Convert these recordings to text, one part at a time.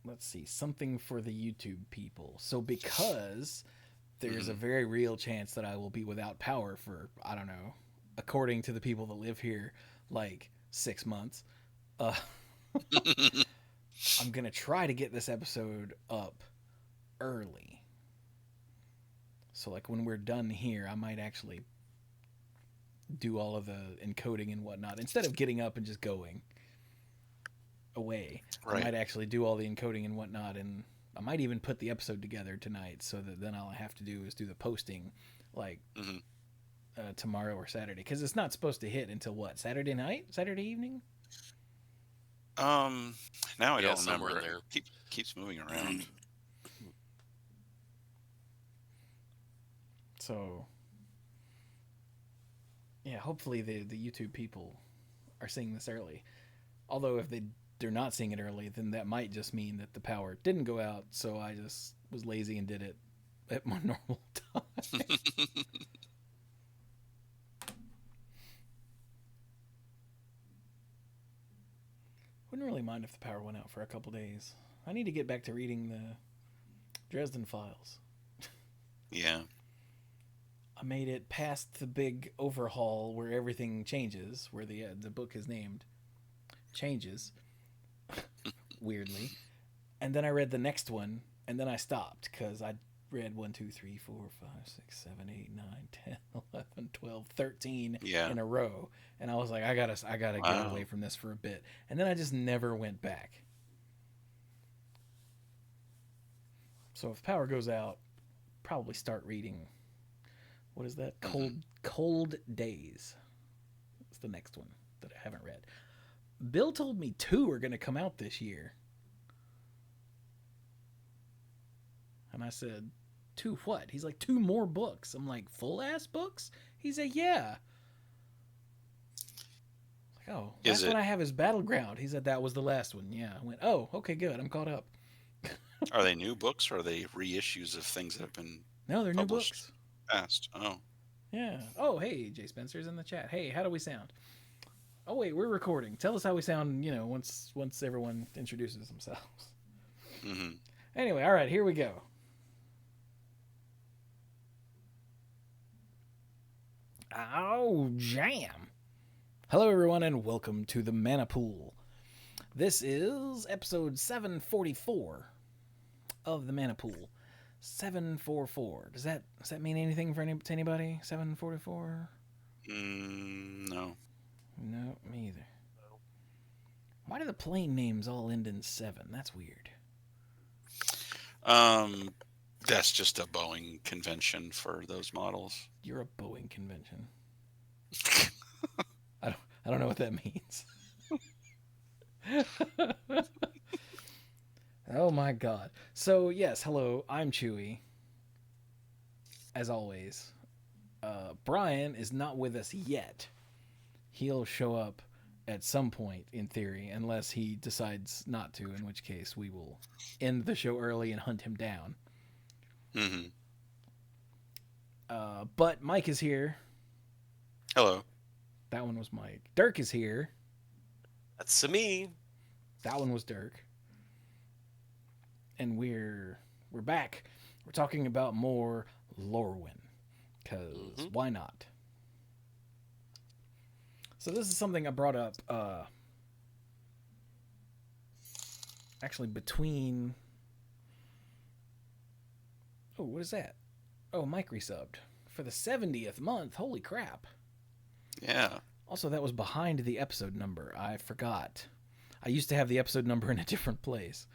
let's see, something for the YouTube people. So because there's a very real chance that I will be without power for, I don't know, according to the people that live here, like 6 months. Uh, I'm gonna try to get this episode up early. So like when we're done here, I might actually do all of the encoding and whatnot instead of getting up and just going away. Right. I might actually do all the encoding and whatnot, and I might even put the episode together tonight so that then all I have to do is do the posting like tomorrow or Saturday, because it's not supposed to hit until what, Saturday night, Saturday evening. Now I don't somewhere remember. in there. Keeps moving around. So yeah, hopefully the YouTube people are seeing this early. Although if they're not seeing it early, then that might just mean that the power didn't go out, so I just was lazy and did it at my normal time. Wouldn't really mind if the power went out for a couple days. I need to get back to reading the Dresden Files. Yeah. I made it past the big overhaul where everything changes, where the book is named Changes, weirdly. And then I read the next one, and then I stopped because I read 1, 2, 3, 4, 5, 6, 7, 8, 9, 10, 11, 12, 13 in a row. And I was like, I gotta get away from this for a bit. And then I just never went back. So if power goes out, probably start reading. What is that? Cold Days. It's the next one that I haven't read. Bill told me 2 are going to come out this year. And I said, 2 what? He's like, 2 more books. I'm like, full-ass books? He said, yeah. I was like, oh, last one I have is Battleground. He said that was the last one. Yeah. I went, oh, okay, good. I'm caught up. Are they new books, or are they reissues of things that have been No, they're new books. Past. Oh. Yeah. Oh, hey, Jay Spencer's in the chat. Hey, how do we sound? Oh, wait, we're recording. Tell us how we sound, once everyone introduces themselves. Anyway, all right, here we go. Oh, jam. Hello, everyone, and welcome to the Mana Pool. This is episode 744 of the Mana Pool. 744. Does that mean anything to anybody? 744? No. No, me either. Why do the plane names all end in 7? That's weird. That's just a Boeing convention for those models. You're a Boeing convention. I don't know what that means. Oh my god. So yes, hello, I'm Chewy. As always. Brian is not with us yet. He'll show up at some point, in theory, unless he decides not to, in which case we will end the show early and hunt him down. But Mike is here. Hello. That one was Mike. Dirk is here. That's me. That one was Dirk. And we're back. We're talking about more Lorwyn, because why not? So this is something I brought up actually between... Oh, what is that? Oh, Mike resubbed for the 70th month. Holy crap. Yeah. Also, that was behind the episode number. I forgot. I used to have the episode number in a different place.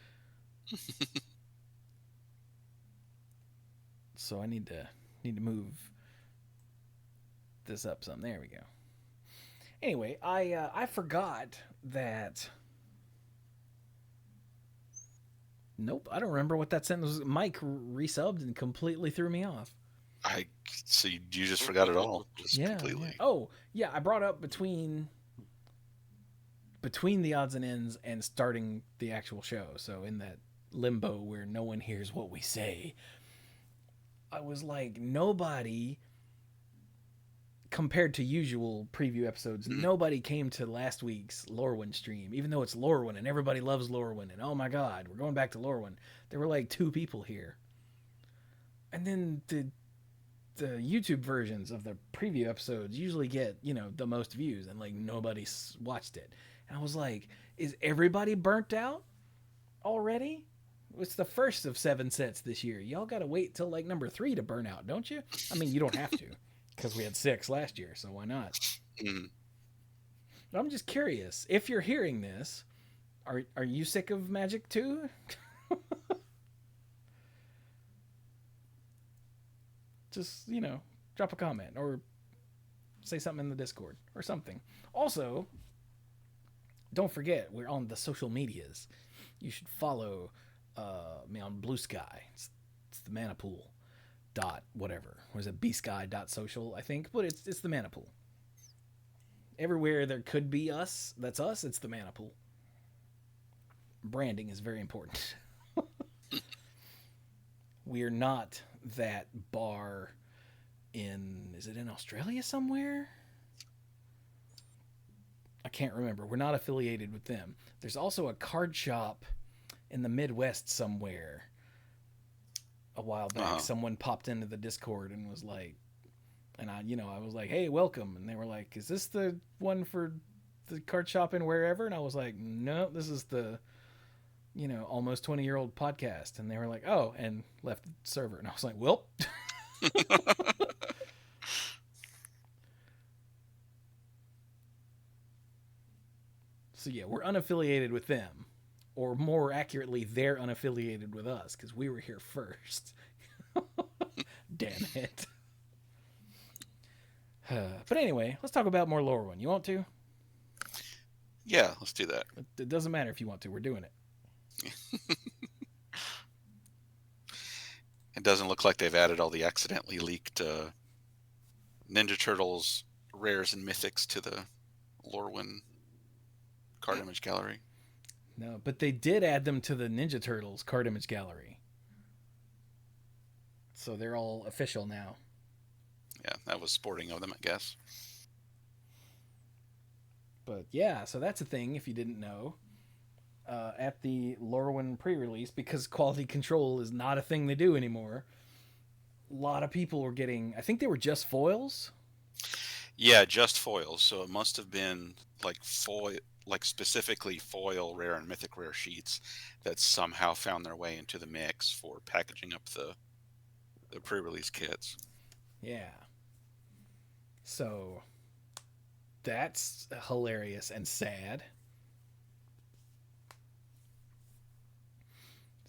So I need to move this up some. There we go. Anyway, I forgot that. Nope, I don't remember what that sentence was. Mike resubbed and completely threw me off. So you just forgot it all, completely. Yeah. Oh, yeah, I brought up between the odds and ends and starting the actual show. So in that limbo where no one hears what we say, I was like, nobody compared to usual preview episodes, nobody came to last week's Lorwyn stream, even though it's Lorwyn and everybody loves Lorwyn. And oh my God, we're going back to Lorwyn. There were like 2 people here. And then the YouTube versions of the preview episodes usually get, the most views, and like nobody's watched it. And I was like, is everybody burnt out already? It's the first of 7 sets this year. Y'all got to wait till like number 3 to burn out, don't you? I mean, you don't have to, because we had 6 last year, so why not? I'm just curious. If you're hearing this, are you sick of Magic too? Just, drop a comment or say something in the Discord or something. Also, don't forget, we're on the social medias. You should follow me on BlueSky. It's the Manapool dot whatever. What is it? bsky.social, I think. But it's the Manapool. Everywhere there could be us, that's us, it's the Manapool. Branding is very important. We're not that bar is it in Australia somewhere? I can't remember. We're not affiliated with them. There's also a card shop in the Midwest somewhere. A while back, someone popped into the Discord and was like, and I was like, hey, welcome. And they were like, is this the one for the card shop in wherever? And I was like, no, this is the, almost 20-year-old podcast. And they were like, oh, and left the server. And I was like, well. So yeah, we're unaffiliated with them. Or more accurately, they're unaffiliated with us because we were here first. Damn it. But anyway, let's talk about more Lorwyn. You want to? Yeah, let's do that. It doesn't matter if you want to. We're doing it. It doesn't look like they've added all the accidentally leaked Ninja Turtles rares and mythics to the Lorwyn card image gallery. No, but they did add them to the Ninja Turtles card image gallery. So they're all official now. Yeah, that was sporting of them, I guess. But yeah, so that's a thing if you didn't know. At the Lorwyn pre-release, because quality control is not a thing they do anymore, a lot of people were getting, I think they were just foils. Yeah, just foils. So it must have been like specifically foil rare and mythic rare sheets that somehow found their way into the mix for packaging up the pre-release kits. Yeah. So that's hilarious and sad.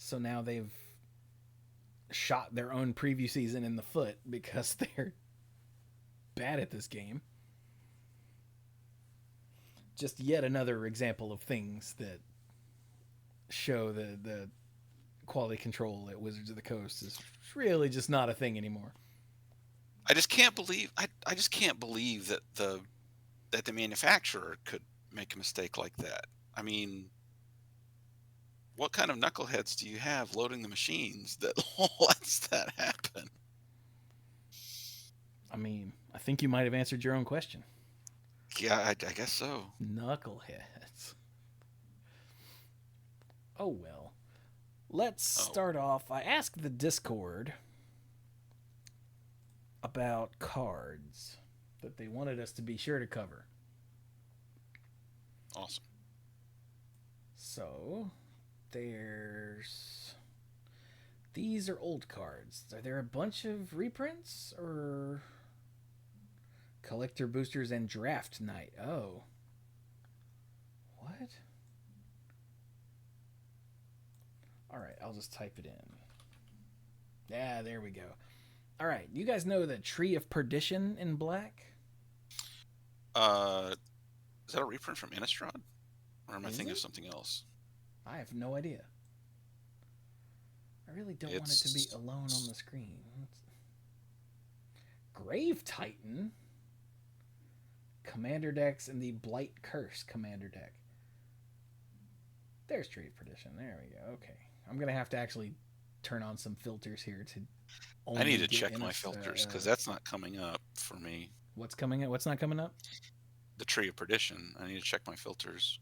So now they've shot their own preview season in the foot because they're bad at this game. Just yet another example of things that show the quality control at Wizards of the Coast is really just not a thing anymore. I just can't believe I just can't believe that the manufacturer could make a mistake like that. I mean, what kind of knuckleheads do you have loading the machines that lets that happen? I mean, I think you might have answered your own question. Yeah, I guess so. Knuckleheads. Oh, well. Let's start off. I asked the Discord about cards that they wanted us to be sure to cover. Awesome. So, these are old cards. Are there a bunch of reprints or collector boosters and draft night? Oh. What? Alright, I'll just type it in. Yeah, there we go. Alright, you guys know the Tree of Perdition in black? Is that a reprint from Innistrad? Or am I thinking of something else? I have no idea. I really don't want it to be alone on the screen. Grave Titan? Commander decks and the Blight Curse Commander deck. There's Tree of Perdition. There we go. Okay. I'm going to have to actually turn on some filters here to I need to check my filters because that's not coming up for me. What's coming up? What's not coming up? The Tree of Perdition. I need to check my filters.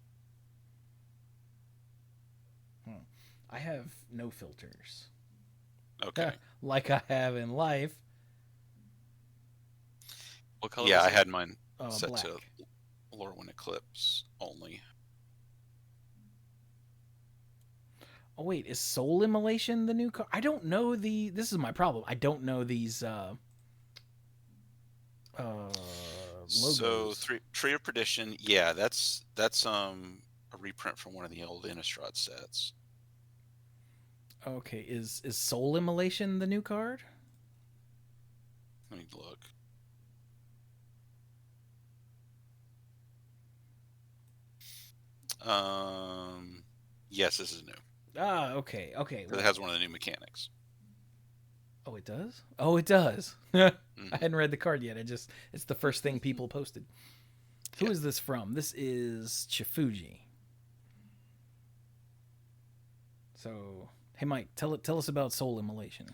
I have no filters. Okay. Like I have in life. What color? Yeah, was I it? had mine set Black. to Lorwyn Eclipsed only. Oh wait, is Soul Immolation the new card? I don't know the. This is my problem. I don't know these logos. So Tree of Perdition, yeah, that's a reprint from one of the old Innistrad sets. Okay, is Soul Immolation the new card? Let me look. Yes, this is new. Ah, okay. It has one of the new mechanics. Oh, it does? Oh, it does. I hadn't read the card yet. It's the first thing people posted. Who is this from? This is Chifuji. So, hey Mike, tell us about Soul Immolation.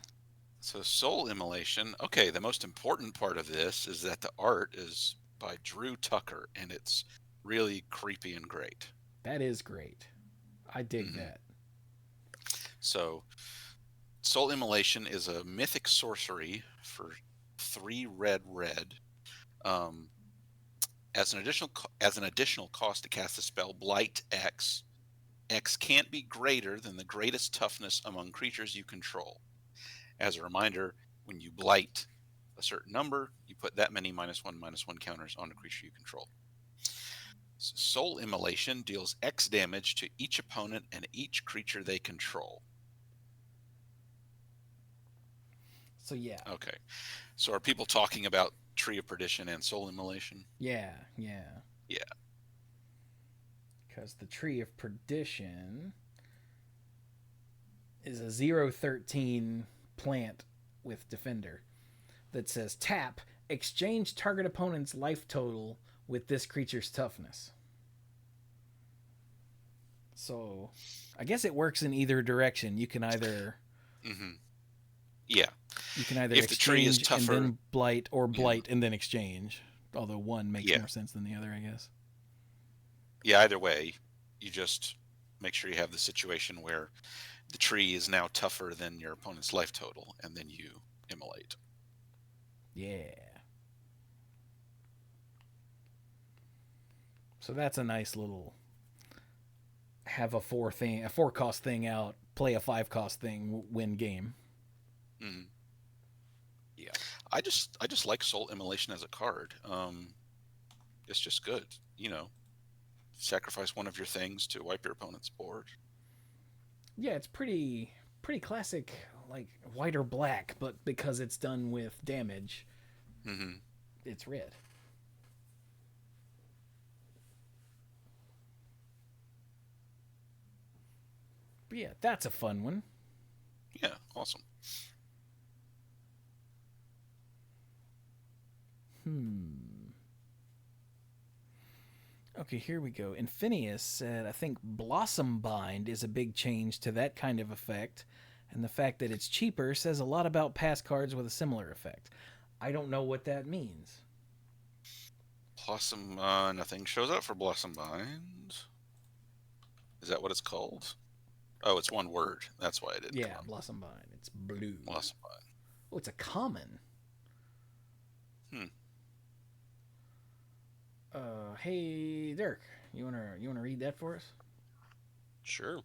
So Soul Immolation, okay, the most important part of this is that the art is by Drew Tucker, and it's really creepy and great. That is great. I dig that. So Soul Immolation is a mythic sorcery for 3 red. As an additional cost to cast the spell Blight X, X can't be greater than the greatest toughness among creatures you control. As a reminder, when you blight a certain number, you put that many -1/-1 counters on a creature you control. Soul Immolation deals X damage to each opponent and each creature they control. So yeah. Okay. So are people talking about Tree of Perdition and Soul Immolation? Yeah. Because the Tree of Perdition is a 0/13 plant with Defender that says tap, exchange target opponent's life total with this creature's toughness. So I guess it works in either direction. You can either Yeah. You can either if the tree is exchange tougher, and then blight, or blight and then exchange. Although one makes more sense than the other, I guess. Yeah, either way, you just make sure you have the situation where the tree is now tougher than your opponent's life total, and then you immolate. Yeah. So that's a nice little have a 4-cost thing out, play a 5-cost thing, win game. Yeah, I just like Soul Immolation as a card. It's just good, sacrifice one of your things to wipe your opponent's board. Yeah, it's pretty classic, like white or black, but because it's done with damage, it's red. But yeah, that's a fun one. Yeah, awesome. Okay, here we go. Infinius said, I think Blossom Bind is a big change to that kind of effect, and the fact that it's cheaper says a lot about past cards with a similar effect. I don't know what that means. Blossom, nothing shows up for Blossom Bind. Is that what it's called? Oh, it's one word. That's why I didn't. Yeah, Blossom Bind. It's blue. Blossom Bind. Oh, it's a common. Hey Dirk, you wanna read that for us? Sure.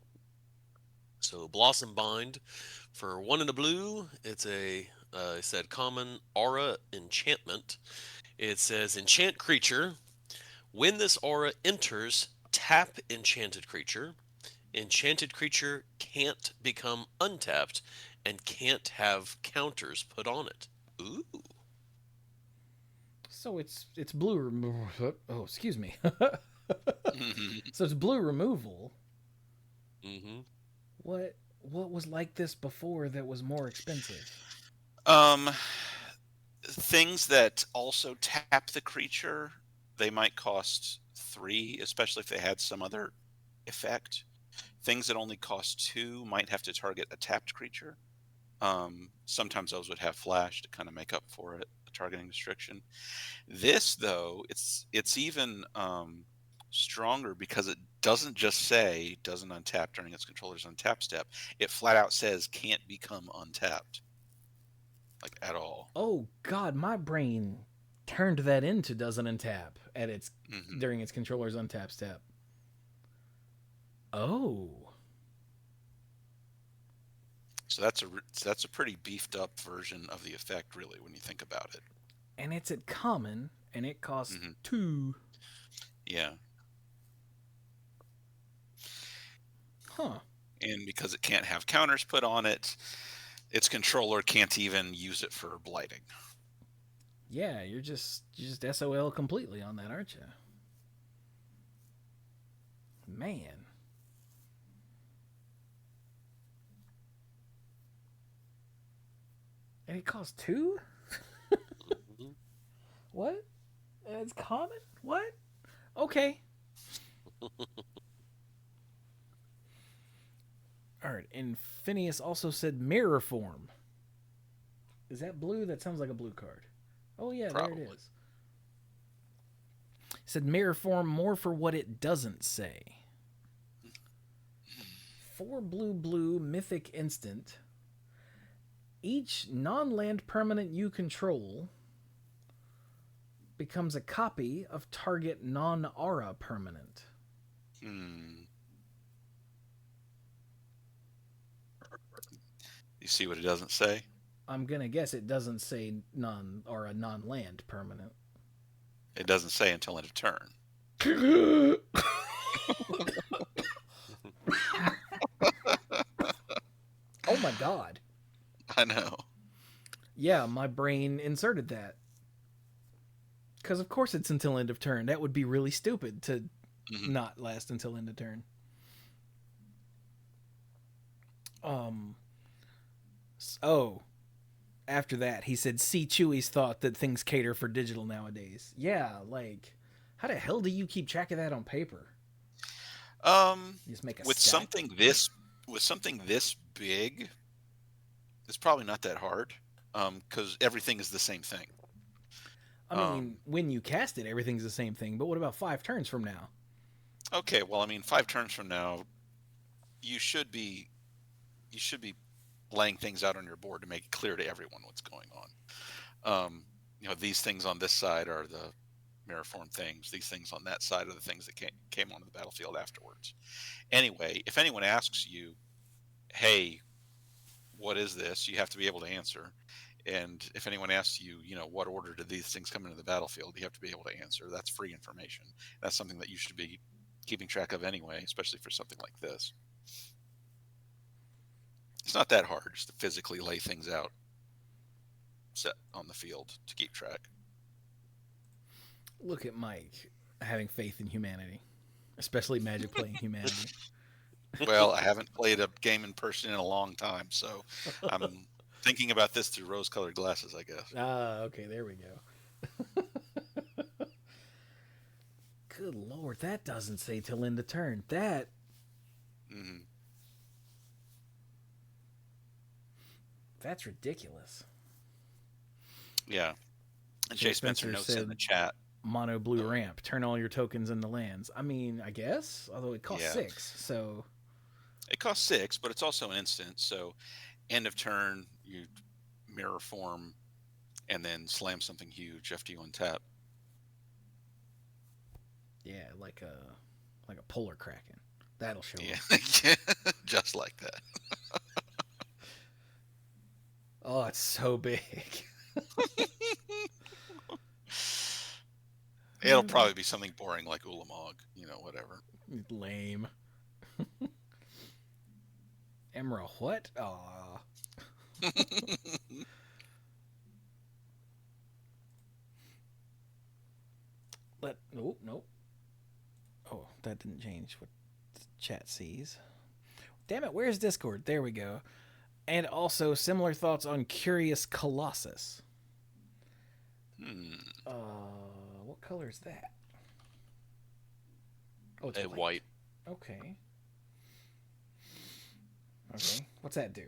So Blossom Bind, for 1 in a blue, it's a it said common aura enchantment. It says enchant creature. When this aura enters, tap enchanted creature. Enchanted creature can't become untapped and can't have counters put on it. Ooh. So it's blue removal. Oh, excuse me. So it's blue removal. What was like this before that was more expensive? Things that also tap the creature, they might cost 3, especially if they had some other effect. Things that only cost 2 might have to target a tapped creature. Sometimes those would have flash to kind of make up for it, a targeting restriction. This, though, it's even stronger because it doesn't just say doesn't untap during its controller's untap step. It flat out says can't become untapped, like at all. Oh God, my brain turned that into doesn't untap at its during its controller's untap step. Oh. So that's a pretty beefed up version of the effect, really, when you think about it. And it's at common, and it costs 2. Yeah. Huh. And because it can't have counters put on it, its controller can't even use it for blighting. Yeah, you're just SOL completely on that, aren't you? Man. And it costs 2? What? And it's common? What? Okay. Alright, and Phineas also said mirror form. Is that blue? That sounds like a blue card. Oh yeah, Probably. there it is. It said mirror form more for what it doesn't say. 4 blue mythic instant. Each non-land permanent you control becomes a copy of target non-aura permanent. You see what it doesn't say? I'm gonna guess it doesn't say non-aura non-land permanent. It doesn't say until end of turn. Oh my God. I know. Yeah, my brain inserted that. Because of course it's until end of turn. That would be really stupid to not last until end of turn. Oh. After that, he said, see Chewie's thought that things cater for digital nowadays. Yeah, like, how the hell do you keep track of that on paper? You just make a with stack? something this big, it's probably not that hard. Because everything is the same thing. I mean, when you cast it, everything's the same thing. But what about 5 turns from now? Okay, well, I mean, 5 turns from now, you should be laying things out on your board to make it clear to everyone what's going on. These things on this side are the mirror form things. These things on that side are the things that came onto the battlefield afterwards. Anyway, if anyone asks you, hey, what is this? You have to be able to answer. And if anyone asks you, what order did these things come into the battlefield, you have to be able to answer. That's free information. That's something that you should be keeping track of anyway, especially for something like this. It's not that hard just to physically lay things out set on the field to keep track. Look at Mike having faith in humanity, especially Magic playing humanity. Well, I haven't played a game in person in a long time, so I'm thinking about this through rose-colored glasses, I guess. Okay, there we go. Good Lord, that doesn't say till end of turn. That... That's ridiculous. Yeah. And Jay Spencer notes in the chat. Mono blue ramp. Turn all your tokens into lands. I mean, I guess. Although it costs 6, so... It costs 6, but it's also an instant. So, end of turn, you mirror form, and then slam something huge after you untap. Yeah, like a polar kraken. That'll show up. Yeah, just like that. Oh, it's so big. It'll probably be something boring like Ulamog, whatever. Lame. Emerald, what? Aw. Nope. Oh, that didn't change what the chat sees. Damn it, where's Discord? There we go. And also similar thoughts on Curious Colossus. What color is that? Oh, it's white. Okay. What's that do?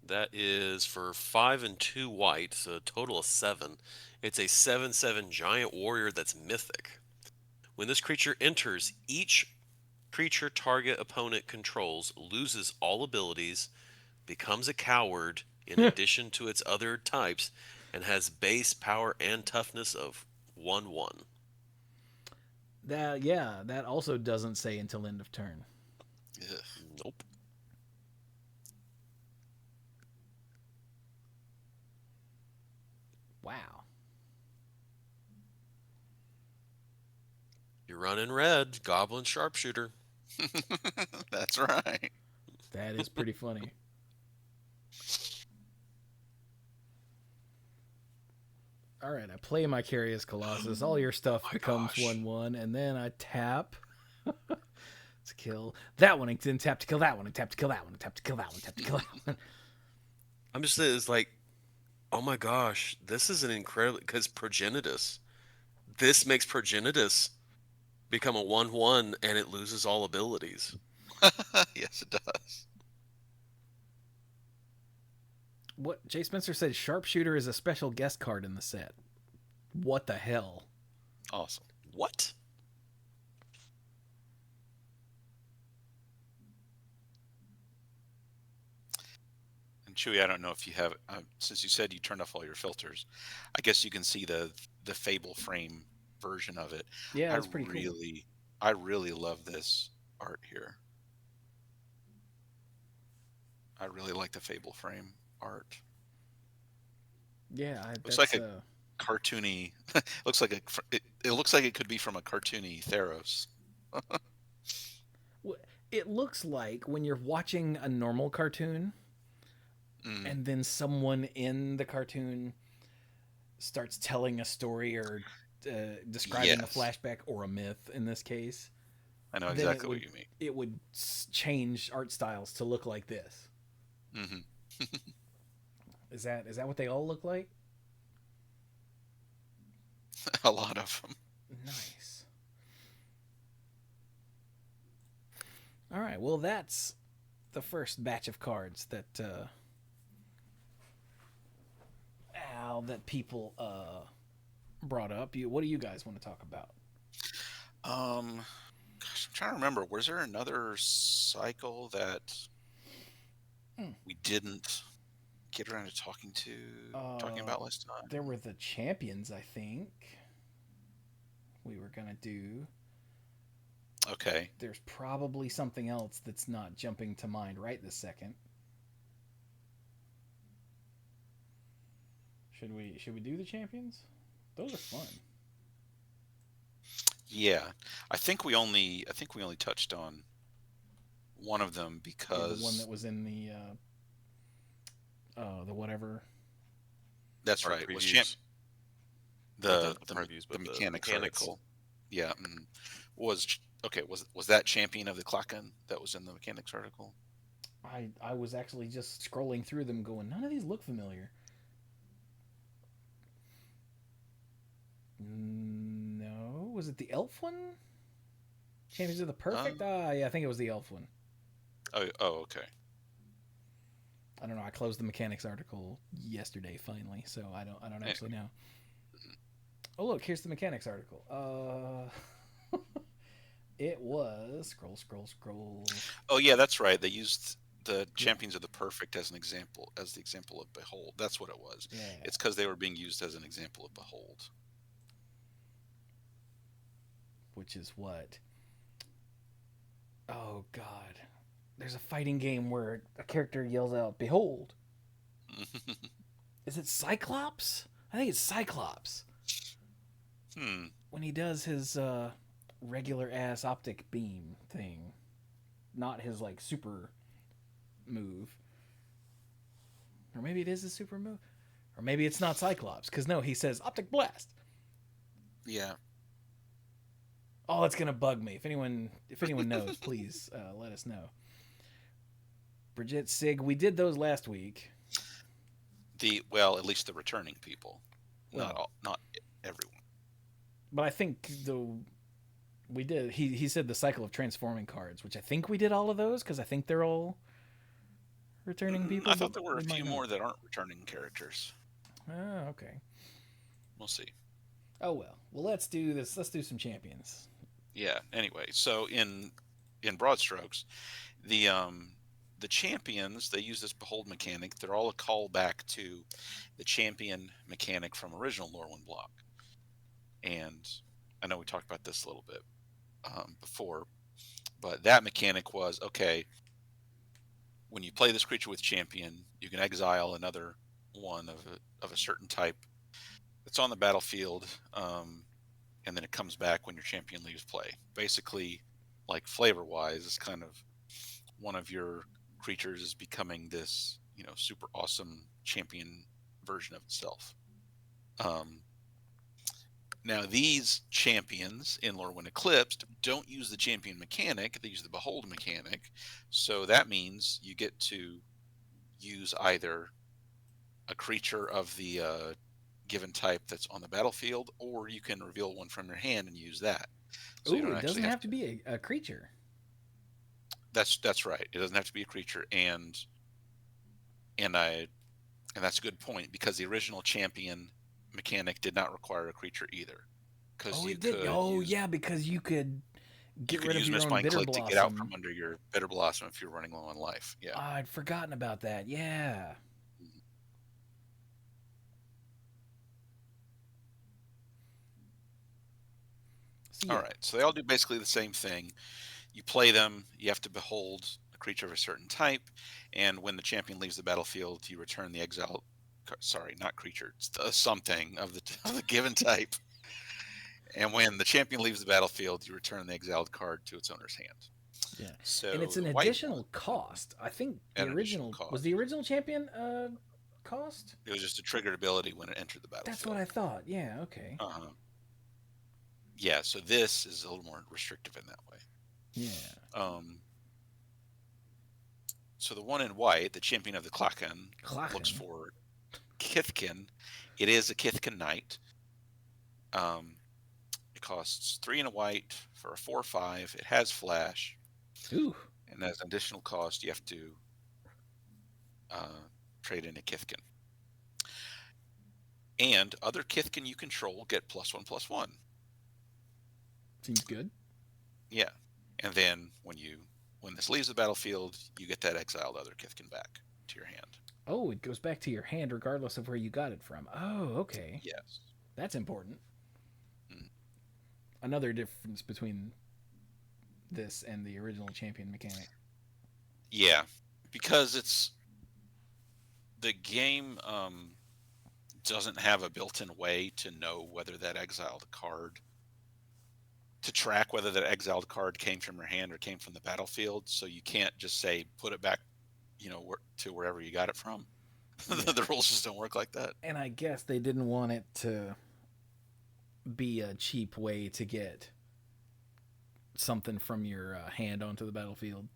That is for 5 and 2 white, so a total of 7. It's a 7/7 giant warrior that's mythic. When this creature enters, each creature target opponent controls loses all abilities, becomes a coward in addition to its other types, and has base power and toughness of 1/1. That also doesn't say until end of turn. Ugh. Nope. Wow. You're running red, Goblin Sharpshooter. That's right. That is pretty funny. All right, I play my Curious Colossus. All your stuff becomes gosh. 1/1, and then I tap to kill that one, and then tap to kill that one, and tap to kill that one, and tap to kill that one, tap to kill that one. I'm just saying, it's like, oh my gosh, this is an incredible, because Progenitus. This makes Progenitus become a 1/1, and it loses all abilities. Yes, it does. What Jay Spencer said, Sharpshooter is a special guest card in the set. What the hell? Awesome. What? And Chewy, I don't know if you have, since you said you turned off all your filters, I guess you can see the Fable frame version of it. Yeah, that's pretty cool. I really love this art here. I really like the Fable frame art. Yeah, Looks like a cartoony. Looks like it looks like it could be from a cartoony Theros. It looks like when you're watching a normal cartoon, and then someone in the cartoon starts telling a story or describing a flashback or a myth in this case. I know exactly what you mean. It would change art styles to look like this. Mm-hmm. Is that what they all look like? A lot of them. Nice. All right. Well, that's the first batch of cards that that people brought up. What do you guys want to talk about? Gosh, I'm trying to remember. Was there another cycle that we didn't get around to talking about last time? There were the champions, I think. We were gonna do. Okay. There's probably something else that's not jumping to mind right this second. Should we do the champions? Those are fun. Yeah, I think we only touched on one of them because the one that was in the whatever. That's right. Was the mechanics article? Yeah. Was that champion of the Klaken that was in the mechanics article? I was actually just scrolling through them, going, none of these look familiar. No, was it the elf one? Champions of the Perfect? Yeah, I think it was the elf one. Oh, okay. I don't know. I closed the mechanics article yesterday finally, so I don't actually know. Oh, look, here's the mechanics article. It was scroll. Oh yeah, that's right. They used the Champions of the Perfect as the example of Behold. That's what it was. Yeah. It's because they were being used as an example of Behold. Which is what? Oh God. There's a fighting game where a character yells out, "Behold." Is it Cyclops? I think it's Cyclops. When he does his regular ass optic beam thing, not his like super move. Or maybe it is a super move. Or maybe it's not Cyclops, because no, he says optic blast. Yeah. Oh, it's gonna bug me. If anyone knows, please let us know. Bridget, Sig, we did those last week. At least the returning people, not everyone. But I think we did. He said the cycle of transforming cards, which I think we did all of those because I think they're all returning people. I thought but there were a they might few not. more that aren't returning characters. Oh, okay. We'll see. Oh well. Well, let's do this. Let's do some champions. Yeah. Anyway, so in broad strokes, the champions, they use this behold mechanic. They're all a callback to the champion mechanic from original Lorwyn block. And I know we talked about this a little bit before, but that mechanic was, okay, when you play this creature with champion, you can exile another one of a certain type that's on the battlefield, and then it comes back when your champion leaves play. Basically, like flavor-wise, it's kind of one of your creatures is becoming this, super awesome champion version of itself. Now, these champions in Lorwyn Eclipsed don't use the champion mechanic. They use the behold mechanic. So that means you get to use either a creature of the given type that's on the battlefield, or you can reveal one from your hand and use that. So you Ooh, don't it actually doesn't have to be a creature. That's right. It doesn't have to be a creature, and that's a good point, because the original champion mechanic did not require a creature either. Oh, You it did. could Oh, use, yeah, because you could you get could rid of use your own Mistbind bitter Click to get out from blossom. under your bitter blossom if you're running low on life. Yeah. Oh, I'd forgotten about that. Yeah. So, All right. So they all do basically the same thing. You play them. You have to behold a creature of a certain type, and when the champion leaves the battlefield, you return the exile. Sorry, not creature. It's the something of the given type. And when the champion leaves the battlefield, you return the exiled card to its owner's hand. Yeah. So And it's an the white additional one, cost. I think the an additional original was cost. the original champion cost? It was just a triggered ability when it entered the battlefield. That's what I thought. Yeah, okay. Yeah, so this is a little more restrictive in that way. Yeah. So the one in white, the champion of the Klaken, looks for Kithkin. It is a Kithkin Knight. It costs 3 and a white for a 4/5. It has flash. Ooh. And as an additional cost, you have to trade in a Kithkin. And other Kithkin you control get +1/+1. Seems good. Yeah. And then when this leaves the battlefield, you get that exiled other Kithkin back to your hand. Oh, it goes back to your hand regardless of where you got it from. Oh, okay. Yes. That's important. Another difference between this and the original champion mechanic. Yeah, because the game doesn't have a built-in way to know whether that exiled card, to track whether that exiled card came from your hand or came from the battlefield. So you can't just say put it back, to wherever you got it from. Yeah. The rules just don't work like that. And I guess they didn't want it to be a cheap way to get something from your hand onto the battlefield.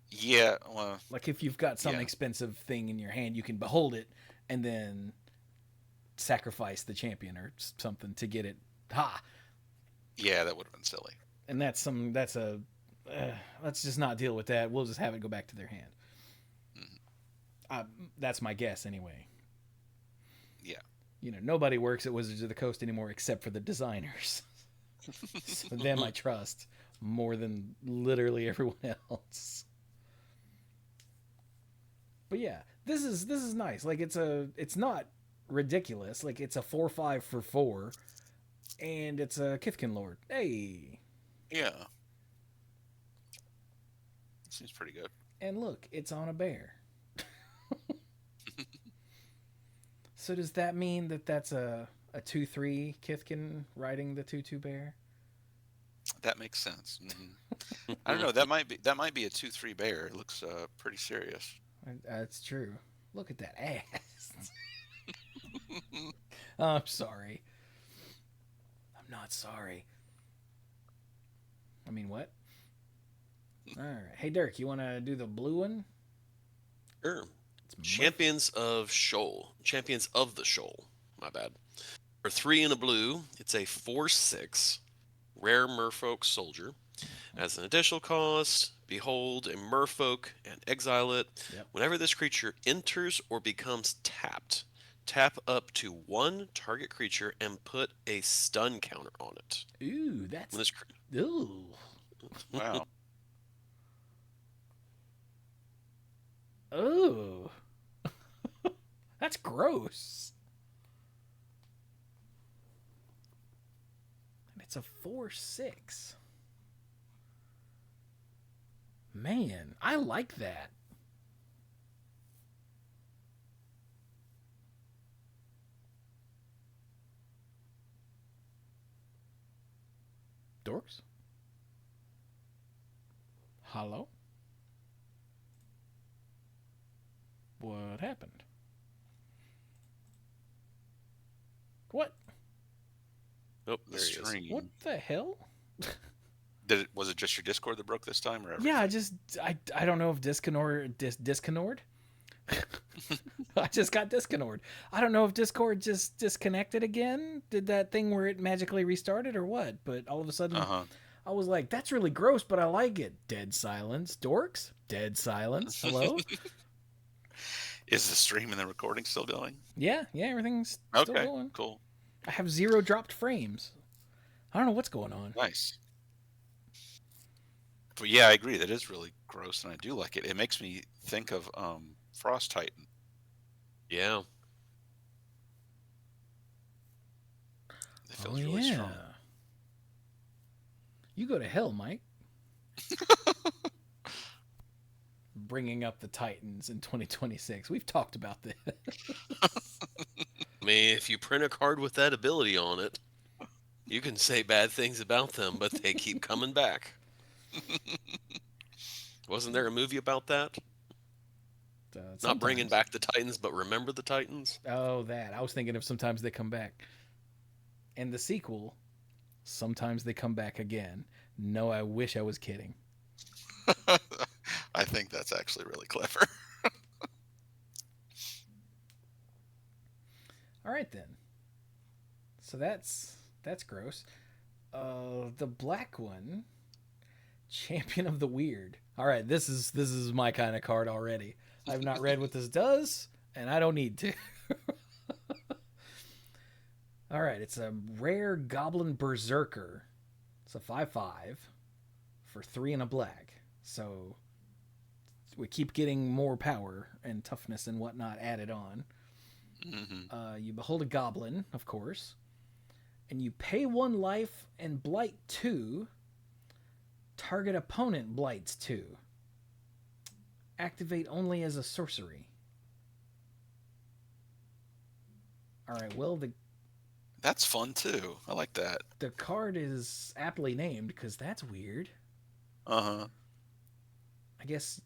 Yeah, well, like if you've got some expensive thing in your hand, you can behold it and then sacrifice the champion or something to get it. Ha! Yeah, that would have been silly. And let's just not deal with that. We'll just have it go back to their hand. That's my guess anyway. Yeah. Nobody works at Wizards of the Coast anymore except for the designers. So them I trust more than literally everyone else. But yeah, this is nice. Like it's not ridiculous. Like it's a 4/5 for 4, and it's a Kithkin Lord. Hey. Yeah. Seems pretty good. And look, it's on a bear. So does that mean that that's a 2/3 Kithkin riding the 2/2 bear? That makes sense. Mm-hmm. I don't know. That might be a 2/3 bear. It looks pretty serious. That's true. Look at that ass. Oh, I'm sorry. I'm not sorry. I mean, what? All right. Hey, Dirk, you want to do the blue one? Sure. Champions of the Shoal. My bad. For 3 and a blue, it's a 4/6 rare merfolk soldier. As an additional cost, behold a merfolk and exile it. Yep. Whenever this creature enters or becomes tapped, tap up to one target creature and put a stun counter on it. Ooh, When that's this, ooh. Wow. Ooh. That's gross. And it's a 4/6. Man, I like that. Dorks? Hello? What happened? What? oh, The there he is. stream. What the hell? Was it just your Discord that broke this time, or Yeah, everything? I don't know if Disconnord. I just got Disconnord. I don't know if Discord just disconnected again, did that thing where it magically restarted or what, but all of a sudden I was like, that's really gross, but I like it. Dead silence. Dorks? Dead silence. Hello? Is the stream and the recording still going? Yeah, everything's still Okay, going. cool, I have 0 dropped frames. I don't know what's going on. nice. But yeah, I agree. That is really gross, and I do like it. It makes me think of Frost Titan. Yeah. It feels really strong. You go to hell, Mike. Bringing up the Titans in 2026. We've talked about this. I mean, if you print a card with that ability on it, you can say bad things about them, but they keep coming back. Wasn't there a movie about that? Not bringing back the Titans, but remember the Titans? Oh, that. I was thinking of Sometimes They Come Back. And the sequel, Sometimes They Come Back Again. No, I wish I was kidding. I think that's actually really clever. All right, then. So that's gross. The black one, Champion of the Weird. All right, this is my kind of card already. I've not read what this does, and I don't need to. All right, it's a rare Goblin Berserker. It's a 5/5 for 3 and a black. So we keep getting more power and toughness and whatnot added on. Mm-hmm. You behold a goblin, of course, and you pay 1 life and blight 2. Target opponent blights 2. Activate only as a sorcery. All right, well, That's fun too. I like that. the card is aptly named because that's weird. Uh-huh. I guess,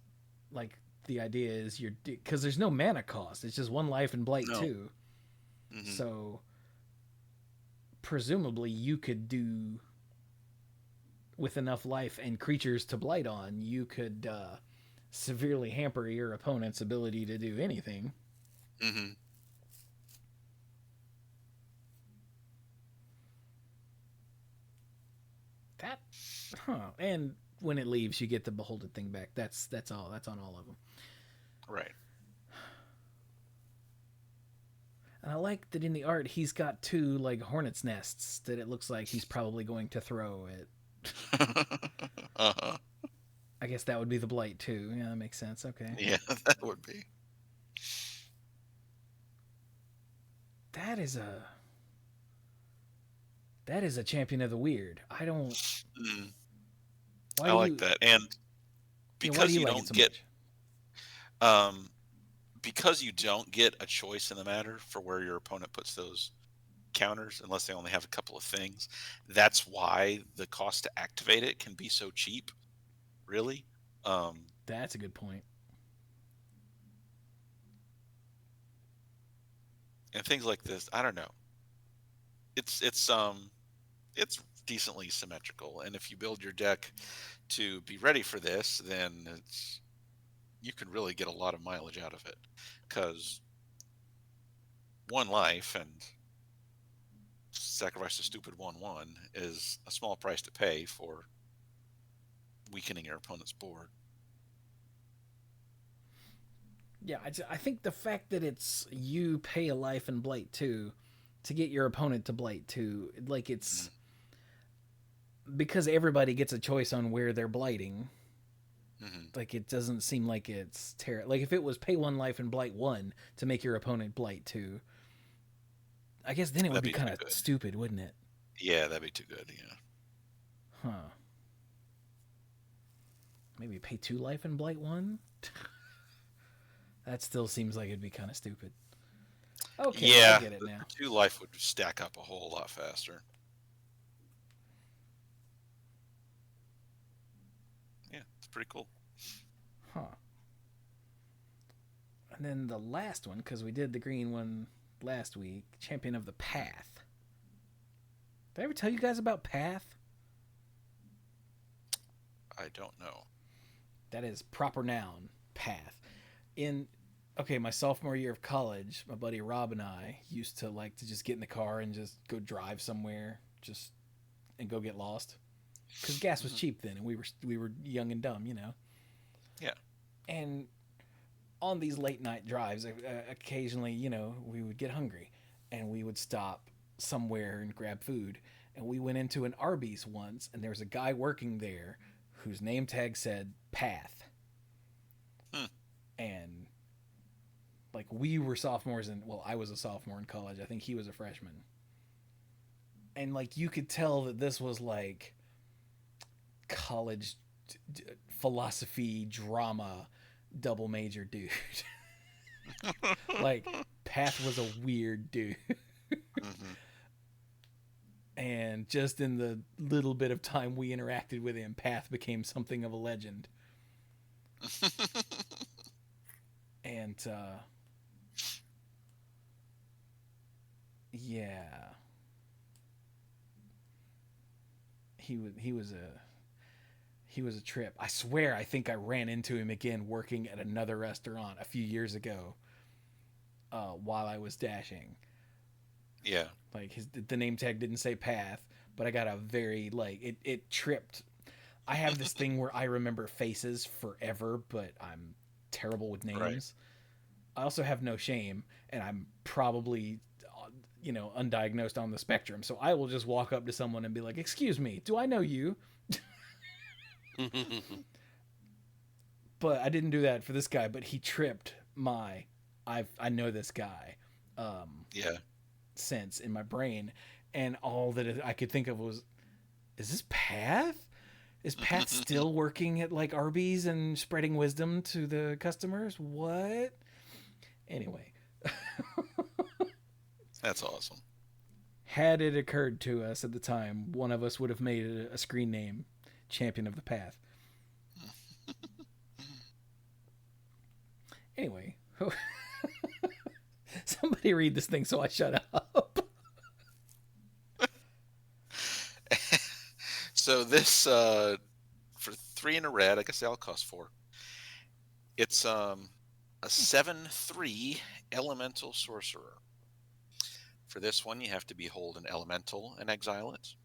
like, the idea is because there's no mana cost. It's just 1 life and blight 2. Mm-hmm. So presumably you could do, with enough life and creatures to blight on, you could severely hamper your opponent's ability to do anything. Mm-hmm. And when it leaves, you get the beholded thing back. That's all. That's on all of them. Right. And I like that in the art he's got 2 like hornet's nests that it looks like he's probably going to throw at. Uh-huh. I guess that would be the blight too. Yeah, that makes sense. Okay. Yeah, that would be. That is a champion of the weird. I don't. I like that, and because you don't get, because you don't get a choice in the matter for where your opponent puts those counters, unless they only have a couple of things. That's why the cost to activate it can be so cheap. Really. That's a good point. And things like this, I don't know. It's decently symmetrical, and if you build your deck to be ready for this, then you can really get a lot of mileage out of it, because 1 life and sacrifice a stupid 1/1 is a small price to pay for weakening your opponent's board. Yeah, I think the fact that it's you pay a life and blight 2 to get your opponent to blight 2, like it's because everybody gets a choice on where they're blighting. Like it doesn't seem like it's terrible. Like if it was pay 1 life and blight 1 to make your opponent blight 2, I guess then it would be kind of stupid, wouldn't it? Yeah, that'd be too good. Yeah. Huh. Maybe pay 2 life and blight 1. That still seems like it'd be kind of stupid. Okay, yeah, I get it now. 2 life would stack up a whole lot faster. Yeah, it's pretty cool. Huh. And then the last one, because we did the green one last week, Champion of the Path. Did I ever tell you guys about Path? I don't know. That is proper noun, Path. My sophomore year of college, my buddy Rob and I used to like to just get in the car and just go drive somewhere, and go get lost, because gas was cheap then, and we were young and dumb, Yeah. And on these late night drives, occasionally, we would get hungry, and we would stop somewhere and grab food. And we went into an Arby's once, and there was a guy working there whose name tag said Path. And like we were sophomores I was a sophomore in college. I think he was a freshman. And like you could tell that this was like college philosophy drama double major dude. Like Path was a weird dude. And just in the little bit of time we interacted with him, Path became something of a legend. And yeah, he was a trip. I swear, I think I ran into him again working at another restaurant a few years ago, while I was dashing. Yeah, like the name tag didn't say Path, but I got a very it tripped. I have this thing where I remember faces forever, but I'm terrible with names. Right. I also have no shame, and I'm probably, undiagnosed on the spectrum. So I will just walk up to someone and be like, "Excuse me, do I know you?" But I didn't do that for this guy. But he tripped my I know this guy. Sense in my brain, and all that I could think of was, is this Path? Is Pat still working at like Arby's and spreading wisdom to the customers? What? Anyway. That's awesome. Had it occurred to us at the time, one of us would have made it a screen name, Champion of the Path. Anyway. Somebody read this thing so I shut up. So this, for 3 in a red, I guess they all cost 4. It's a 7/3 elemental sorcerer. For this one, you have to behold an elemental and exile it.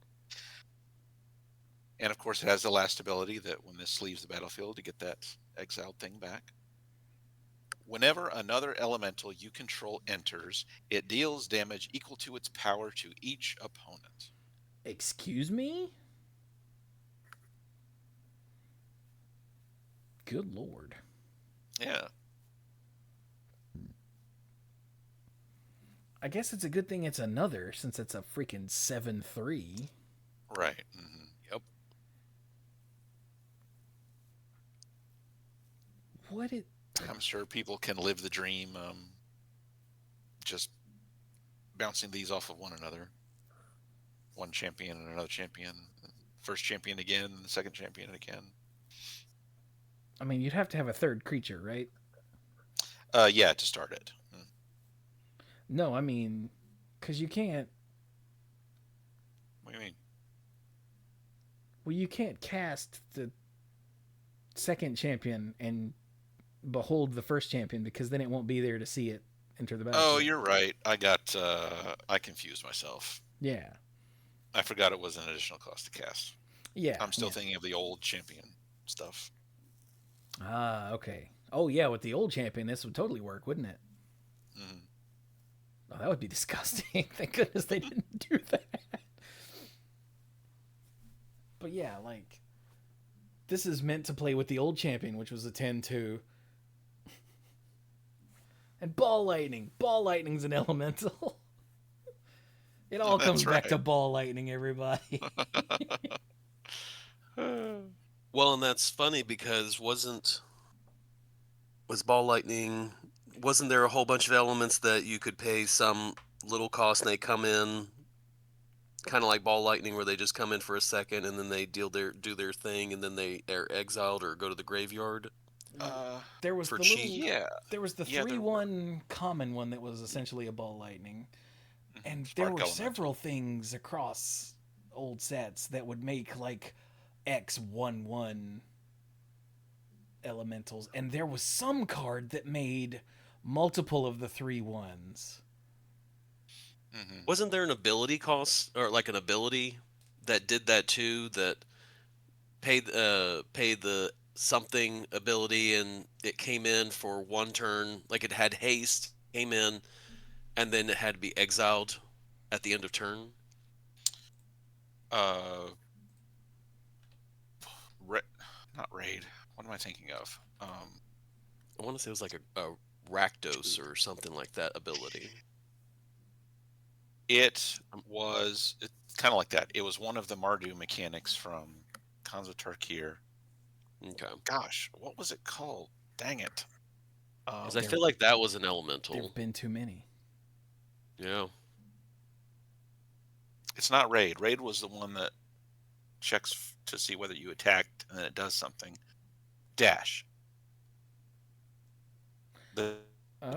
And of course, it has the last ability that when this leaves the battlefield, you get that exiled thing back. Whenever another elemental you control enters, it deals damage equal to its power to each opponent. Excuse me? Good Lord. Yeah. I guess it's a good thing it's another, since it's a freaking 7/3. Right. Mm-hmm. Yep. What it... I'm sure people can live the dream, just bouncing these off of one another. One champion and another champion. First champion again, the second champion again. I mean, you'd have to have a third creature, right? Yeah, to start it. No, I mean, because you can't... What do you mean? Well, you can't cast the second champion and behold the first champion, because then it won't be there to see it enter the battlefield. Oh, you're right. I confused myself. Yeah. I forgot it was an additional cost to cast. Yeah. I'm still thinking of the old champion. stuff. Ah, okay. Oh yeah, with the old champion, this would totally work, wouldn't it? Mm. Oh, that would be disgusting. Thank goodness they didn't do that. But yeah, like, this is meant to play with the old champion, which was a 10-2. And ball lightning. Ball lightning's an elemental. It all comes back to ball lightning, everybody. Well, and that's funny because was ball lightning, wasn't there a whole bunch of elements that you could pay some little cost and they come in kind of like ball lightning where they just come in for a second and then they do their thing and then they're exiled or go to the graveyard? There was for the cheap. little, there was the Yeah, there 3-1 common one that was essentially a ball lightning. And there Spark were elemental. several things across old sets that would make like X1-1 elementals, and there was some card that made multiple of the 3-1s. Mm-hmm. Wasn't there an ability cost or like an ability that did that too, that paid the something ability and it came in for one turn, like it had haste, came in, and then it had to be exiled at the end of turn? Not raid. What am I thinking of? I want to say it was like a Rakdos or something like that ability. It's kind of like that. It was one of the Mardu mechanics from Khans of Tarkir. Okay. Gosh, what was it called? Dang it. Because I feel like that was an elemental. There've been too many. Yeah. It's not raid. Raid was the one that checks to see whether you attacked and then it does something. Dash. The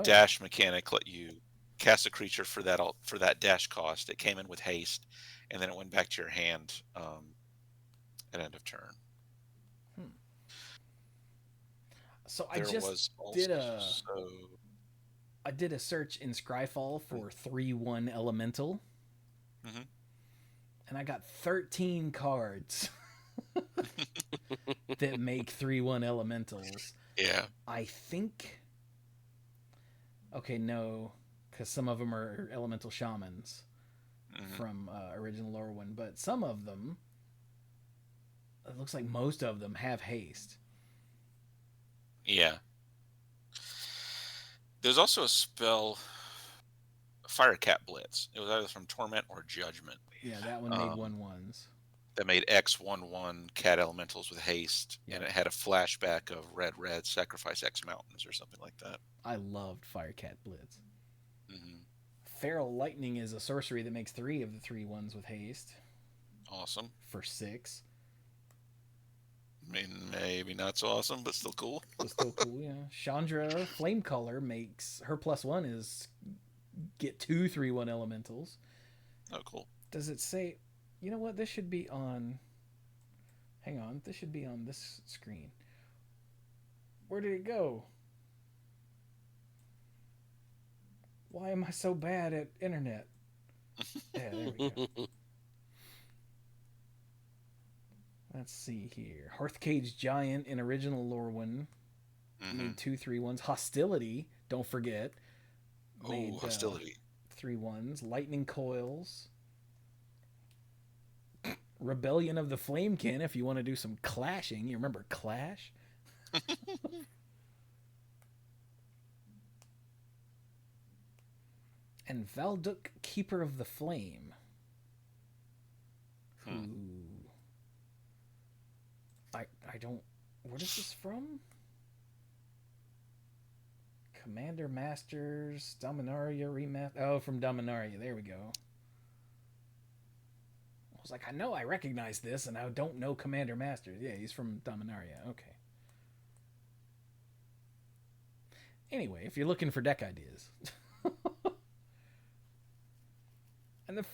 dash mechanic let you cast a creature for that dash cost. It came in with haste, and then it went back to your hand at end of turn. So I did a search in Scryfall for 3-1 elemental, and I got 13 cards that make 3-1 elementals. Yeah. I think. Okay, no, because some of them are elemental shamans from original Lorwyn, but some of them, it looks like most of them have haste. Yeah. There's also a spell, Firecat Blitz. It was either from Torment or Judgment. Yeah, that one made 1-1s. That made X1-1 cat elementals with haste, and it had a flashback of red, sacrifice X mountains or something like that. I loved Firecat Blitz. Feral Lightning is a sorcery that makes 3 of the 3-1s with haste. Awesome. For 6. I mean, maybe not so awesome, but still cool. Still cool, yeah. Chandra Flamecaller makes her +1 is get 2 3-1 elementals. Oh, cool. Does it say? You know what? This should be on. Hang on. This should be on this screen. Where did it go? Why am I so bad at internet? Yeah, there we go. Let's see here. Hearthcage Giant in original Lorwyn made 2 3-1s. Hostility, don't forget. Made Hostility. 3-1s. Lightning Coils. Rebellion of the Flamekin, if you want to do some clashing. You remember Clash? And Valduk, Keeper of the Flame. I don't... What is this from? Commander Masters, Dominaria Remaster... Oh, from Dominaria. There we go. I was like, I know I recognize this, and I don't know Commander Masters. Yeah, he's from Dominaria. Okay. Anyway, if you're looking for deck ideas... And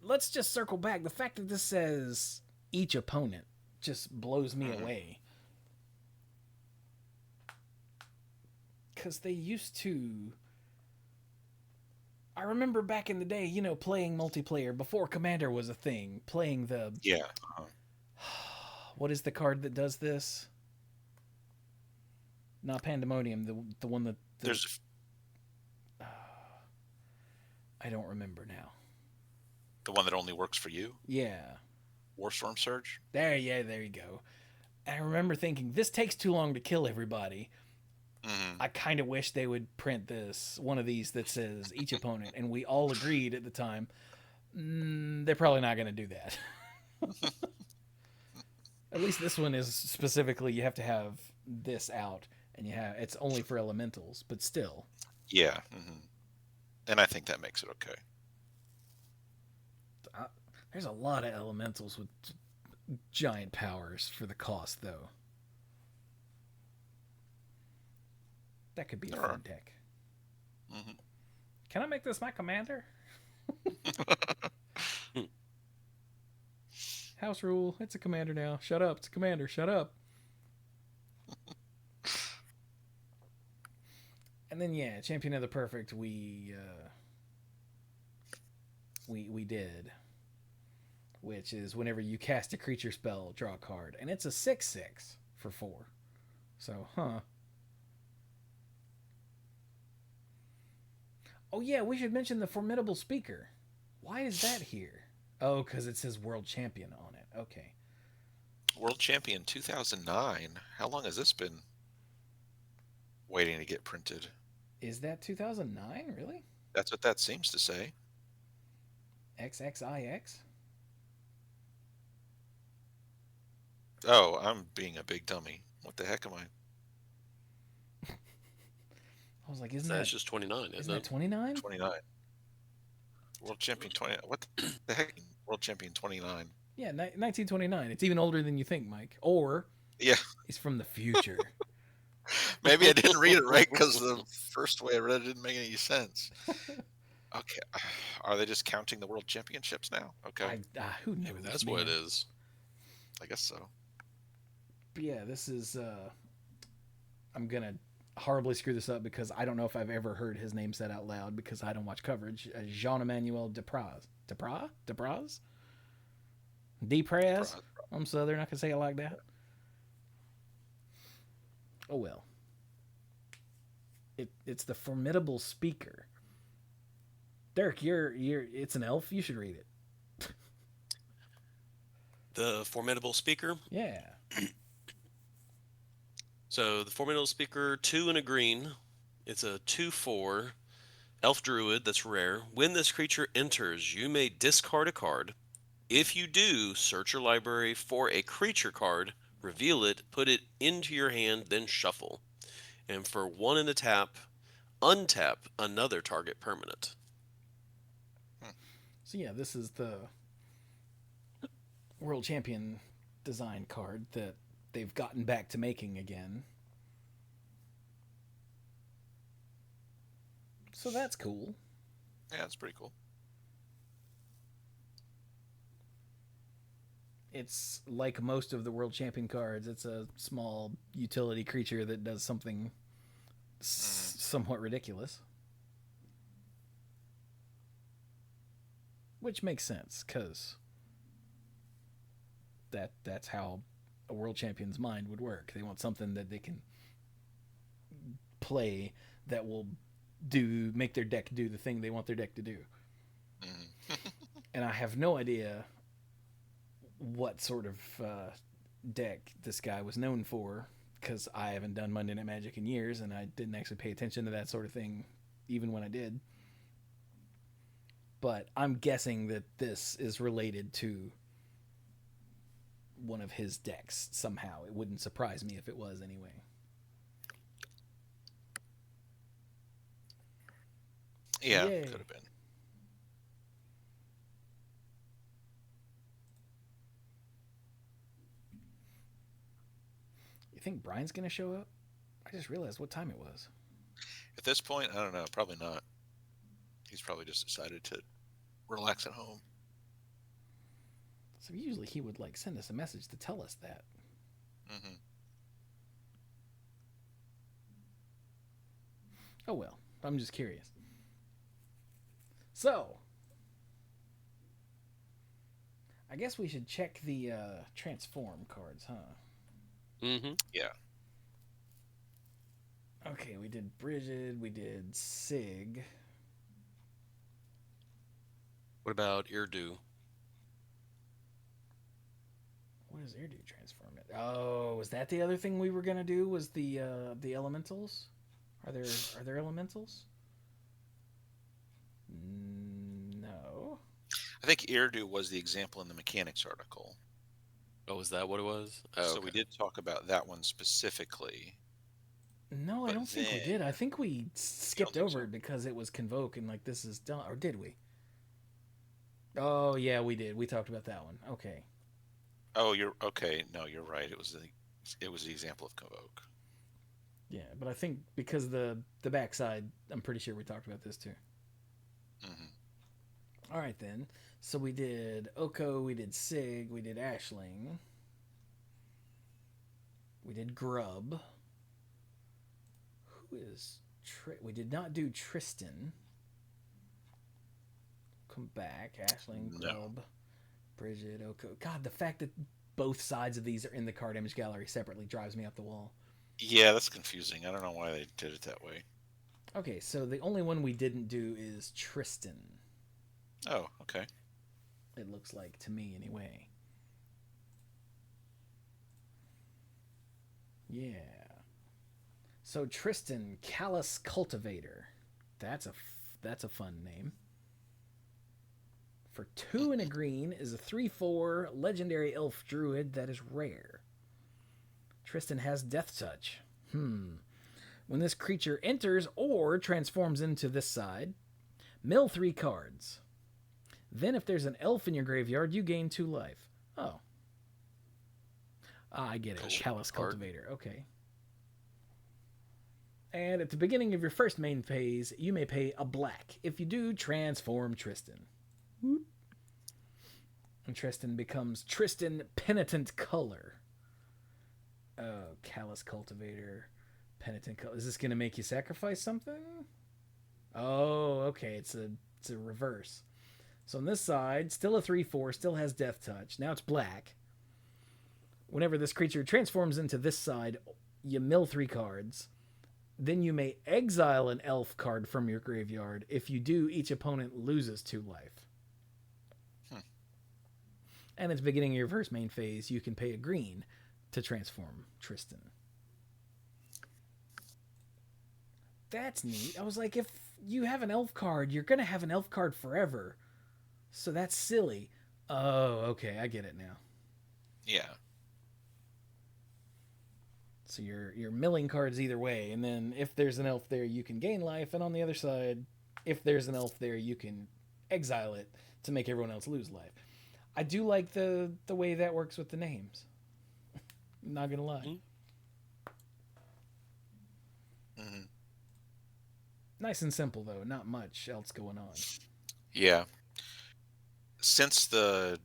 let's just circle back. The fact that this says each opponent just blows me away. Because they used to... I remember back in the day, you know, playing multiplayer before Commander was a thing. Playing the... Yeah. What is the card that does this? Not Pandemonium. The one that There's I don't remember now. the one that only works for you. Yeah. Warstorm Surge. There you go. And I remember thinking, this takes too long to kill everybody. Mm-hmm. I kind of wish they would print one of these that says each opponent, and we all agreed at the time, they're probably not going to do that. At least this one is specifically, you have to have this out, and it's only for elementals, but still. Yeah. Mm-hmm. And I think that makes it okay. There's a lot of elementals with giant powers for the cost, though. That could be a fun deck. Mm-hmm. Can I make this my commander? House rule. It's a commander now. Shut up. It's a commander. Shut up. And then, yeah, Champion of the Perfect, we did. Which is whenever you cast a creature spell, draw a card. And it's a 6/6 for 4. So, Oh, yeah, we should mention the Formidable Speaker. Why is that here? Oh, because it says World Champion on it. Okay. World Champion 2009. How long has this been waiting to get printed? Is that 2009? Really? That's what that seems to say. XXIX? Oh, I'm being a big dummy. What the heck am I? I was like, That's just 29, isn't that it? 29? 29. World Champion 20. What the heck? World Champion 29. Yeah, 1929. It's even older than you think, Mike. Or Yeah. it's from the future. Maybe I didn't read it right because the first way I read it didn't make any sense. Okay. Are they just counting the World Championships now? Okay. Who knows? Maybe that's what it is. I guess so. But yeah, this is... I'm going to horribly screw this up because I don't know if I've ever heard his name said out loud because I don't watch coverage. Jean-Emmanuel Depraz. Depraz? Depraz? I'm Southern. I can say it like that. Oh, well. It's the Formidable Speaker. Derek, it's an elf. You should read it. The Formidable Speaker? Yeah. So the Formidable Speaker, 2 and a green. It's a 2/4 elf druid that's rare. When this creature enters, you may discard a card. If you do, search your library for a creature card, reveal it, put it into your hand, then shuffle. And for 1 and a tap, untap another target permanent. So yeah, this is the World Champion design card that they've gotten back to making again. So that's cool. Yeah, it's pretty cool. It's like most of the World Champion cards. It's a small utility creature that does something somewhat ridiculous. Which makes sense, because that's how a World Champion's mind would work. They want something that they can play that will make their deck do the thing they want their deck to do. And I have no idea what sort of deck this guy was known for, because I haven't done Monday Night Magic in years, and I didn't actually pay attention to that sort of thing even when I did. But I'm guessing that this is related to one of his decks somehow. It wouldn't surprise me if it was anyway. Yeah, Yay. could have been. You think Brian's going to show up? I just realized what time it was. At this point, I don't know. Probably not. He's probably just decided to relax at home. So usually he would send us a message to tell us that. Mm-hmm. Oh well, I'm just curious. So, I guess we should check the transform cards, huh? Mm-hmm. Yeah. Okay, we did Brigid, we did Sig. What about Irdu? What does Irdu transform it? Oh, was that the other thing we were gonna do? Was the elementals? Are there elementals? No. I think Irdu was the example in the mechanics article. Oh, is that what it was? Oh, So okay. we did talk about that one specifically. No, I But don't think we did. I think we skipped think over so? it because it was Convoke and like this is done. Or did we? Oh yeah, we did. We talked about that one. Okay. Oh, you're okay. No, you're right. It was the example of Convoke. Yeah, but I think because the backside, I'm pretty sure we talked about this too. Mm-hmm. All right then. So we did Oko, we did Sig, we did Ashling, we did Grub. Who is we did not do Tristan. Come back, Ashling, Grub, Brigid, Oko. God, the fact that both sides of these are in the card image gallery separately drives me up the wall. Yeah, that's confusing. I don't know why they did it that way. Okay, so the only one we didn't do is Tristan. Oh, okay. It looks like to me anyway. Yeah. So Tristan, Callous Cultivator. That's a fun name. For 2 and a green is a 3/4 legendary elf druid that is rare. Tristan has Death Touch. When this creature enters or transforms into this side, mill 3 cards. Then if there's an elf in your graveyard, you gain 2 life. Oh. I get it. Cool. Callous Cultivator. Okay. And at the beginning of your first main phase, you may pay a black. If you do, transform Tristan. And Tristan becomes Tristan Penitent Color. Oh, Callous Cultivator, Penitent Color. Is this going to make you sacrifice something? Oh, okay. It's a reverse. So on this side, still a 3/4, still has Death Touch. Now it's black. Whenever this creature transforms into this side, you mill 3 cards. Then you may exile an elf card from your graveyard. If you do, each opponent loses 2 life. And at the beginning of your first main phase, you can pay a green to transform Tristan. That's neat. I was like, if you have an elf card, you're going to have an elf card forever. So that's silly. Oh, okay. I get it now. Yeah. So you're milling cards either way. And then if there's an elf there, you can gain life. And on the other side, if there's an elf there, you can exile it to make everyone else lose life. I do like the way that works with the names. Not gonna lie. Mm-hmm. Nice and simple though, not much else going on. Yeah. Since it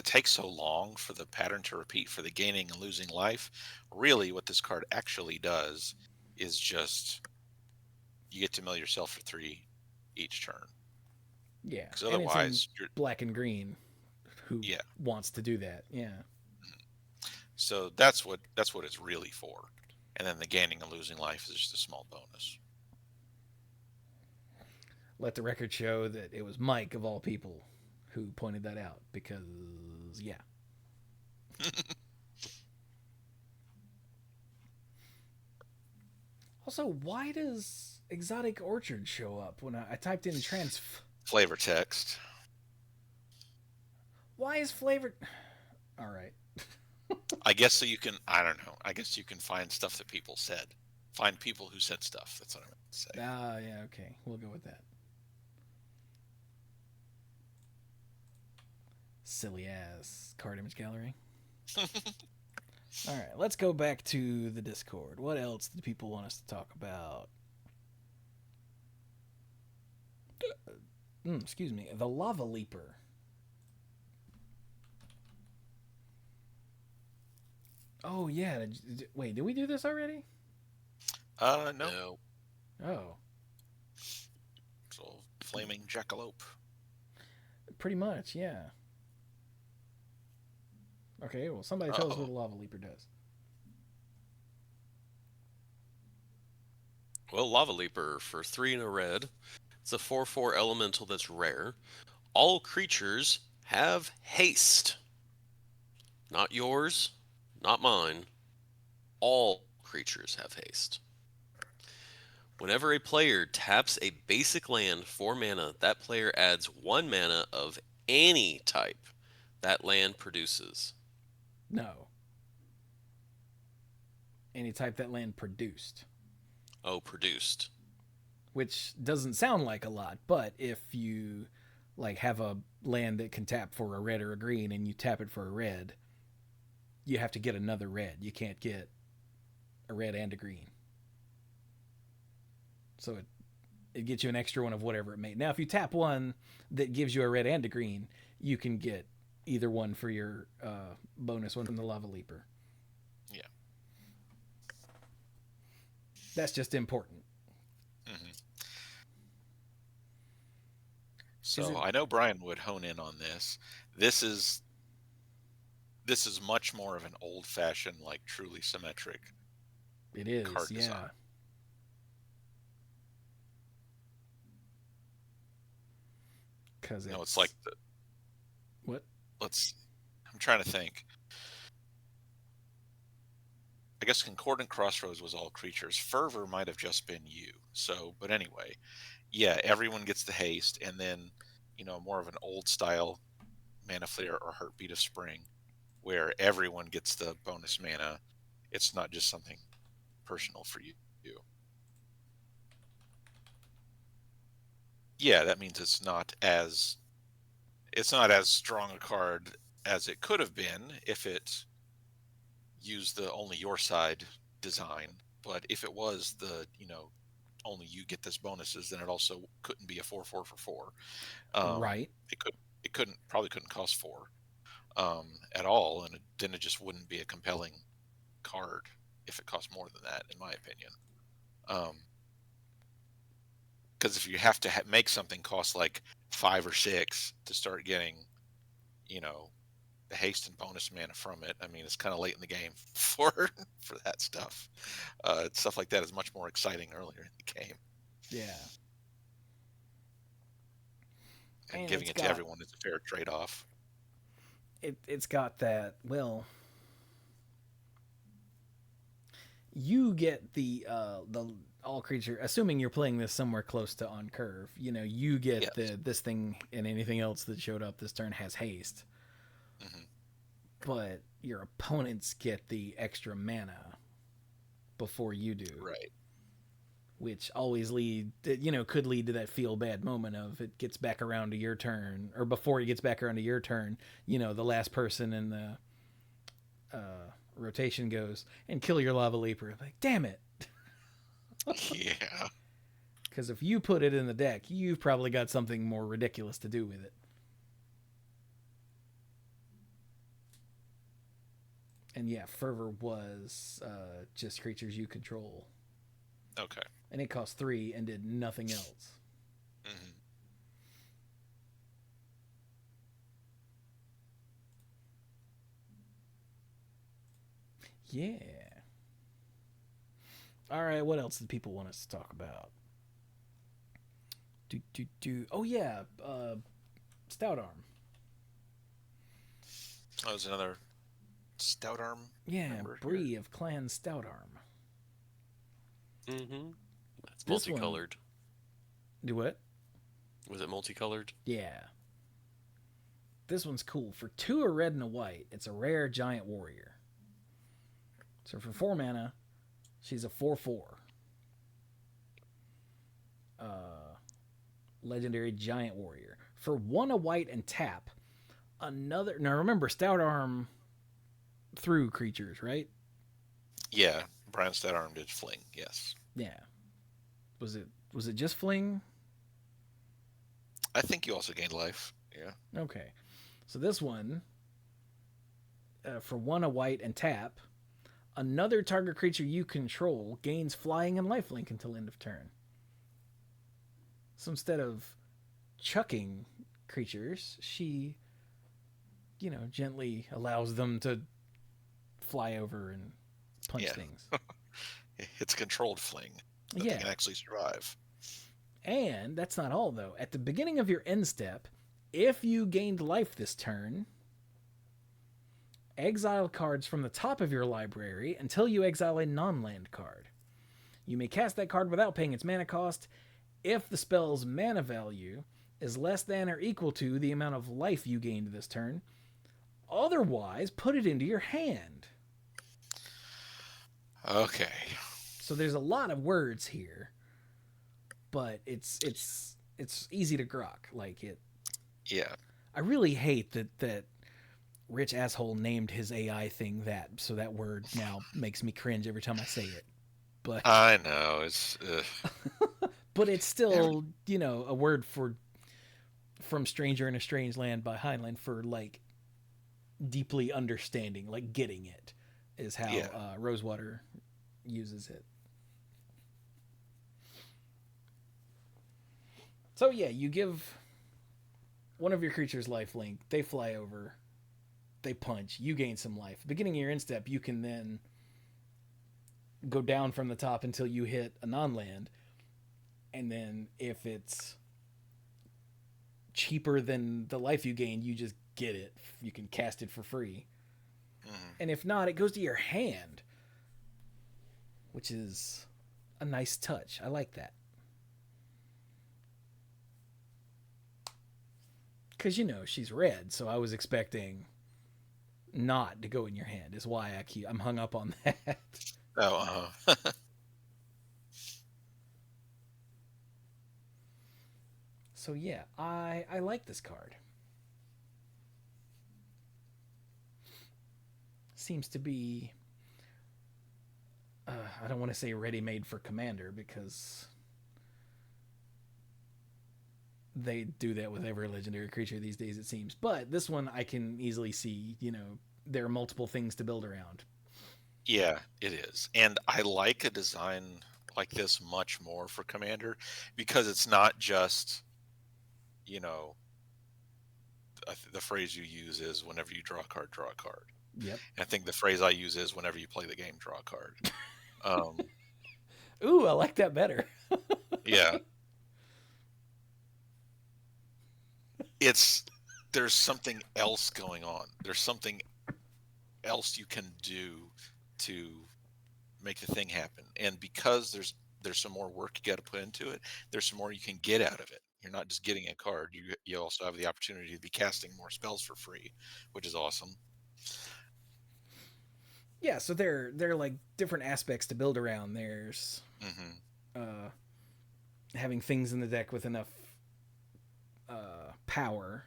takes so long for the pattern to repeat for the gaining and losing life, really what this card actually does is just you get to mill yourself for 3 each turn. Yeah. Because otherwise, you're black and green. Who wants to do that? Yeah. So that's what it's really for, and then the gaining and losing life is just a small bonus. Let the record show that it was Mike of all people who pointed that out, because yeah. Also, why does Exotic Orchard show up when I typed in flavor text? Why is flavor? All right. I guess so you can. I don't know. I guess you can find stuff that people said. Find people who said stuff. That's what I meant to say. Yeah. Okay, we'll go with that. Silly ass card image gallery. All right, let's go back to the Discord. What else do people want us to talk about? Excuse me. The Lava Leaper. Oh, yeah. Wait, did we do this already? No. Oh. flaming jackalope. Pretty much, yeah. Okay, well, somebody tell us what a lava leaper does. Well, Lava Leaper for 3 and a red. It's a 4/4 elemental that's rare. All creatures have haste. Not yours, not mine. All creatures have haste. Whenever a player taps a basic land for mana, that player adds 1 mana of any type that land produces. No. Any type that land produced. Oh, produced. Which doesn't sound like a lot, but if you like have a land that can tap for a red or a green and you tap it for a red, you have to get another red. You can't get a red and a green. So it gets you an extra one of whatever it may. Now, if you tap one that gives you a red and a green, you can get either one for your bonus one from the Lava Leaper. Yeah. That's just important. Mm-hmm. So I know Brian would hone in on this. This is much more of an old-fashioned, like truly symmetric. It is, card design. yeah. Because it's like the what? I'm trying to think. I guess Concordant Crossroads was all creatures. Fervor might have just been you. So, but anyway, yeah, everyone gets the haste, and then, more of an old style Mana Flare or Heartbeat of Spring, where everyone gets the bonus mana. It's not just something personal for you. Yeah, that means it's not as strong a card as it could have been if it used the only your side design. But if it was the, only you get this bonuses, then it also couldn't be a 4/4 for 4. Right. It probably couldn't cost 4 at all, and then it just wouldn't be a compelling card if it cost more than that, in my opinion. Because if you have to make something cost like 5 or 6 to start getting, the haste and bonus mana from it, I mean, it's kind of late in the game for that stuff. Stuff like that is much more exciting earlier in the game. Yeah. And giving it to everyone is a fair trade-off. It's got that, well, you get the all creature, assuming you're playing this somewhere close to on curve, you get this thing, and anything else that showed up this turn has haste. Mm-hmm. But your opponents get the extra mana before you do. Right. Which always could lead to that feel bad moment of it gets back around to your turn, or before it gets back around to your turn, the last person in the rotation goes and kill your Lava Leaper. Like, damn it. Yeah. Because if you put it in the deck, you've probably got something more ridiculous to do with it. And yeah, Fervor was just creatures you control. Okay. And it cost 3 and did nothing else. Mm-hmm. Yeah. All right, what else did people want us to talk about? Oh yeah, Stout Arm. Oh, there's another Stout Arm. Yeah, Bree of Clan Stout Arm. Mm-hmm. That's multicolored. Do what? Was it multicolored? Yeah. This one's cool. For 2 a red and a white, it's a rare giant warrior. So for 4 mana, she's a 4/4. Legendary giant warrior. For 1 a white and tap, another. Now remember, Stout Arm threw creatures, right? Yeah, Brian Stout Arm did fling. Yes. Yeah. Was it just fling? I think you also gained life. Yeah. Okay. So this one, for 1 a white and tap, another target creature you control gains flying and lifelink until end of turn. So instead of chucking creatures, she, gently allows them to fly over and punch things. It's a controlled fling that they can actually survive. And that's not all, though. At the beginning of your end step, if you gained life this turn, exile cards from the top of your library until you exile a non-land card. You may cast that card without paying its mana cost if the spell's mana value is less than or equal to the amount of life you gained this turn. Otherwise, put it into your hand. Okay. So there's a lot of words here, but it's easy to grok. Like it. Yeah. I really hate that Rich asshole named his AI thing that, so that word now makes me cringe every time I say it. But I know it's. But it's still, a word from Stranger in a Strange Land by Heinlein for like deeply understanding, like getting it, is how Rosewater uses it. So yeah, you give one of your creatures lifelink, they fly over, they punch, you gain some life. Beginning of your end step, you can then go down from the top until you hit a non-land, and then if it's cheaper than the life you gain, you just get it. You can cast it for free. And if not, it goes to your hand, which is a nice touch. I like that. Because, she's red, so I was expecting not to go in your hand, is why I'm hung up on that. Oh, So yeah, I like this card. Seems to be, I don't want to say ready-made for Commander, because they do that with every legendary creature these days, it seems. But this one I can easily see, there are multiple things to build around. Yeah, it is. And I like a design like this much more for Commander, because it's not just, the phrase you use is whenever you draw a card, draw a card. Yep. And I think the phrase I use is whenever you play the game, draw a card. Ooh, I like that better. Yeah. There's something else going on. There's something else you can do to make the thing happen. And because there's some more work you got to put into it, there's some more you can get out of it. You're not just getting a card. You also have the opportunity to be casting more spells for free, which is awesome. Yeah, so they're like different aspects to build around. There's having things in the deck with enough power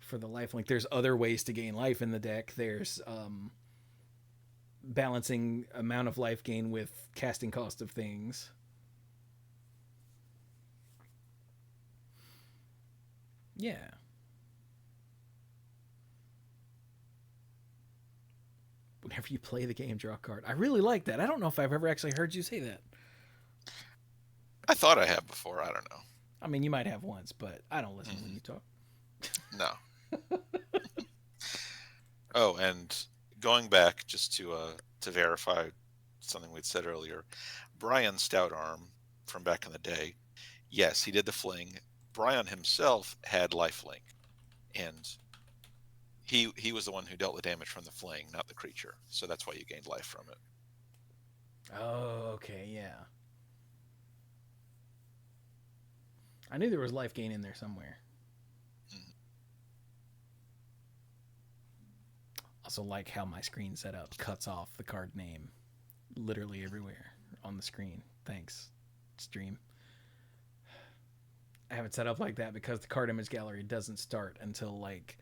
for the lifelink. There's other ways to gain life in the deck. There's balancing amount of life gain with casting cost of things. Yeah. Whenever you play the game, draw a card. I really like that. I don't know if I've ever actually heard you say that. I thought I have before. I don't know. I mean, you might have once, but I don't listen when you talk. No. Oh, and going back just to verify something we'd said earlier, Brian Stoutarm from back in the day, yes, he did the fling. Brian himself had lifelink, and he was the one who dealt the damage from the fling, not the creature. So that's why you gained life from it. Oh, okay, yeah. I knew there was life gain in there somewhere. Also like how my screen set up cuts off the card name literally everywhere on the screen. Thanks, stream. I have it set up like that because the card image gallery doesn't start until like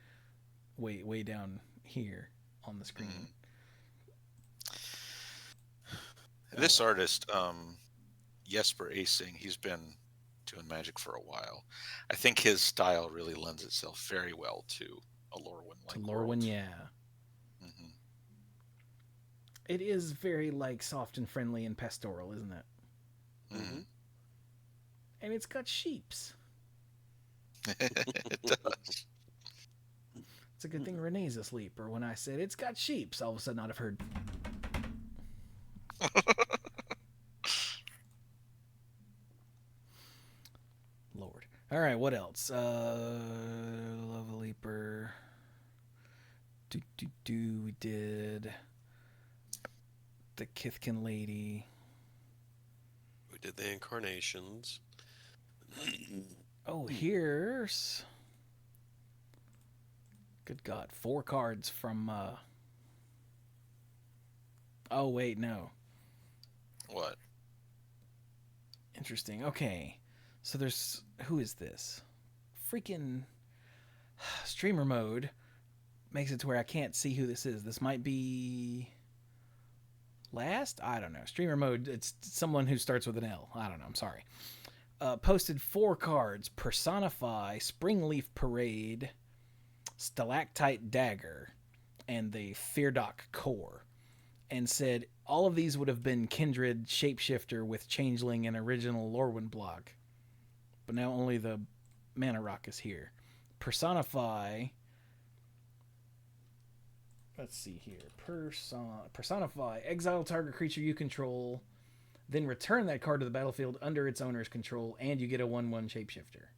way down here on the screen. This artist, Jesper Acing, he's been doing Magic for a while. I think his style really lends itself very well to a Lorwyn-like world. Yeah. It is very like soft and friendly and pastoral, isn't it? And it's got sheeps. It does. It's a good thing Renee's asleep, or when I said it's got sheeps, all of a sudden I'd have heard. Lord. All right, what else? Love a Leaper. We did the Kithkin Lady. We did the incarnations. Oh, here's. Good God, 4 cards from. Oh wait, no. What? Interesting. Okay, so there's who is this? Freaking streamer mode makes it to where I can't see who this is. This might be last. I don't know. Streamer mode. It's someone who starts with an L. I don't know. I'm sorry. Posted 4 cards: Personify, Springleaf Parade, Stalactite Dagger, and the Feardock Core, and said all of these would have been Kindred Shapeshifter with Changeling and original Lorwyn block, but now only the Mana Rock is here. Personify. Let's see here. Personify. Exile target creature you control, then return that card to the battlefield under its owner's control, and you get a 1/1 Shapeshifter.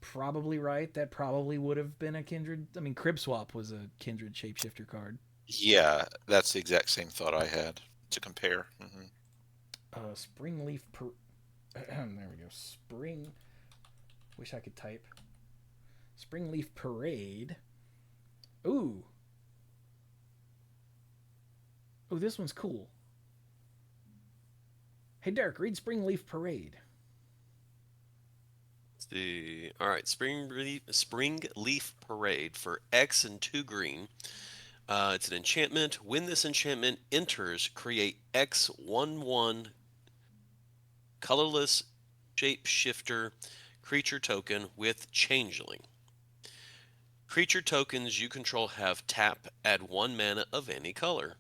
Probably right. That probably would have been a Kindred. I mean, Crib Swap was a Kindred Shapeshifter card. Yeah, that's the exact same thought I had to compare. Springleaf. There we go. Spring. Wish I could type. Springleaf Parade. Ooh. Ooh, this one's cool. Hey, Derek, read Springleaf Parade. All right, Springleaf Parade for X and 2 green. It's an enchantment. When this enchantment enters, create X 1/1 colorless shapeshifter creature token with Changeling. Creature tokens you control have tap, add 1 mana of any color.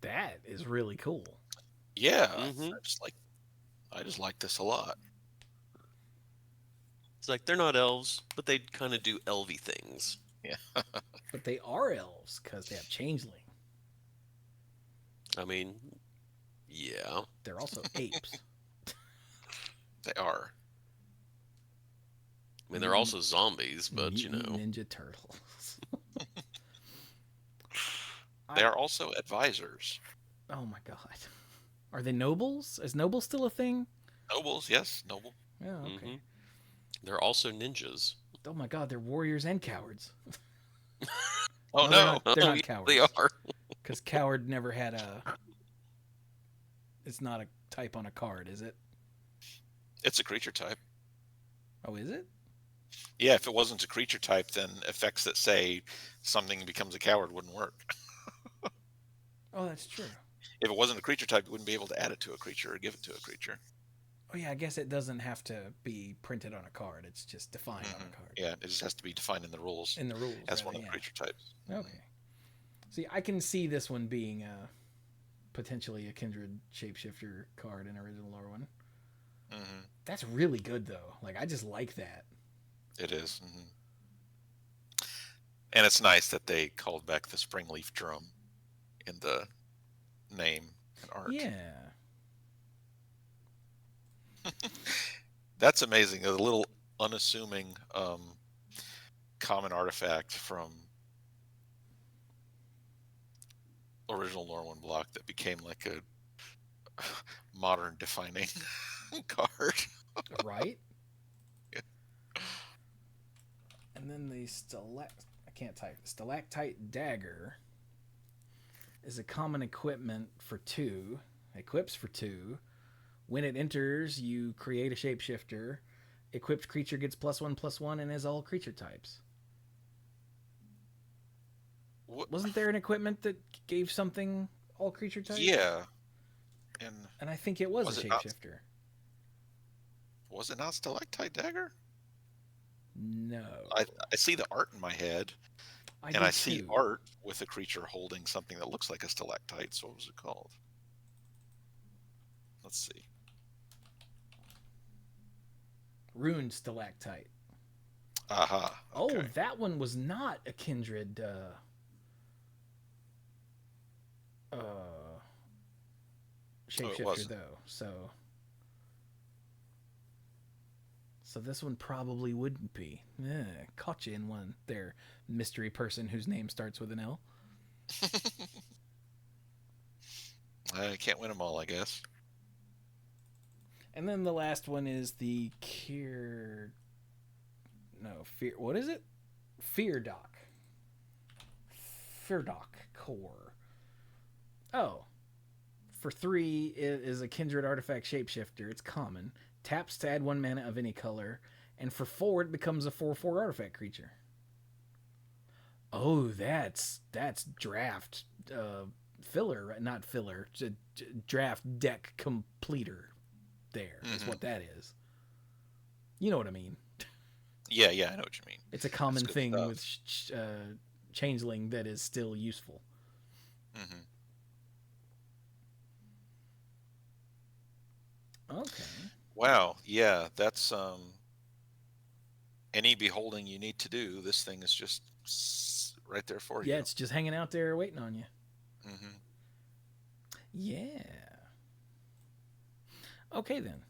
That is really cool. Yeah, I just like this a lot. It's like they're not elves, but they kind of do elvy things. Yeah. But they are elves because they have Changeling. I mean, yeah. They're also apes. They are. I mean, they're also zombies, but Ninja Turtles. They are also advisors. Oh my God. Are they nobles? Is noble still a thing? Nobles, yes, noble. Yeah, okay. They're also ninjas. Oh my God, they're warriors and cowards. Oh no. no, They're not cowards. They are. Because coward never had a... It's not a type on a card, is it? It's a creature type. Oh, is it? Yeah, if it wasn't a creature type, then effects that say something becomes a coward wouldn't work. Oh, that's true. If it wasn't a creature type, you wouldn't be able to add it to a creature or give it to a creature. Oh yeah, I guess it doesn't have to be printed on a card. It's just defined on a card. Yeah, it just has to be defined in the rules. In the rules. As one of the creature types. Okay. See, I can see this one being potentially a Kindred Shapeshifter card in original Lorwyn. That's really good though. Like, I just like that. It is. And it's nice that they called back the Springleaf drum in the name and art. Yeah. That's amazing. A little unassuming common artifact from original Lorwyn block that became like a modern defining card. Right? Yeah. And then the Stalactite Dagger is a common equipment for 2. Equips for 2. When it enters, you create a shapeshifter. Equipped creature gets +1/+1 and is all creature types. Wasn't there an equipment that gave something all creature types? Yeah. And I think it was a shapeshifter. Was it not Stalactite Dagger? No. I see the art in my head. I see art with a creature holding something that looks like a stalactite. So what was it called? Let's see. Rune stalactite. Aha. Okay. Oh, that one was not a kindred shapeshifter though. So this one probably wouldn't be. Caught you in one there, mystery person whose name starts with an L. I can't win them all, I guess. And then the last one is the what is it? Feardock core. Oh. For 3, it is a kindred artifact shapeshifter. It's common. Taps to add 1 mana of any color. And for 4, it becomes a 4/4 artifact creature. Oh, that's draft filler, right? Not filler. Draft deck completer. There is what that is. You know what I mean. Yeah, I know what you mean. It's a common thing with Changeling that is still useful. Mm-hmm. Okay. Wow. Yeah, that's any beholding you need to do. This thing is just right there for you. Yeah, it's just hanging out there waiting on you. Mm-hmm. Yeah. Okay, then.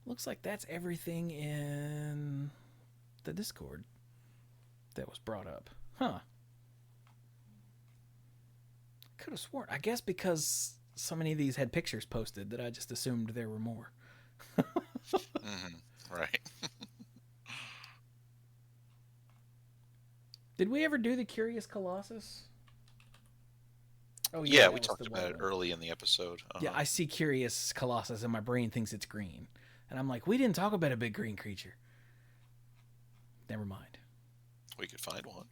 Looks like that's everything in the Discord that was brought up. Huh. Could have sworn. I guess because so many of these had pictures posted that I just assumed there were more. Right. Did we ever do the Curious Colossus? Oh yeah, we talked about it early in the episode. Yeah, I see Curious Colossus and my brain thinks it's green. And I'm like, we didn't talk about a big green creature. Never mind. We could find one.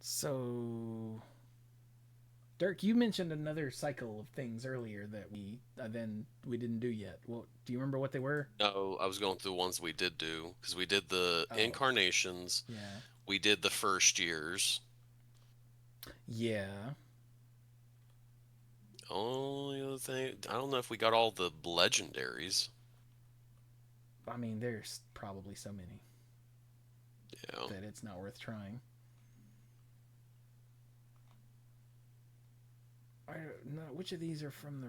So, Dirk, you mentioned another cycle of things earlier that we didn't do yet. Well, do you remember what they were? No, I was going through the ones we did do because we did the incarnations. Yeah. We did the first years. Yeah. Only other thing, I don't know if we got all the legendaries. I mean, there's probably so many. Yeah. That it's not worth trying. I don't know which of these are from the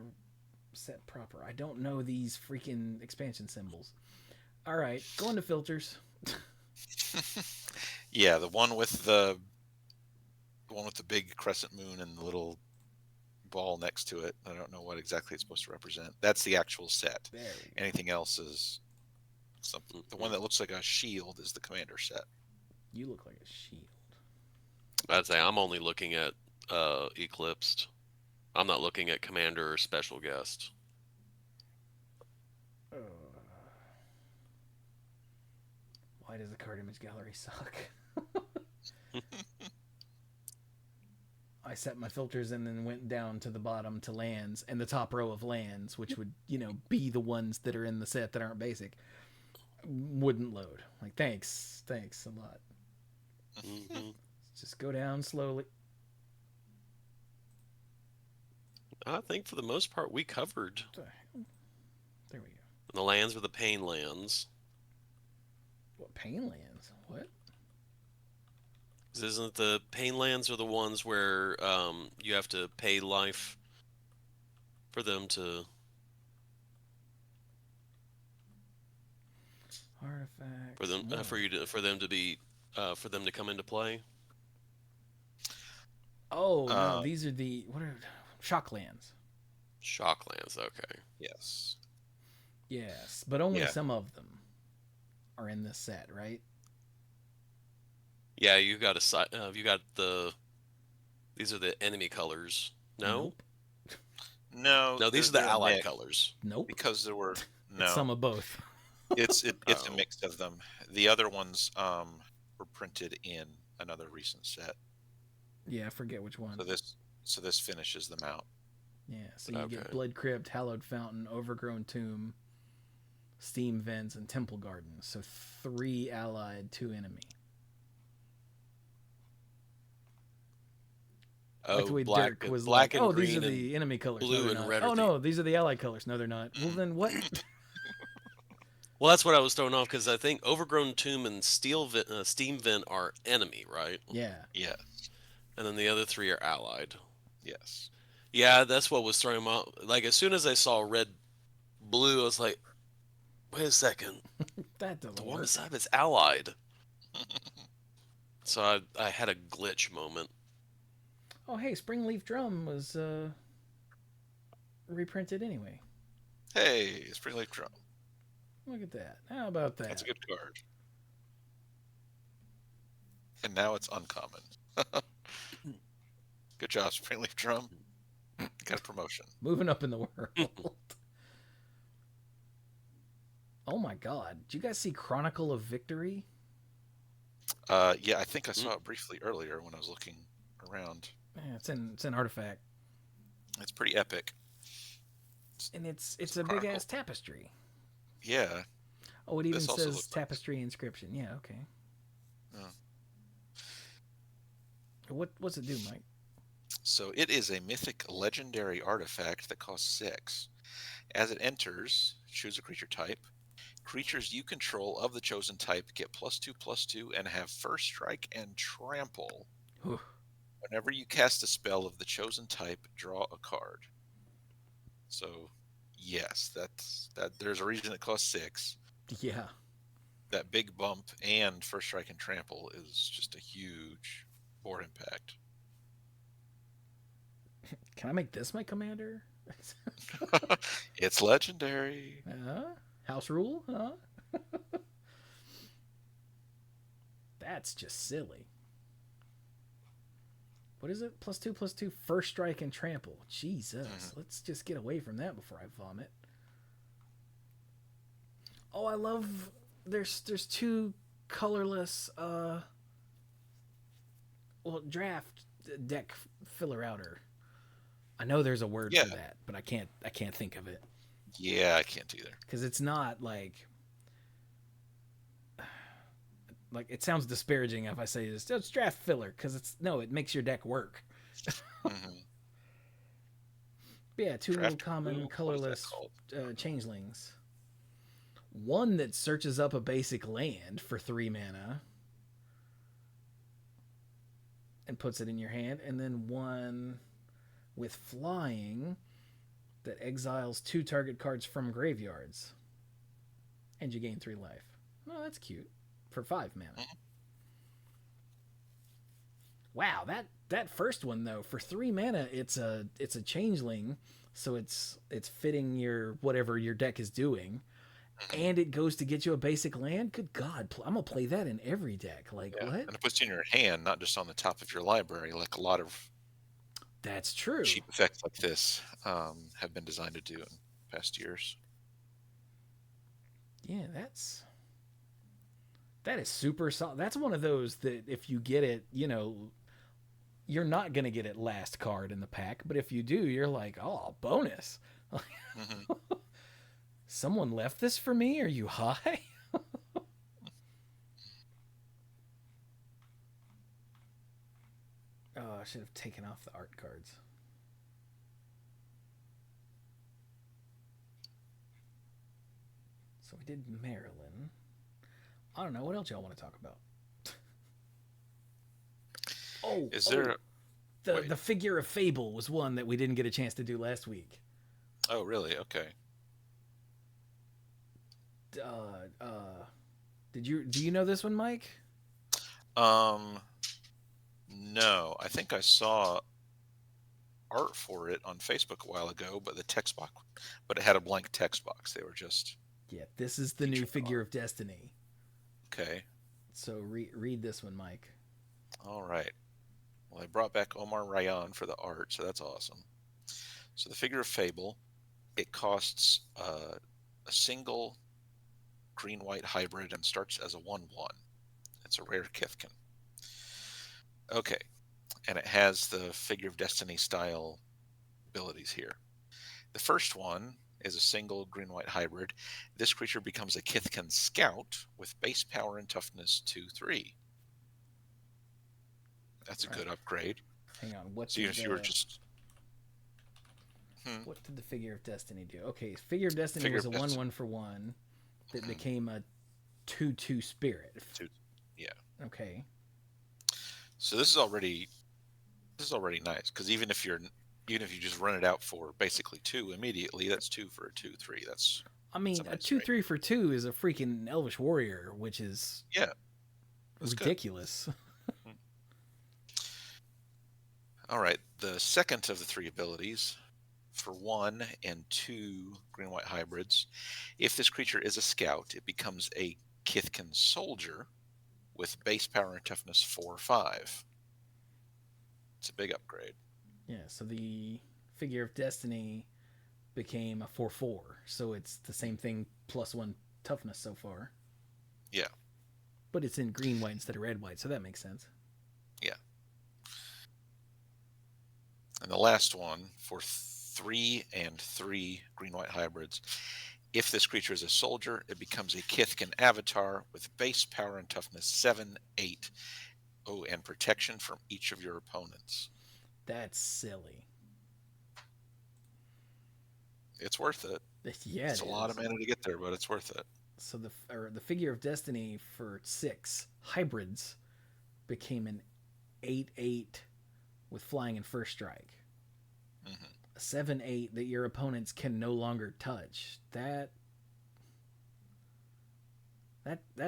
set proper. I don't know these freaking expansion symbols. All right, go into filters. Yeah, the one with the big crescent moon and the little ball next to it. I don't know what exactly it's supposed to represent. That's the actual set. Anything else is something. The one that looks like a shield is the commander set. You look like a shield. I'd say I'm only looking at Eclipsed. I'm not looking at commander or special guest. Why does the card image gallery suck? I set my filters and then went down to the bottom to lands and the top row of lands, which would, be the ones that are in the set that aren't basic, wouldn't load. Like, thanks a lot. Mm-hmm. Just go down slowly. I think for the most part we covered. There we go. The lands were the pain lands. What, pain lands? What? Isn't the pain lands are the ones where you have to pay life for them to artifacts for them to come into play? Oh no, these are what are shock lands? Shock lands, okay. Yes. Yes, but only some of them are in this set, right? Yeah, you got these are the enemy colors. No? Nope. No, these are the allied colors. Nope. Because there were It's some of both. It's a mix of them. The other ones were printed in another recent set. Yeah, I forget which one. So this finishes them out. Yeah, so you get Blood Crypt, Hallowed Fountain, Overgrown Tomb, Steam Vents, and Temple Gardens. So 3 allied, 2 enemy. Like the way black, Dirk was black like, and "Oh, green these are and the enemy colors. blue no, they're and not. red Oh are no, these are the allied colors. No, they're not. Well, then what?" Well, that's what I was thrown off because I think Overgrown Tomb and Steam Vent are enemy, right? Yeah. Yes. And then the other three are allied. Yes. Yeah, that's what was throwing me off. Like as soon as I saw red, blue, I was like, wait a second, That the doesn't one work. beside is allied. So I had a glitch moment. Oh, hey, Springleaf Drum was reprinted anyway. Hey, Springleaf Drum. Look at that. How about that? That's a good card. And now it's uncommon. Good job, Springleaf Drum. Got a promotion. Moving up in the world. Oh my God! Did you guys see Chronicle of Victory? Yeah, I think I saw it briefly earlier when I was looking around. Yeah, it's in Artifact, It's pretty epic. and it's a big ass tapestry. Yeah. Oh, it even This also says looks tapestry inscription. Yeah, okay. Oh. What's it do, Mike? So it is a mythic legendary artifact that costs 6. As it enters, choose a creature type. Creatures you control of the chosen type get +2/+2 and have first strike and trample. Whew. Whenever you cast a spell of the chosen type, draw a card. So, yes, that. There's a reason it costs 6. Yeah. That big bump and first strike and trample is just a huge board impact. Can I make this my commander? It's legendary. House rule? Huh? That's just silly. What is it? +2/+2, first strike and trample. Jesus. Let's just get away from that before I vomit. Oh, I love there's 2 colorless draft deck filler outer. I know there's a word for that, but I can't think of it. Yeah, I can't either. Because it's not like it sounds disparaging if I say it's draft filler, because it makes your deck work. Yeah, 2 Draft common blue, colorless changelings. One that searches up a basic land for 3 mana and puts it in your hand, and then one with flying that exiles 2 target cards from graveyards, and you gain 3 life. Oh, that's cute. For 5 mana. Wow, that first one though, for 3 mana, it's a changeling, so it's fitting your whatever your deck is doing, and it goes to get you a basic land. Good God, I'm gonna play that in every deck. What? And it puts you in your hand, not just on the top of your library, like a lot of That's true. cheap effects like this have been designed to do in past years. Yeah, that is super solid. That's one of those that if you get it, you're not going to get it last card in the pack, but if you do, you're like, oh, bonus. Someone left this for me? Are you high? Oh, I should have taken off the art cards. So we did Maryland. I don't know. What else y'all want to talk about? The Figure of Fable was one that we didn't get a chance to do last week. Oh, really? Okay. Do you know this one, Mike? No. I think I saw art for it on Facebook a while ago, but it had a blank text box. They were just this is the new Figure of Destiny. Okay. So read this one, Mike. All right. Well, I brought back Omar Ryan for the art, so that's awesome. So the Figure of Fable, it costs a single green-white hybrid and starts as a 1/1. It's a rare Kithkin. Okay. And it has the Figure of Destiny style abilities here. The first one is a single green-white hybrid. This creature becomes a Kithkin Scout with base power and toughness 2/3. That's a good upgrade. Hang on. What So even did if you were the just what did the Figure of Destiny do? Okay, Figure of Destiny Figure was a of Destiny. 1/1 for 1 that became a 2/2 spirit. Yeah. Okay. So this is already nice, because even if you just run it out for basically 2 immediately, that's 2 for a 2/3. That's I mean, a a nice 2/3 rate. for 2 is a freaking Elvish Warrior, which is Yeah, that's good. ridiculous. All right, the second of the 3 abilities for 1 and 2 green-white hybrids. If this creature is a scout, it becomes a Kithkin soldier with base power and toughness 4 or 5. It's a big upgrade. Yeah, so the Figure of Destiny became a 4/4, so it's the same thing +1 toughness so far. Yeah. But it's in green white instead of red white, so that makes sense. Yeah. And the last one for 3 and 3 green-white hybrids. If this creature is a soldier, it becomes a Kithkin avatar with base power and toughness 7, 8. Oh, and protection from each of your opponents. That's silly. It's worth it. Yeah, It's a lot of mana to get there, but it's worth it. So the Figure of Destiny for 6 hybrids became an 8/8 with flying and first strike. Mm-hmm. A 7/8 that your opponents can no longer touch. That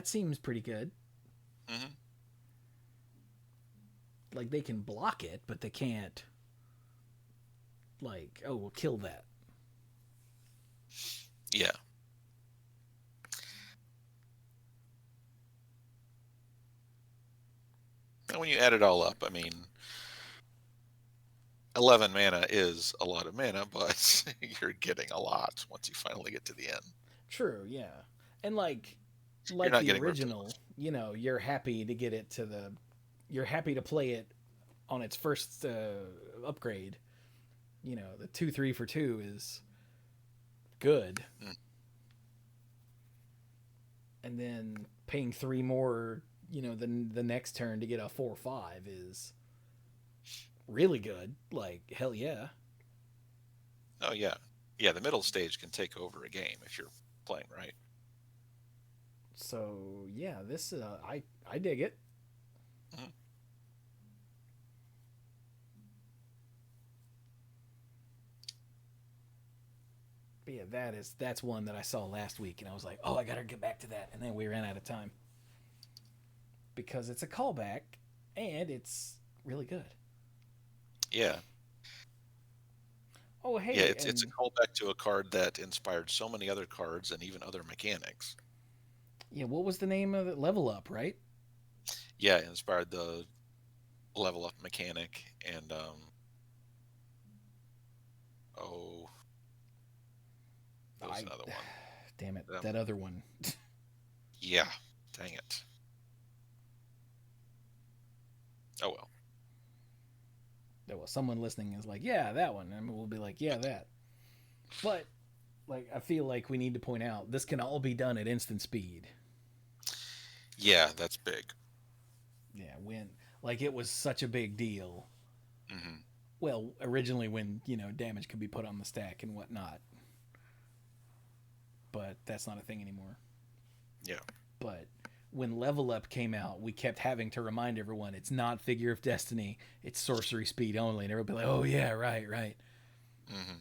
seems pretty good. Mm-hmm. Like, they can block it, but they can't, like, oh, we'll kill that. Yeah. And when you add it all up, I mean, 11 mana is a lot of mana, but you're getting a lot once you finally get to the end. True, yeah. And like You're not the getting original, you know, you're happy to get it to you're happy to play it on its first upgrade. You know, the 2/3 for 2 is good. Mm. And then paying 3 more, you know, the next turn to get a 4/5 is really good. Like, hell yeah. Oh, yeah. Yeah, the middle stage can take over a game if you're playing right. So, yeah, this I dig it. Mm-hmm. But yeah, that's one that I saw last week, and I was like, oh, I gotta get back to that, and then we ran out of time because it's a callback and it's really good. Yeah. Oh, hey, Yeah, it's a callback to a card that inspired so many other cards and even other mechanics. Yeah, what was the name of it? Level Up, right? Yeah, it inspired the level up mechanic, and there was another one. Damn it, that other one. Yeah, dang it. Oh well. Well, someone listening is like, yeah, that one, and we'll be like, yeah, that. But like, I feel like we need to point out this can all be done at instant speed. Yeah, that's big. Yeah, when like it was such a big deal. Mm-hmm. Well, originally when, you know, damage could be put on the stack and whatnot. But that's not a thing anymore. Yeah. But when Level Up came out, we kept having to remind everyone it's not Figure of Destiny, it's sorcery speed only. And everybody would be like, oh, yeah, right. Mm-hmm.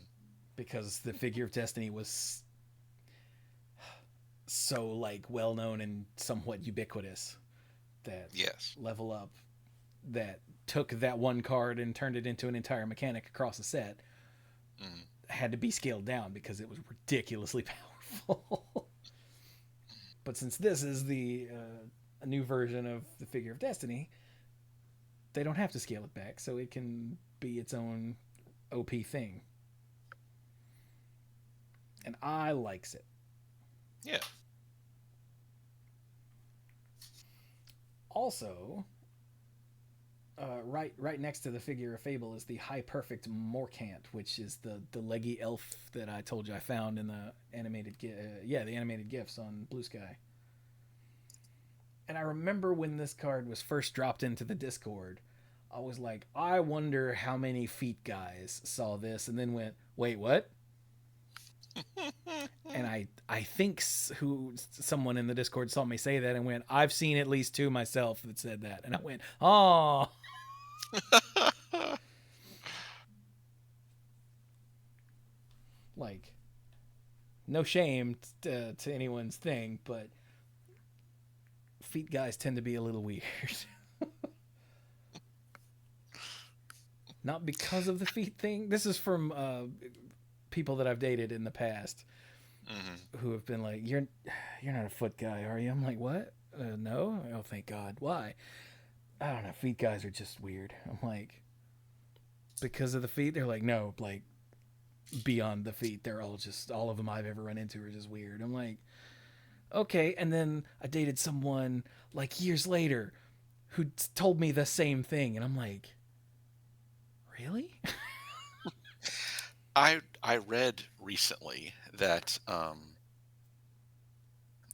Because the Figure of Destiny was so, like, well-known and somewhat ubiquitous that Yes. Level Up that took that one card and turned it into an entire mechanic across a set had to be scaled down because it was ridiculously powerful. But since this is a new version of the Figure of Destiny, they don't have to scale it back, so it can be its own OP thing. And I likes it. Yeah. Also, right next to the Figure of Fable is the High Perfect Morcant, which is the leggy elf that I told you I found in the animated the animated GIFs on BlueSky. And I remember when this card was first dropped into the Discord, I was like, I wonder how many feet guys saw this and then went, wait, what? And I think someone in the Discord saw me say that and went, I've seen at least 2 myself that said that. And I went, oh. Like, no shame to anyone's thing, but feet guys tend to be a little weird. Not because of the feet thing. This is from people that I've dated in the past who have been like, you're not a foot guy, are you? I'm like, what? No. Oh, thank God. Why? I don't know. Feet guys are just weird. I'm like, because of the feet? They're like, no, like beyond the feet. They're all of them I've ever run into are just weird. I'm like, okay. And then I dated someone like years later who told me the same thing. And I'm like, really? I read recently that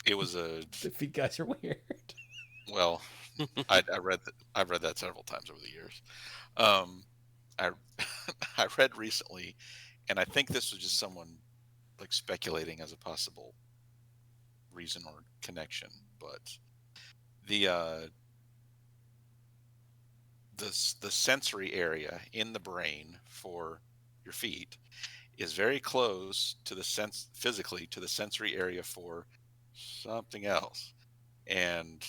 it was a The feet guys are weird. well, I've read that several times over the years. I I read recently, and I think this was just someone like speculating as a possible reason or connection, but the the sensory area in the brain for your feet is very close to the physically to the sensory area for something else, and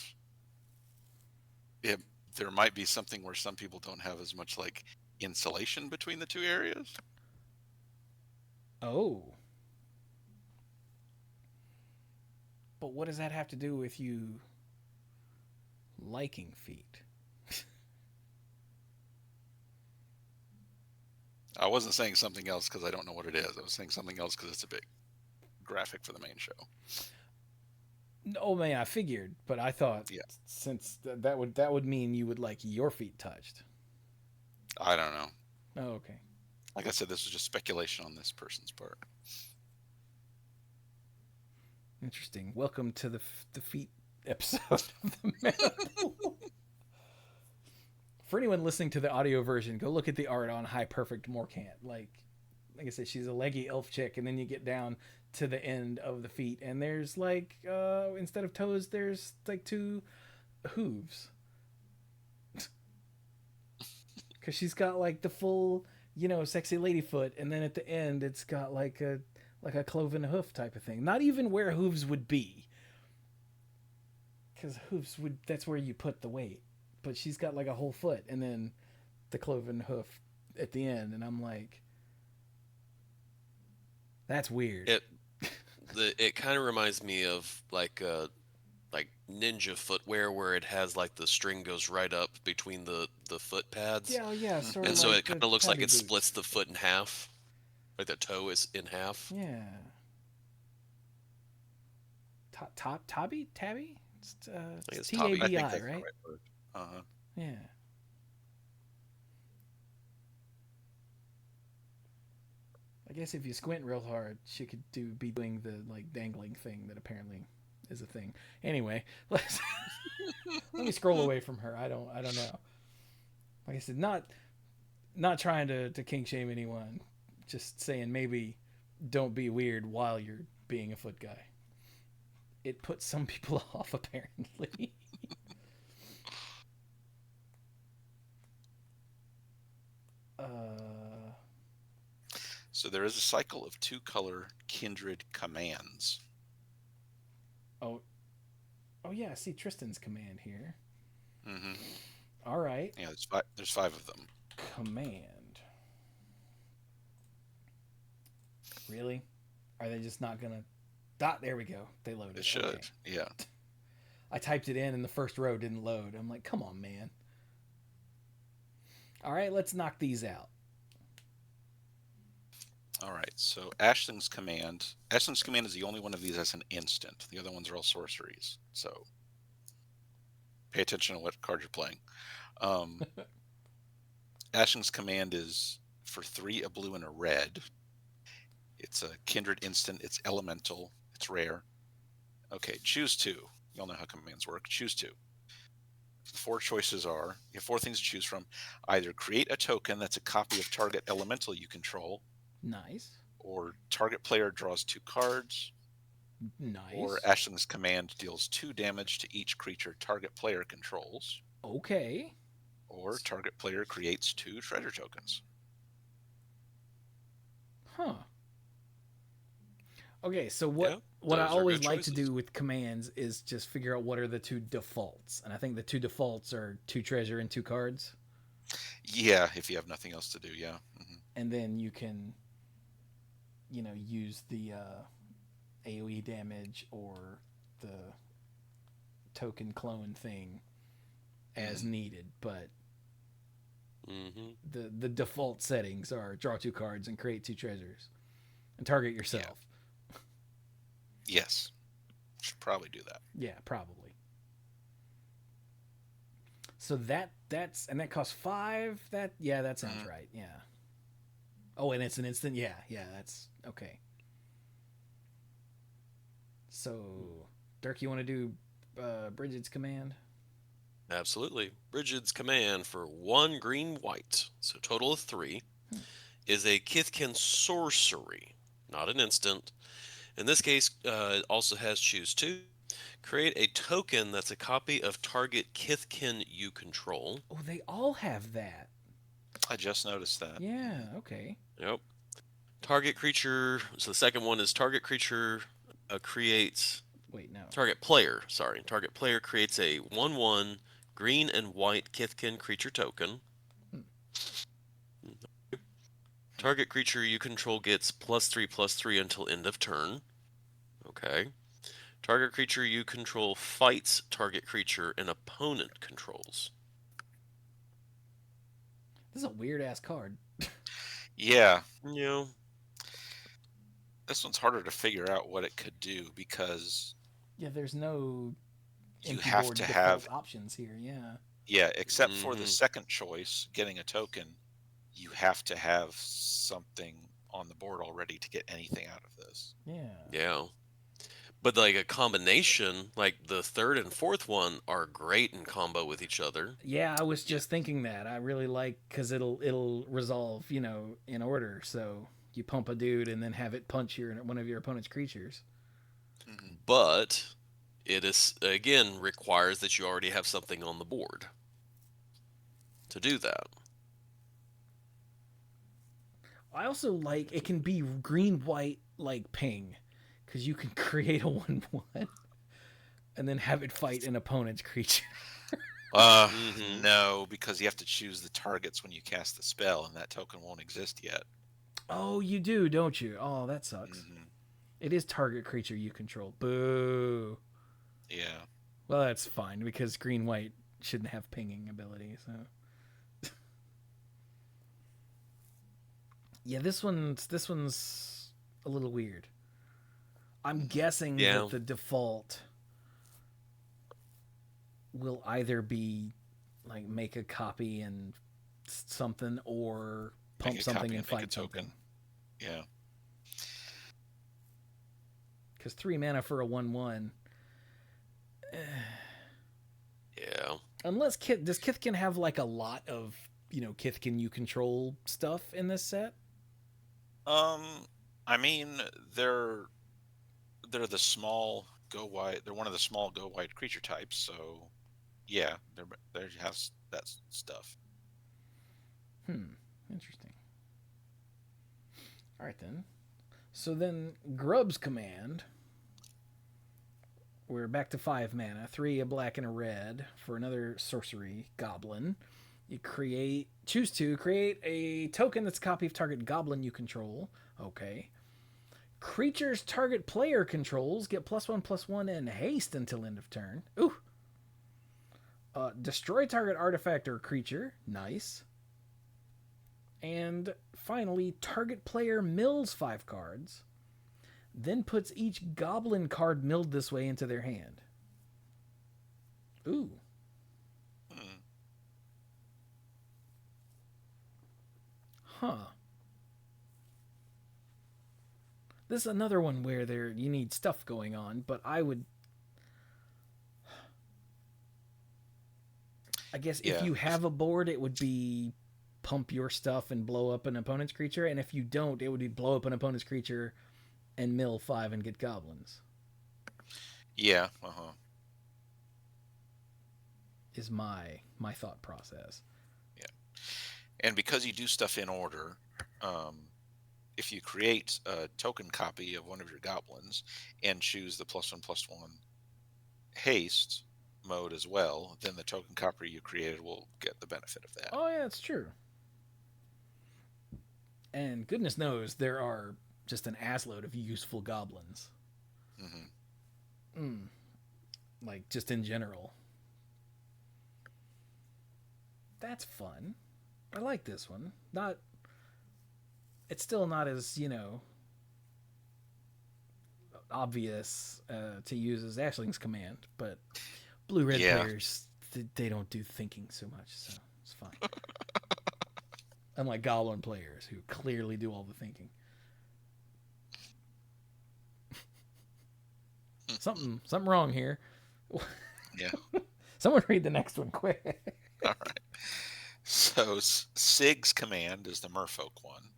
it there might be something where some people don't have as much like insulation between the 2 areas. Oh. But what does that have to do with you liking feet? I wasn't saying something else because I don't know what it is. I was saying something else because it's a big graphic for the main show. Oh man, I figured, but I thought since that would mean you would like your feet touched. I don't know. Oh, okay. Like I said, this was just speculation on this person's part. Interesting. Welcome to the feet episode of the Manapool. For anyone listening to the audio version, go look at the art on High Perfect Morcant. Like I said, she's a leggy elf chick, and then you get down to the end of the feet, and there's like instead of toes, there's like 2 hooves. Because she's got like the full, sexy lady foot, and then at the end, it's got like a cloven hoof type of thing. Not even where hooves would be, because that's where you put the weight. But she's got like a whole foot, and then the cloven hoof at the end, and I'm like, that's weird. It kind of reminds me of like ninja footwear where it has like the string goes right up between the foot pads. Yeah, sort of. And so like it kind of looks like it boots. splits the foot in half. Like the toe is in half. Yeah. Tabby? It's Tabby. TABI, right? Uh-huh. Yeah. I guess if you squint real hard, she could be doing the like dangling thing that apparently is a thing. Anyway, let me scroll away from her. I don't know. Like I said, not trying to kink shame anyone. Just saying maybe don't be weird while you're being a foot guy. It puts some people off apparently. So there is a cycle of 2 color kindred commands. Oh yeah, I see Tristan's command here. Mm-hmm. All right. Yeah, there's 5 of them. Command. Really? Are they just not gonna? There we go. They loaded. It should. Okay. Yeah. I typed it in, and the first row didn't load. I'm like, come on, man. All right, let's knock these out. All right, so Ashling's command is the only one of these that's an instant. The other ones are all sorceries. So pay attention to what card you're playing. Ashling's command is for 3, a blue and a red. It's a kindred instant. It's elemental. It's rare. Okay, choose 2. Y'all know how commands work. Choose 2. The 4 choices are, you have 4 things to choose from. Either create a token that's a copy of target elemental you control, Nice. or target player draws 2 cards, Nice. or Ashling's command deals 2 damage to each creature target player controls, Okay. or target player creates 2 treasure tokens. Huh. Okay, so what Yeah, what I those are always good like to choices. do with commands is just figure out what are the 2 defaults. And I think the 2 defaults are 2 treasure and 2 cards. Yeah, if you have nothing else to do, yeah. And then you can, use the AoE damage or the token clone thing as needed. But Mm-hmm. the default settings are draw 2 cards and create 2 treasures and target yourself. Yes. Should probably do that. Yeah, probably. So that costs 5. That sounds right. Yeah. Oh, and it's an instant. Yeah, that's okay. So, Dirk, you want to do Bridget's command? Absolutely. Brigid's command for 1 green white, so total of 3, is a Kithkin sorcery, not an instant. In this case, it also has choose 2. Create a token that's a copy of target Kithkin you control. Oh, they all have that. I just noticed that. Yeah. Okay. Yep. Target creature. So the second one is target creature creates. Wait, no. Target player. Sorry. Target player creates a 1/1 green and white Kithkin creature token. Target creature you control gets +3/+3 until end of turn. Okay. Target creature you control fights target creature an opponent controls. This is a weird ass card. Yeah. You know, This one's harder to figure out what it could do because Yeah, there's no you empty have board to default have, options here. Yeah. yeah, except for the Mhm. second choice, getting a token, you have to have something on the board already to get anything out of this. Yeah. Yeah. But like a combination, like the third and fourth one are great in combo with each other. Yeah, I was just thinking that. I really like because it'll resolve, in order. So you pump a dude and then have it punch one of your opponent's creatures. But it is again requires that you already have something on the board to do that. I also like it can be green white like ping, because you can create a 1/1 and then have it fight an opponent's creature. Mhm. No, because you have to choose the targets when you cast the spell, and that token won't exist yet. Oh, you do, don't you? Oh, that sucks. It is target creature you control. Boo. Yeah. Well, that's fine because green white shouldn't have pinging ability. So. Yeah, this one's a little weird. I'm guessing Yeah. that the default will either be like make a copy and something, or pump Make a something copy and and make a fight something. token. Yeah. Because 3 mana for a 1/1. Yeah. Unless does Kithkin have like a lot of Kithkin you control stuff in this set? I mean, they're the small go wide. They're one of the small go wide creature types. So, yeah, they have that stuff. Interesting. All right then. So then Grub's command. We're back to 5 mana, 3 a black and a red for another sorcery goblin. You choose to create a token that's a copy of target goblin you control. Okay. Creatures target player controls get +1/+1 and haste until end of turn. Ooh. Destroy target artifact or creature. Nice. And finally, target player mills 5 cards, then puts each goblin card milled this way into their hand. Ooh. Huh. This is another one where you need stuff going on, but I would... I guess if Yeah. you have a board, it would be pump your stuff and blow up an opponent's creature, and if you don't, it would be blow up an opponent's creature and mill 5 and get goblins. Yeah. Is my thought process. Yeah. And because you do stuff in order, if you create a token copy of one of your goblins and choose the +1/+1 haste mode as well, then the token copy you created will get the benefit of that. Oh yeah, it's true. And goodness knows there are just an assload of useful goblins. Like just in general. That's fun. I like this one. It's still not as, obvious to use as Ashling's command, but blue-red players, they don't do thinking so much, so it's fine. Unlike goblin players, who clearly do all the thinking. Something wrong here. Yeah. Someone read the next one quick. All right. So Sig's command is the merfolk one.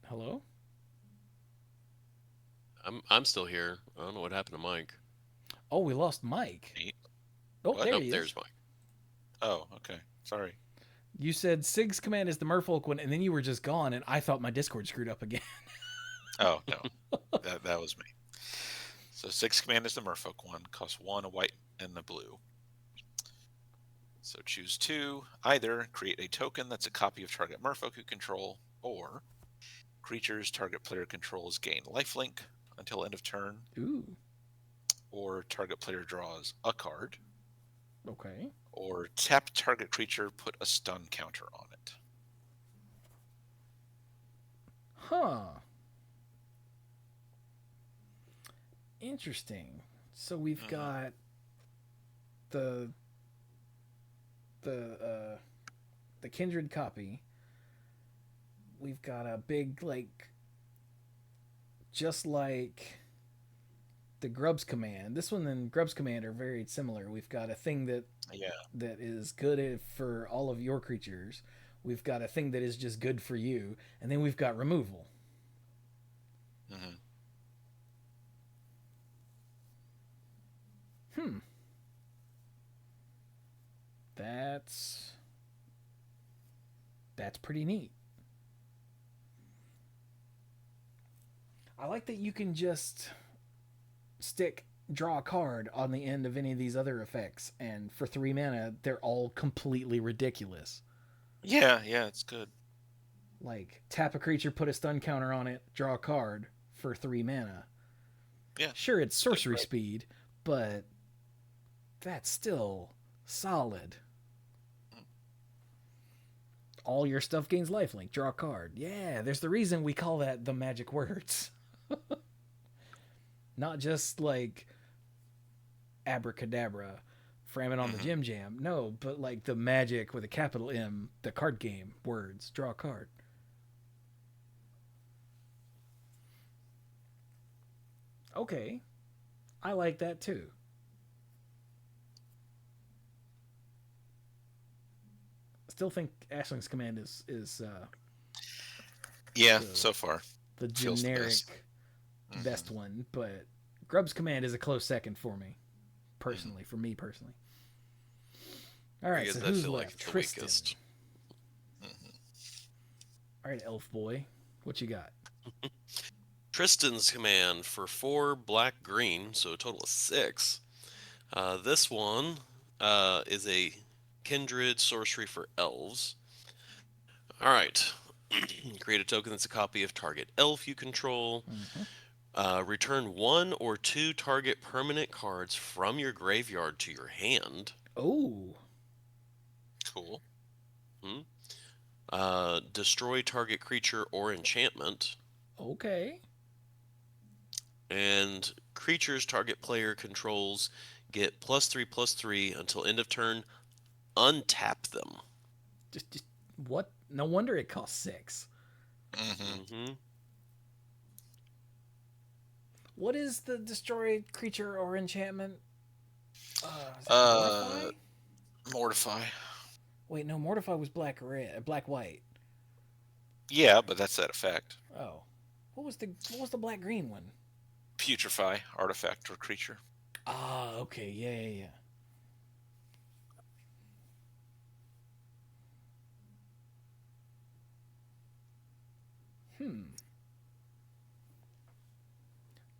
Hello? I'm still here. I don't know what happened to Mike. Oh, we lost Mike. Oh, What? there Oh, he is. there's Mike. Oh, okay. Sorry. You said Sig's command is the merfolk one, and then you were just gone, and I thought my Discord screwed up again. Oh, no. that was me. So Sig's command is the merfolk one. Costs 1, a white, and a blue. So choose 2. Either create a token that's a copy of target merfolk you control, or creatures target player controls gain lifelink until end of turn. Ooh. Or target player draws a card. Okay. Or tap target creature, put a stun counter on it. Huh. Interesting. So we've got the kindred copy. We've got a big, like, just like the Grub's command. This one and Grub's command are very similar. We've got a thing that is good for all of your creatures. We've got a thing that is just good for you, and then we've got removal. That's pretty neat. I like that you can just draw a card on the end of any of these other effects, and for 3 mana, they're all completely ridiculous. Yeah, it's good. Like, tap a creature, put a stun counter on it, draw a card for 3 mana. Yeah. Sure, it's sorcery speed, but that's still solid. All your stuff gains lifelink. Draw a card. Yeah, there's the reason we call that the magic words. Not just like abracadabra, framming on the Jim Jam. No, but like the magic with a capital M, the card game words. Draw a card. Okay. I like that too. Still think Ashling's command is so far the generic best one, but Grub's command is a close second for me personally. For me personally. All right, so who's left? Tristan. All right, Elf Boy, what you got? Tristan's command for 4 black green, so a total of 6. This one is a kindred sorcery for elves. All right. Create a token that's a copy of target elf you control. Return 1 or 2 target permanent cards from your graveyard to your hand. Oh. Cool. Destroy target creature or enchantment. Okay. And creatures target player controls get +3/+3 until end of turn. Untap them. Just what? No wonder it costs 6. What is the destroy creature or enchantment? Is that Uh, Mortify? Mortify. Wait, no, Mortify was black red, black white. Yeah, but that's that effect. Oh, what was the black green one? Putrefy, artifact or creature. Ah, okay, yeah.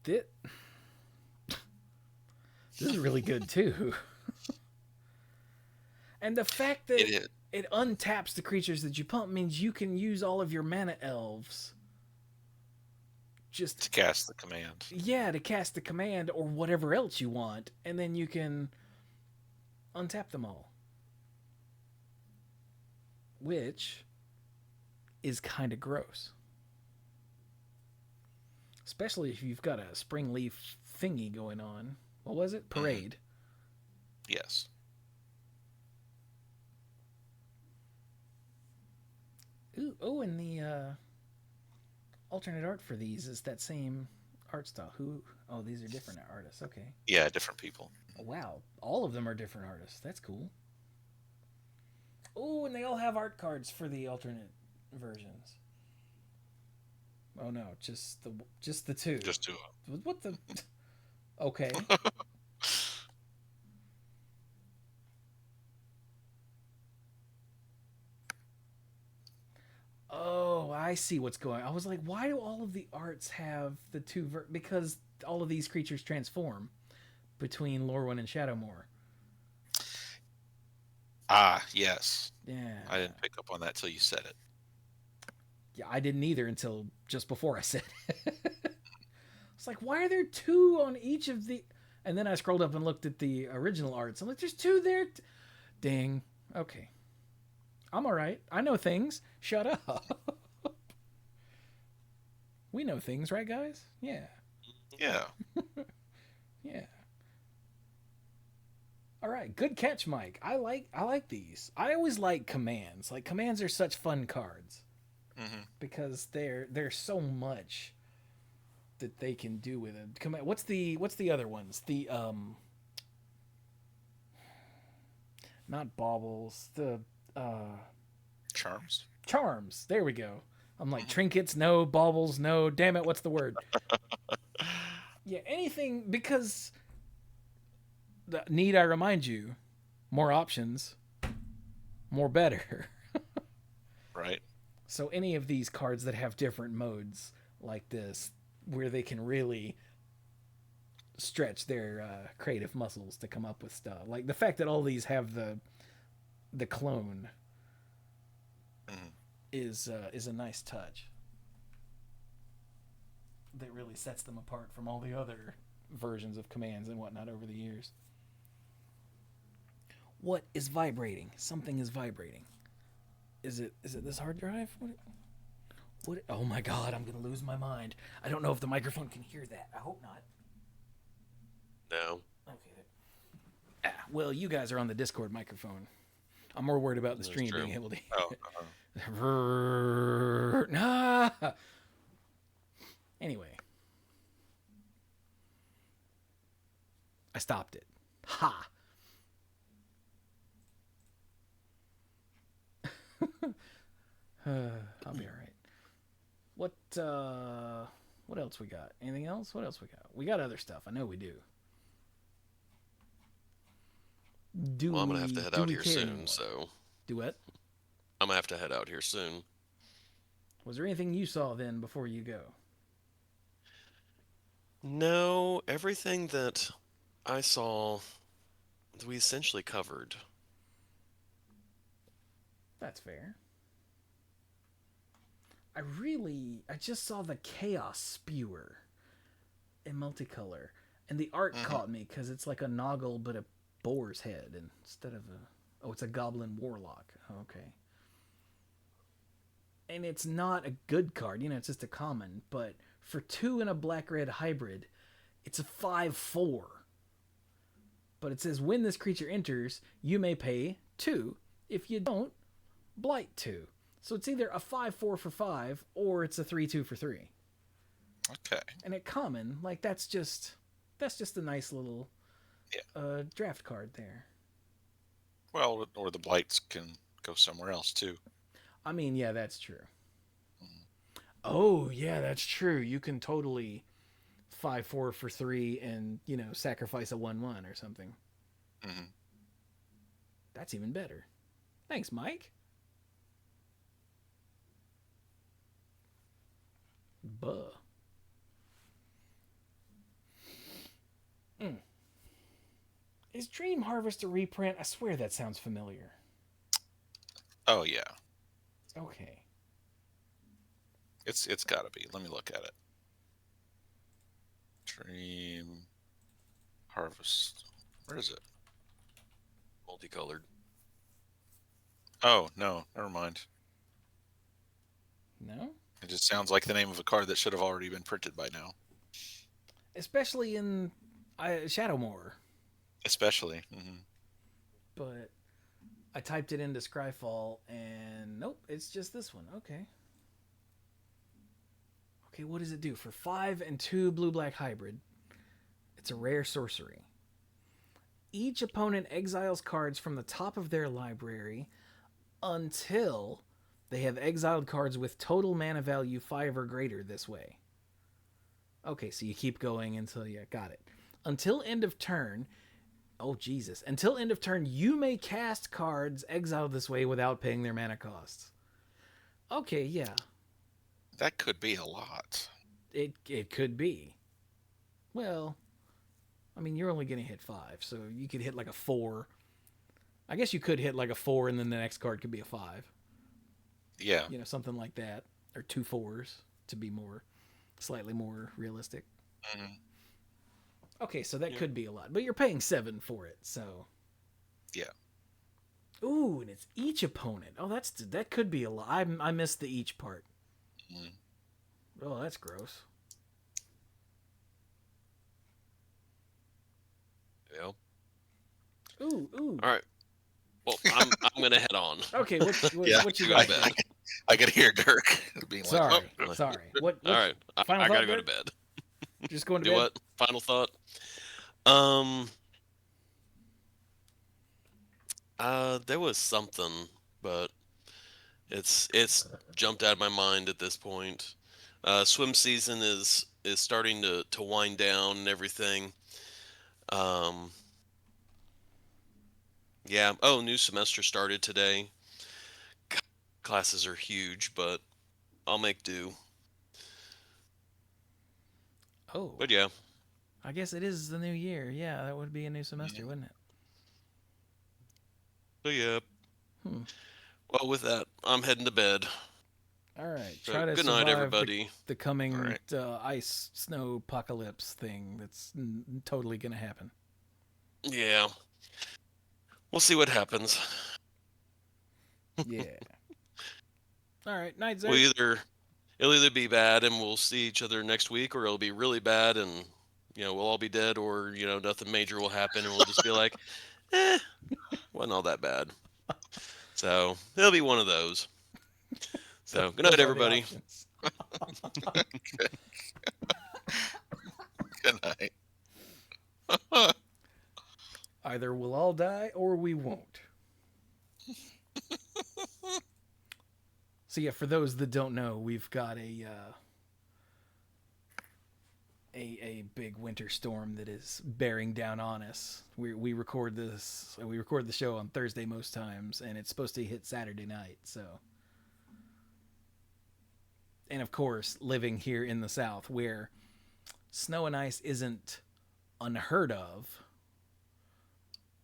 This is really good too. And the fact that it untaps the creatures that you pump means you can use all of your mana elves just to cast the command. Yeah, to cast the command or whatever else you want, and then you can untap them all. Which is kind of gross. Especially if you've got a spring leaf thingy going on. What was it? Parade. Yes. Ooh, oh, and the alternate art for these is that same art style. Oh, these are different artists. Okay. Yeah, different people. Wow. All of them are different artists. That's cool. Oh, and they all have art cards for the alternate versions. Oh no, just the two. Just two. What the? Okay. Oh, I see what's going on. I was like, why do all of the arts have the two because all of these creatures transform between Lorwyn and Shadowmoor. Ah, yes. Yeah. I didn't pick up on that till you said it. Yeah, I didn't either until just before I said it. It's like, why are there two on each of the... And then I scrolled up and looked at the original arts. I'm like, there's two there. Dang. Okay. I'm all right. I know things. Shut up. We know things, right, guys? Yeah. Yeah. Yeah. All right. Good catch, Mike. I like these. I always like commands. Like, commands are such fun cards. Mm-hmm. Because there's so much that they can do with it. Command. What's the other ones? The not baubles. The Charms. Charms. There we go. I'm like, trinkets, no. Baubles, no. Damn it, what's the word? Yeah, anything, because need I remind you, more options, more better. Right. So any of these cards that have different modes like this, where they can really stretch their creative muscles to come up with stuff. Like the fact that all these have the clone is a nice touch. That really sets them apart from all the other versions of commands and whatnot over the years. What is vibrating? Something is vibrating. Is it this hard drive? What? Oh my god, I'm gonna lose my mind. I don't know if the microphone can hear that. I hope not. No. Okay. Well, you guys are on the Discord microphone. I'm more worried about the stream being able to hear it. Nah. Anyway. I stopped it. Ha! I'll be alright. What else we got? Anything else? What else we got? We got other stuff. I know we do. Well, I'm going to have to head out here soon, anymore? so... Do what? I'm going to have to head out here soon. Was there anything you saw then before you go? No, everything that I saw, we essentially covered. That's fair. I just saw the Chaos Spewer in multicolor. And the art caught me because it's like a Noggle but a boar's head instead of a... Oh, it's a Goblin Warlock. Oh, okay. And it's not a good card. You know, it's just a common. But for 2 and a black-red hybrid, it's a 5/4. But it says, when this creature enters, you may pay 2. If you don't, blight 2. So it's either a 5/4 for 5, or it's a 3/2 for 3. Okay. And at common, like that's just a nice little draft card there. Well, or the blights can go somewhere else too. I mean, yeah, that's true. Oh, yeah, that's true. You can totally 5/4 for 3 and, sacrifice a 1/1 or something. Mm-hmm. That's even better. Thanks, Mike. Buh. Is Dream Harvest a reprint? I swear that sounds familiar. Oh yeah. Okay. It's got to be. Let me look at it. Dream Harvest. Where is it? Multicolored. Oh no, never mind. No? It just sounds like the name of a card that should have already been printed by now. Especially in Shadowmoor. Especially. Mm-hmm. But I typed it into Scryfall and nope, it's just this one. Okay. Okay, what does it do? For 5 and 2 blue-black hybrid, it's a rare sorcery. Each opponent exiles cards from the top of their library until they have exiled cards with total mana value 5 or greater this way. Okay, so you keep going until you got it. Until end of turn, oh Jesus, until end of turn, you may cast cards exiled this way without paying their mana costs. Okay, yeah. That could be a lot. It could be. Well, I mean, you're only going to hit 5, so you could hit like a 4. I guess you could hit like a 4 and then the next card could be a 5. Yeah. Something like that. Or 2 4s to be slightly more realistic. Mm-hmm. Okay, so that could be a lot. But you're paying 7 for it, so. Yeah. Ooh, and it's each opponent. Oh, that could be a lot. I missed the each part. Mm. Oh, that's gross. Yeah. Ooh. All right. Well, I'm gonna head on. Okay, what you Go got? to bed. I could hear Dirk being Sorry. like, Sorry. What? All right. I gotta go to bed. Just going to Do bed. what? Final thought. There was something, but it's jumped out of my mind at this point. Swim season is starting to wind down and everything. Yeah. Oh, new semester started today. Classes are huge, but I'll make do. Oh. But yeah. I guess it is the new year. Yeah, that would be a new semester, wouldn't it? So yeah. Well, with that, I'm heading to bed. All right. So, Try to good survive night, everybody. the coming All right. ice snow apocalypse thing that's totally going to happen. Yeah. We'll see what happens. Yeah. All right. Night, Zach. It'll either be bad and we'll see each other next week, or it'll be really bad and we'll all be dead, or nothing major will happen and we'll just be like, wasn't all that bad. So it'll be one of those. So good night, everybody. Good night. Either we'll all die or we won't. So yeah, for those that don't know, we've got a big winter storm that is bearing down on us. We record the show on Thursday most times, and it's supposed to hit Saturday night. So, and of course, living here in the South, where snow and ice isn't unheard of,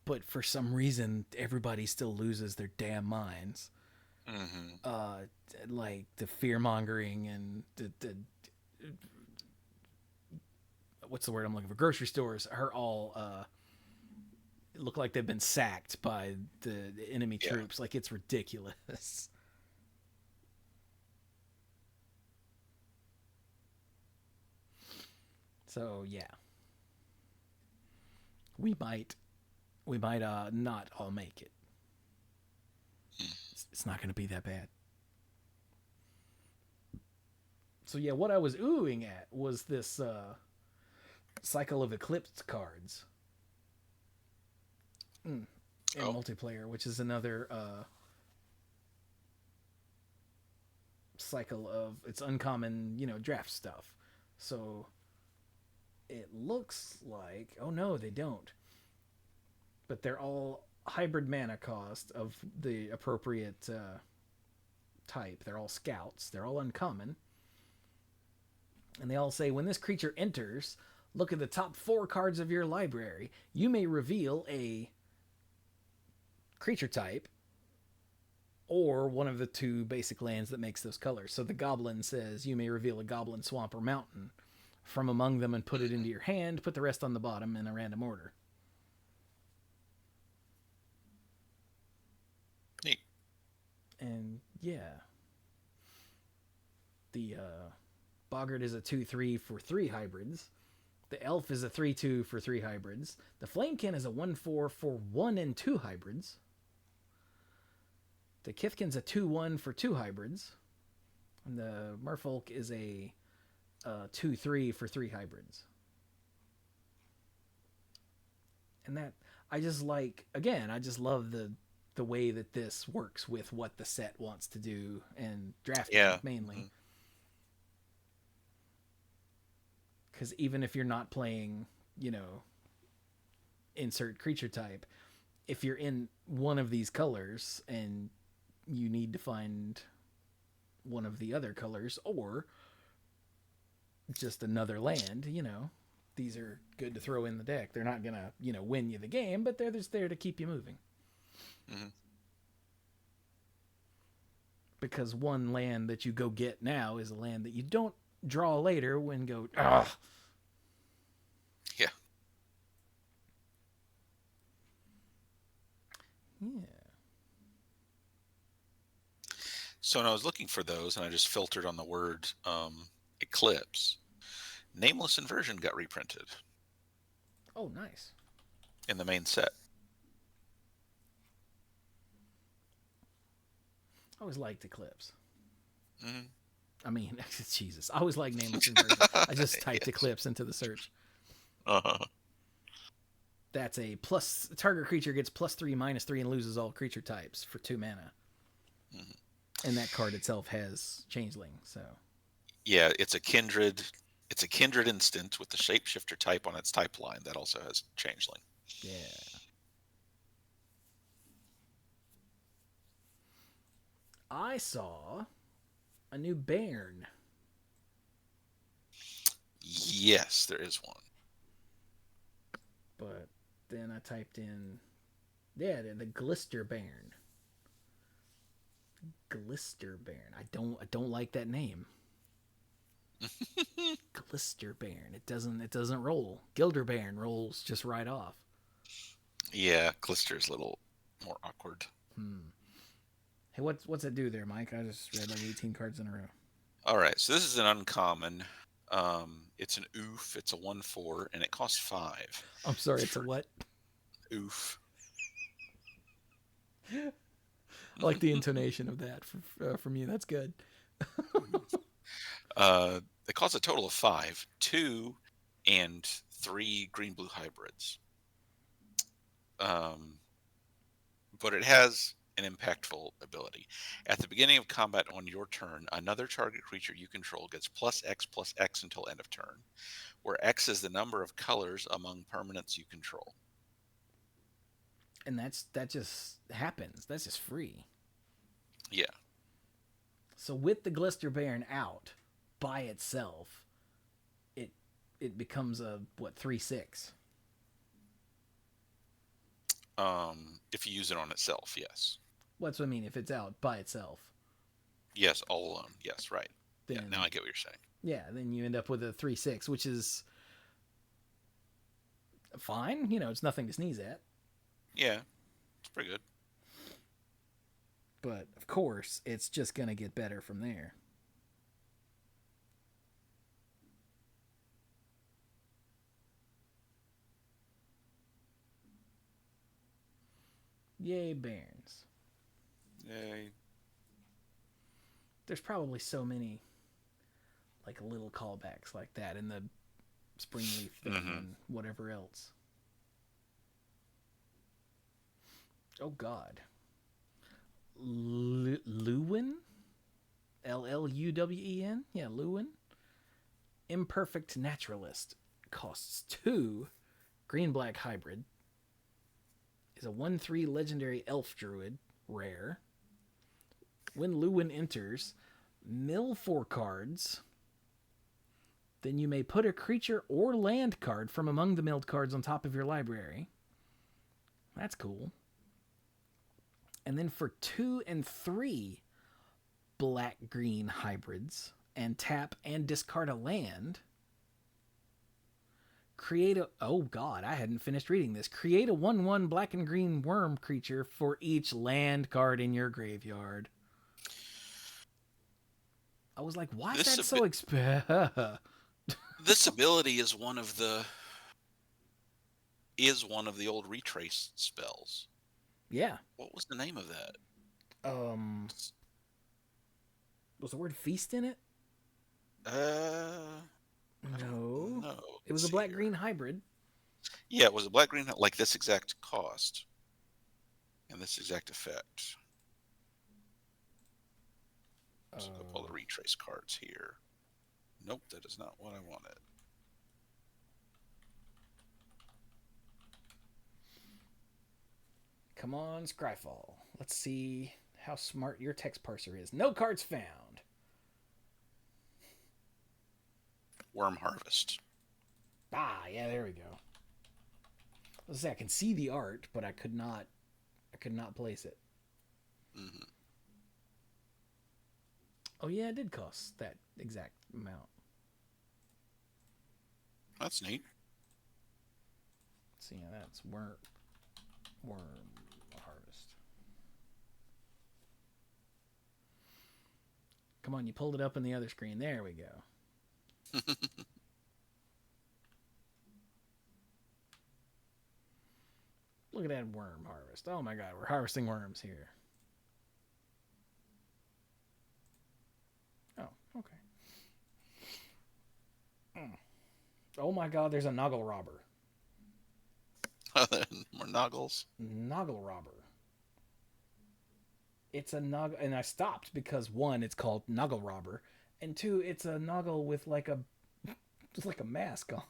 but for some reason everybody still loses their damn minds. Mm-hmm. Like the fear mongering and the what's the word I'm looking for? Grocery stores are all look like they've been sacked by the enemy troops. Like, it's ridiculous. So yeah, we might not all make it. It's not going to be that bad. So yeah, what I was oohing at was this cycle of Eclipsed cards in multiplayer, which is another cycle of it's uncommon, draft stuff. So it looks like, oh no, they don't. But they're all hybrid mana cost of the appropriate type. They're all scouts. They're all uncommon. And they all say, when this creature enters, look at the top 4 cards of your library. You may reveal a creature type or one of the 2 basic lands that makes those colors. So the goblin says, you may reveal a goblin, swamp, or mountain from among them and put it into your hand. Put the rest on the bottom in a random order. Neat. And yeah. The Boggart is a 2/3 for 3 hybrids. The Elf is a 3/2 for 3 hybrids. The Flamekin is a 1/4 for 1 and 2 hybrids. The Kithkin's a 2/1 for 2 hybrids. And the Merfolk is a 2/3 for 3 hybrids. And that, I just like, again, I just love the way that this works with what the set wants to do and drafting mainly. Mm-hmm. Because even if you're not playing, insert creature type, if you're in one of these colors and you need to find one of the other colors or just another land, these are good to throw in the deck. They're not going to, win you the game, but they're just there to keep you moving. Mm-hmm. Because one land that you go get now is a land that you don't draw later when go, ah. Yeah. Yeah. So when I was looking for those, and I just filtered on the word Eclipse, Nameless Inversion got reprinted. Oh, nice. In the main set. I always liked Eclipse. Mm-hmm. I mean, Jesus. I always like Nameless Inversion. I just typed Eclipse into the search. Uh-huh. That's a plus... Target creature gets +3/-3 and loses all creature types for 2 mana. Mm-hmm. And that card itself has Changeling, so... Yeah, it's a kindred instant with the shapeshifter type on its type line. That also has Changeling. Yeah. I saw a new Bairn. Yes, there is one. But then I typed in, the Glister Bairn. Glister Bairn. I don't like that name. Glister Bairn. It doesn't roll. Gilder Bairn rolls just right off. Yeah, Glister's a little more awkward. Hey, what's it do there, Mike? I just read like 18 cards in a row. All right, so this is an uncommon. It's an oof. It's a 1/4, and it costs 5. I'm sorry, it's a what? Oof. I like the intonation of that from you. That's good. It costs a total of 5, 2 and 3 green-blue hybrids. But it has an impactful ability. At the beginning of combat on your turn, another target creature you control gets +X/+X until end of turn, where X is the number of colors among permanents you control. And that just happens. That's just free. Yeah. So with the Glister Bairn out by itself, it becomes a 3/6. If you use it on itself, yes. What's what I mean? If it's out by itself. Yes, all alone. Yes, right. Then, yeah, now I get what you're saying. Yeah, then you end up with a 3/6, which is fine. It's nothing to sneeze at. Yeah, it's pretty good. But, of course, it's just going to get better from there. Yay, Bairns. Yay. There's probably so many, like little callbacks like that in the Springleaf thing and whatever else. Oh God. Lewin? Lluwen? Yeah, Lewin. Imperfect Naturalist. Costs 2. Green-black hybrid. Is a 1/3 legendary elf druid. Rare. When Lewin enters, mill 4 cards. Then you may put a creature or land card from among the milled cards on top of your library. That's cool. And then for 2 and 3 black-green hybrids, and tap and discard a land, create a... Oh, God, I hadn't finished reading this. Create a 1/1 black and green worm creature for each land card in your graveyard. I was like, why is that so expensive? This ability is one of the old retrace spells. Yeah. What was the name of that? Was the word feast in it? No. It was a black-green hybrid. Yeah, it was a black-green, like this exact cost. And this exact effect. So I'll pull the retrace cards here. Nope, that is not what I wanted. Come on, Scryfall. Let's see how smart your text parser is. No cards found. Worm Harvest. Ah, yeah, there we go. Let's say I can see the art, but I could not place it. Mm-hmm. Oh yeah, it did cost that exact amount. That's neat. See, yeah, that's worm harvest. Come on, you pulled it up on the other screen. There we go. Look at that worm harvest. Oh my God, we're harvesting worms here. Oh, okay. Oh my God, there's a Noggle Robber. More Noggles? Noggle Robber. It's a Noggle, and I stopped because 1, it's called Noggle Robber, and 2, it's a Noggle with like a mask on.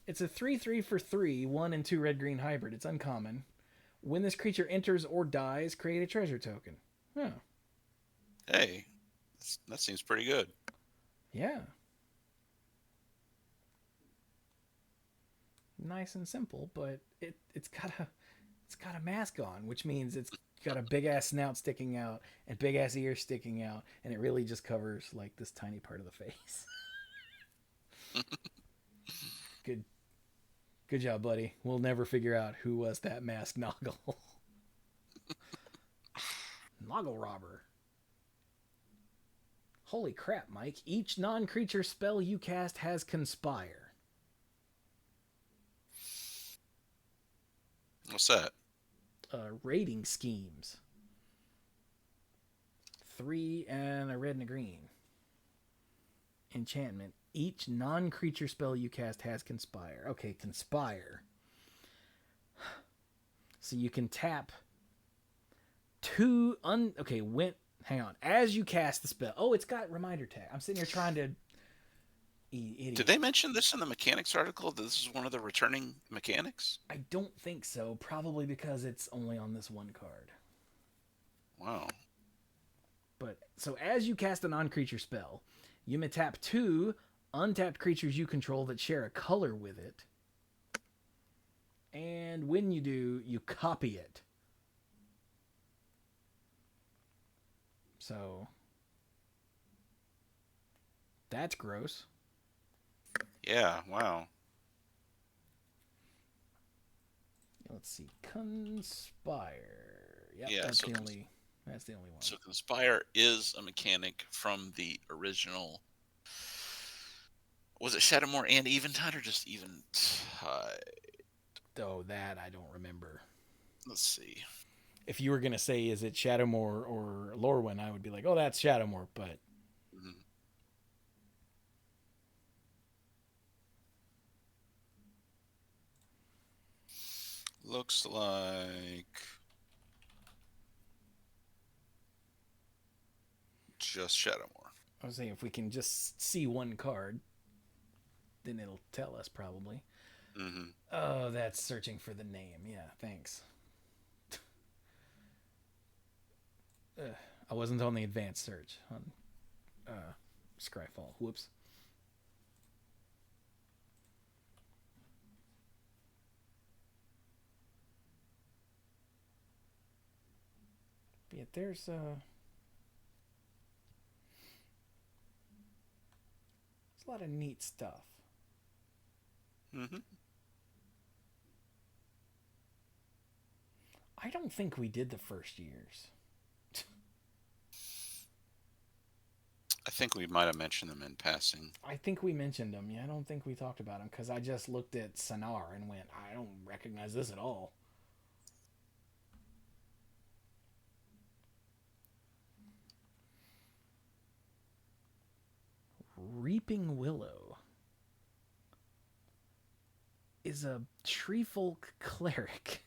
It's a 3/3 for 3, 1 and 2 red-green hybrid. It's uncommon. When this creature enters or dies, create a treasure token. Yeah. Hey, that seems pretty good. Yeah. Nice and simple, but it's got a mask on, which means it's got a big ass snout sticking out and big ass ears sticking out, and it really just covers like this tiny part of the face. Good job, buddy. We'll never figure out who was that masked Noggle. Noggle Robber. Holy crap, Mike. Each non-creature spell you cast has Conspire. What's that? Raiding schemes. 3 and a red and a green. Enchantment. Each non-creature spell you cast has Conspire. Okay, Conspire. So you can tap 2 hang on. As you cast the spell. Oh, it's got reminder tag. I'm sitting here trying to... Idiot. Did they mention this in the mechanics article? That this is one of the returning mechanics? I don't think so. Probably because it's only on this one card. Wow. But so as you cast a non-creature spell, you may tap 2 untapped creatures you control that share a color with it. And when you do, you copy it. So that's gross. Yeah, wow. Let's see. Conspire. Yep, Yeah, that's so the only one. So Conspire is a mechanic from the original. Was it Shadowmoor and Eventide or just Eventide? Oh, that I don't remember. Let's see. if you were gonna say is it Shadowmoor or Lorwyn, I would be like, oh, that's Shadowmoor, but Mhm. Looks like just Shadowmoor. I was saying if we can just see one card, then it'll tell us probably. Mm-hmm. Oh, that's searching for the name. Yeah, thanks. I wasn't on the advanced search on Scryfall. Whoops. But yeah, there's a lot of neat stuff. Mm-hmm. I don't think we did the first years. I think we might have mentioned them in passing. I think we mentioned them. Yeah, I don't think we talked about them because I just looked at Sonar and went, I don't recognize this at all. Reaping Willow is a treefolk cleric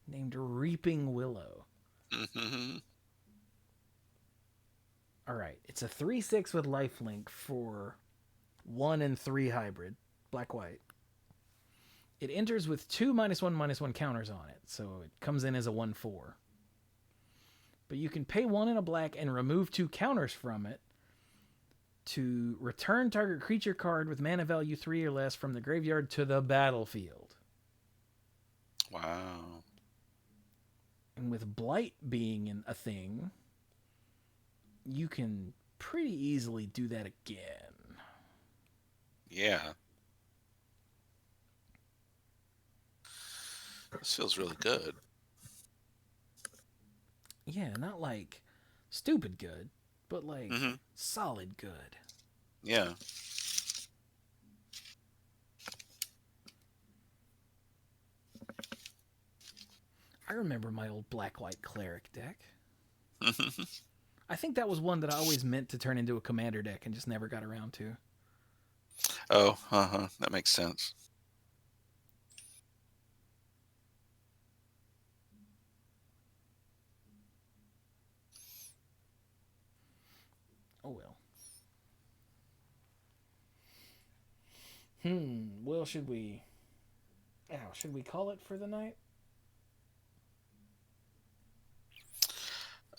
named Reaping Willow. Mm-hmm. All right, it's a 3/6 with lifelink for 1 and 3 hybrid, black-white. It enters with 2 -1/-1 counters on it, so it comes in as a 1/4. But you can pay 1 in a black and remove 2 counters from it to return target creature card with mana value 3 or less from the graveyard to the battlefield. Wow. And with Blight being a thing, you can pretty easily do that again. Yeah. This feels really good. Yeah, not like stupid good, but like solid good. Yeah. I remember my old black-white cleric deck. I think that was one that I always meant to turn into a commander deck and just never got around to. Oh, that makes sense. Oh well. Well, should we call it for the night?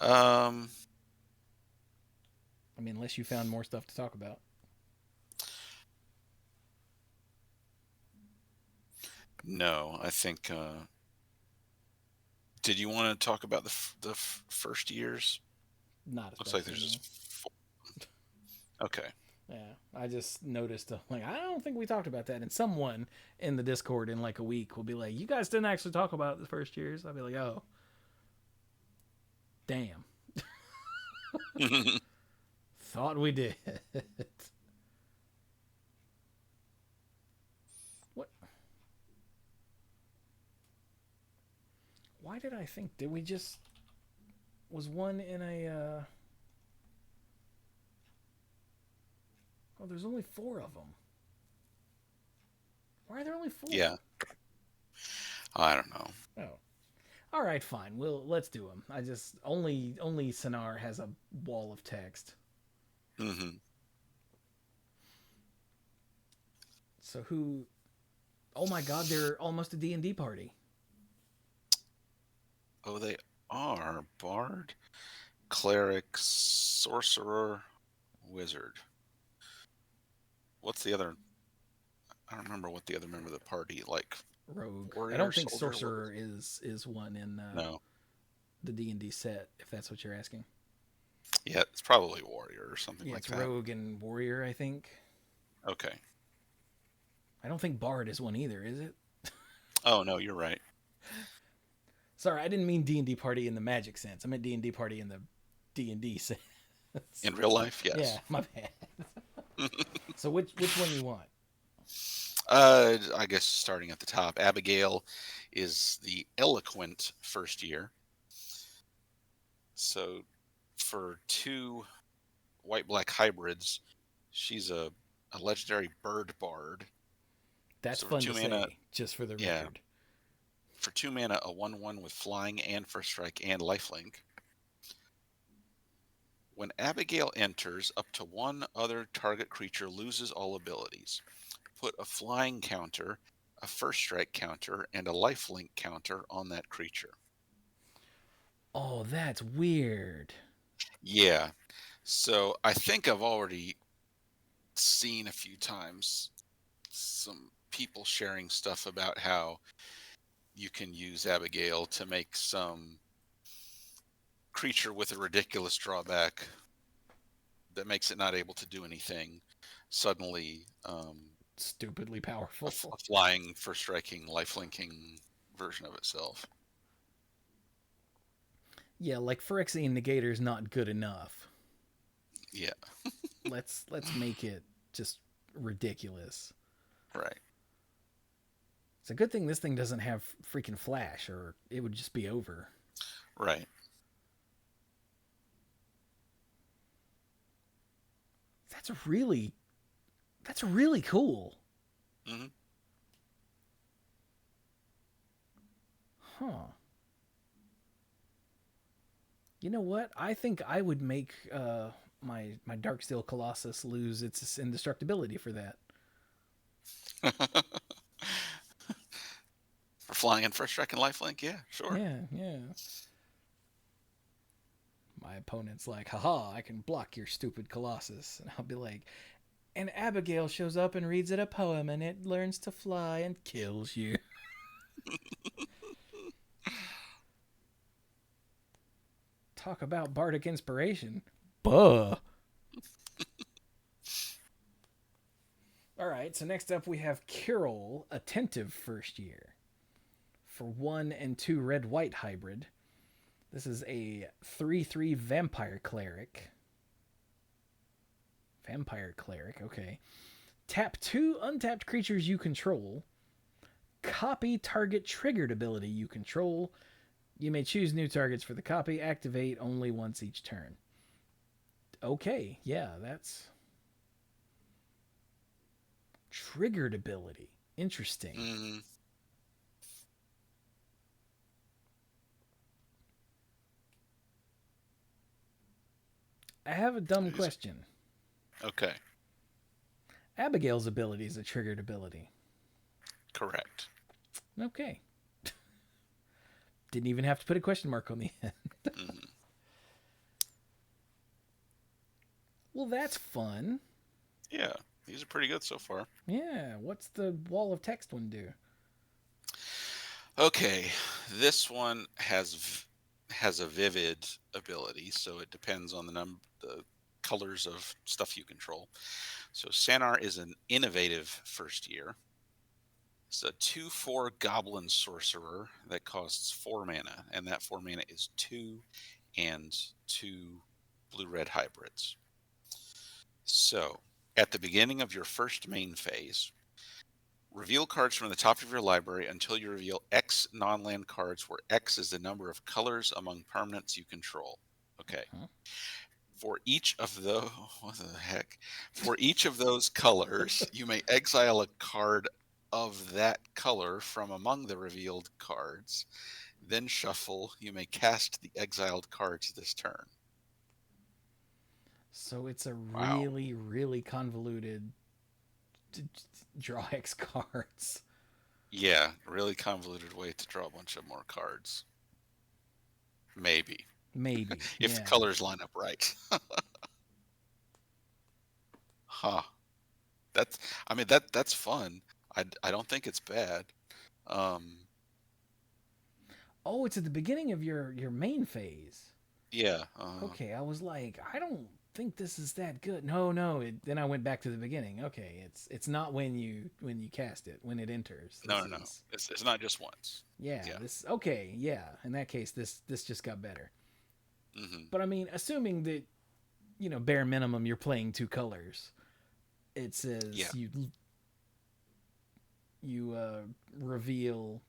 I mean, unless you found more stuff to talk about. No, I think. Did you want to talk about the first years? Not especially. Looks like there's just 4. Okay. Yeah, I just noticed. Like, I don't think we talked about that. And someone in the Discord in like a week will be like, "You guys didn't actually talk about the first years." I'll be like, "Oh, damn." Thought we did. What? Why did I think? Did we just? Was one in a? Oh, there's only 4 of them. Why are there only 4? Yeah. I don't know. Oh. All right, fine. Let's do them. I just only Sonar has a wall of text. Mm-hmm. So who? Oh my God, they're almost a D&D party. Oh, they are bard, cleric, sorcerer, wizard. What's the other? I don't remember what the other member of the party like. Rogue. Warrior, I don't think soldier, sorcerer is one in no. the D&D set, if that's what you're asking. Yeah, it's probably warrior or something like it's that. Rogue and warrior, I think. Okay. I don't think bard is one either, is it? Oh no, you're right. Sorry, I didn't mean D&D party in the magic sense. I meant D&D party in the D&D sense. In real life, yes. Yeah, my bad. So which one you want? I guess starting at the top, Abigail is the eloquent first year. So for 2 white-black hybrids, she's a legendary bird bard. That's So for fun 2 to mana, say, just for the yeah, record. for 2 mana, a 1/1 with flying and first strike and lifelink. When Abigail enters, up to 1 other target creature loses all abilities. Put a flying counter, a first strike counter, and a lifelink counter on that creature. Oh, that's weird. Yeah. So I think I've already seen a few times some people sharing stuff about how you can use Abigail to make some creature with a ridiculous drawback that makes it not able to do anything suddenly Stupidly a powerful. flying, first striking, lifelinking version of itself. Yeah, like Phyrexian Negator's not good enough. Yeah. Let's make it just ridiculous. Right. It's a good thing this thing doesn't have freaking flash, or it would just be over. Right. That's really cool. Mm-hmm. Huh. You know what? I think I would make my Darksteel Colossus lose its indestructibility for that. For flying and first strike and lifelink, yeah, sure. Yeah. My opponent's like, haha, I can block your stupid Colossus. And I'll be like, and Abigail shows up and reads it a poem and it learns to fly and kills you. Talk about bardic inspiration. Buh. All right, so next up we have Carol, Attentive first year. For 1 and 2 red-white hybrid. This is a 3/3 vampire cleric. Vampire cleric, okay. Tap 2 untapped creatures you control. Copy target triggered ability you control. You may choose new targets for the copy. Activate only once each turn. Okay, yeah, that's... Triggered ability. Interesting. Mm-hmm. I have a dumb question. Okay. Abigail's ability is a triggered ability. Correct. Okay. Didn't even have to put a question mark on the end. Mm-hmm. Well, that's fun. Yeah, these are pretty good so far. Yeah, what's the wall of text one do? Okay, this one has a vivid ability, so it depends on the colors of stuff you control. So Sanar is an innovative first year. It's a 2/4 goblin sorcerer that costs 4 mana, and that 4 mana is 2 and 2 blue-red hybrids. So, at the beginning of your first main phase, reveal cards from the top of your library until you reveal X non-land cards, where X is the number of colors among permanents you control. Okay. Huh? For each of those, what the heck? For each of those colors, you may exile a card of that color from among the revealed cards. Then shuffle. You may cast the exiled cards this turn. So it's a Wow. really, really convoluted draw X cards. Yeah, really convoluted way to draw a bunch of more cards. Maybe. Maybe. If yeah. the colors line up right. Huh. That's fun. I don't think it's bad. Oh, it's at the beginning of your main phase. Yeah. Okay, I was like, I don't think this is that good. No. Then I went back to the beginning. Okay, it's not when you cast it, when it enters. No. It's not just once. Yeah. This okay. Yeah. In that case, this just got better. Mm-hmm. But I mean, assuming that bare minimum you're playing 2 colors, it says you reveal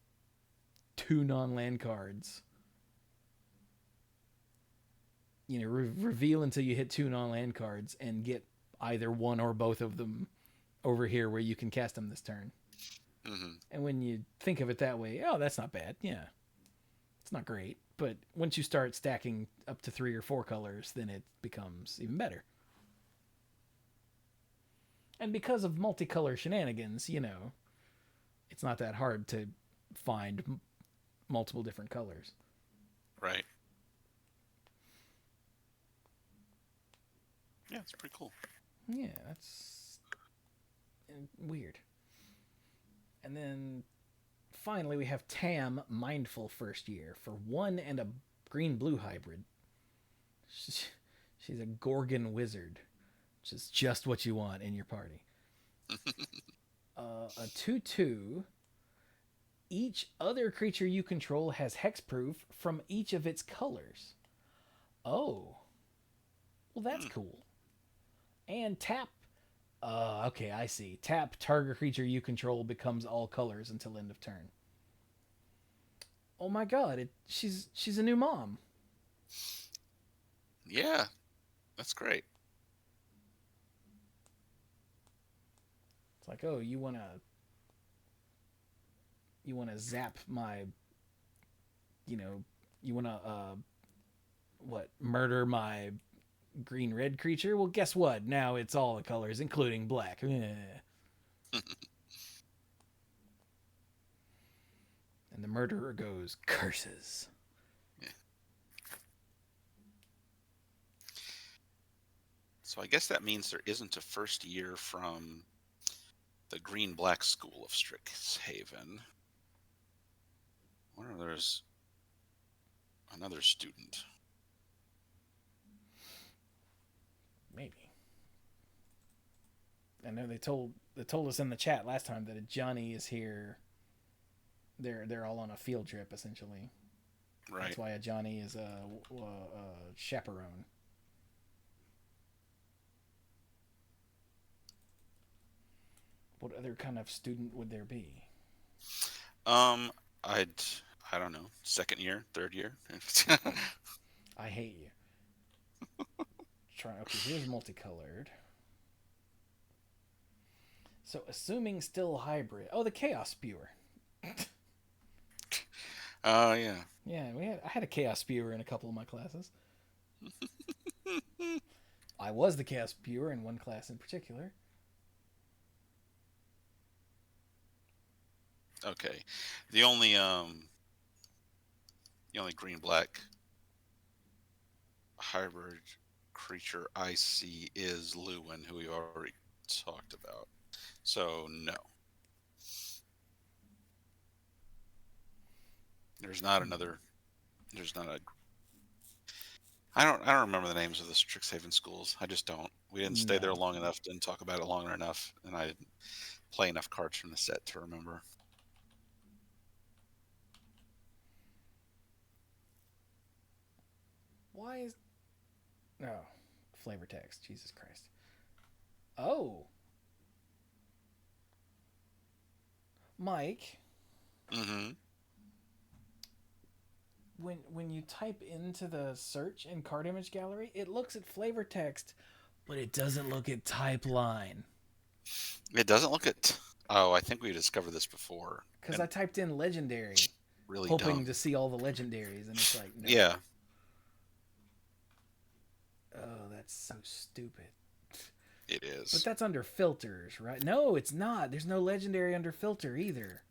2 non-land cards. You know, reveal until you hit 2 non-land cards and get either one or both of them over here where you can cast them this turn. Mm-hmm. And when you think of it that way, oh, that's not bad. Yeah. It's not great. But once you start stacking up to 3 or 4 colors, then it becomes even better. And because of multicolor shenanigans, you know, it's not that hard to find multiple different colors. Right. Yeah, it's pretty cool. Yeah, that's weird. And then finally we have Tam Mindful First Year for 1 and a green-blue hybrid. She's a Gorgon wizard, which is just what you want in your party. A 2/2. Each other creature you control has hexproof from each of its colors. Oh. Well, that's cool. And tap. Okay, I see. Tap, target creature you control becomes all colors until end of turn. Oh my god, she's a new mom. Yeah, that's great. It's like, oh, you wanna zap my, you know, you wanna murder my green-red creature? Well, guess what? Now it's all the colors, including black. And the murderer goes, curses. Yeah. So I guess that means there isn't a first year from the Green-Black School of Strixhaven. I wonder if there's another student. Maybe. I know they told us in the chat last time that Johnny is here. They're all on a field trip essentially. Right. That's why a Johnny is a chaperone. What other kind of student would there be? I don't know. Second year, third year. I hate you. Okay, here's multicolored. So assuming still hybrid. Oh, the Chaos Spewer. Yeah. Yeah, I had a Chaos Spewer in a couple of my classes. I was the Chaos Spewer in one class in particular. Okay. The only green black hybrid creature I see is Lewin, who we already talked about. So no. There's not a I don't remember the names of the Strixhaven schools. I just don't. We didn't stay there long enough, didn't talk about it long enough, and I didn't play enough cards from the set to remember. Why is... Oh, flavor text. Jesus Christ. Oh. Mike. Mm-hmm. When you type into the search in card image gallery, it looks at flavor text, but it doesn't look at type line. It doesn't look at... Oh, I think we discovered this before. Because I typed in legendary, really hoping dumb. to see all the legendaries, and it's like, no. Yeah. Oh, that's so stupid. It is. But that's under filters, right? No, it's not. There's no legendary under filter either.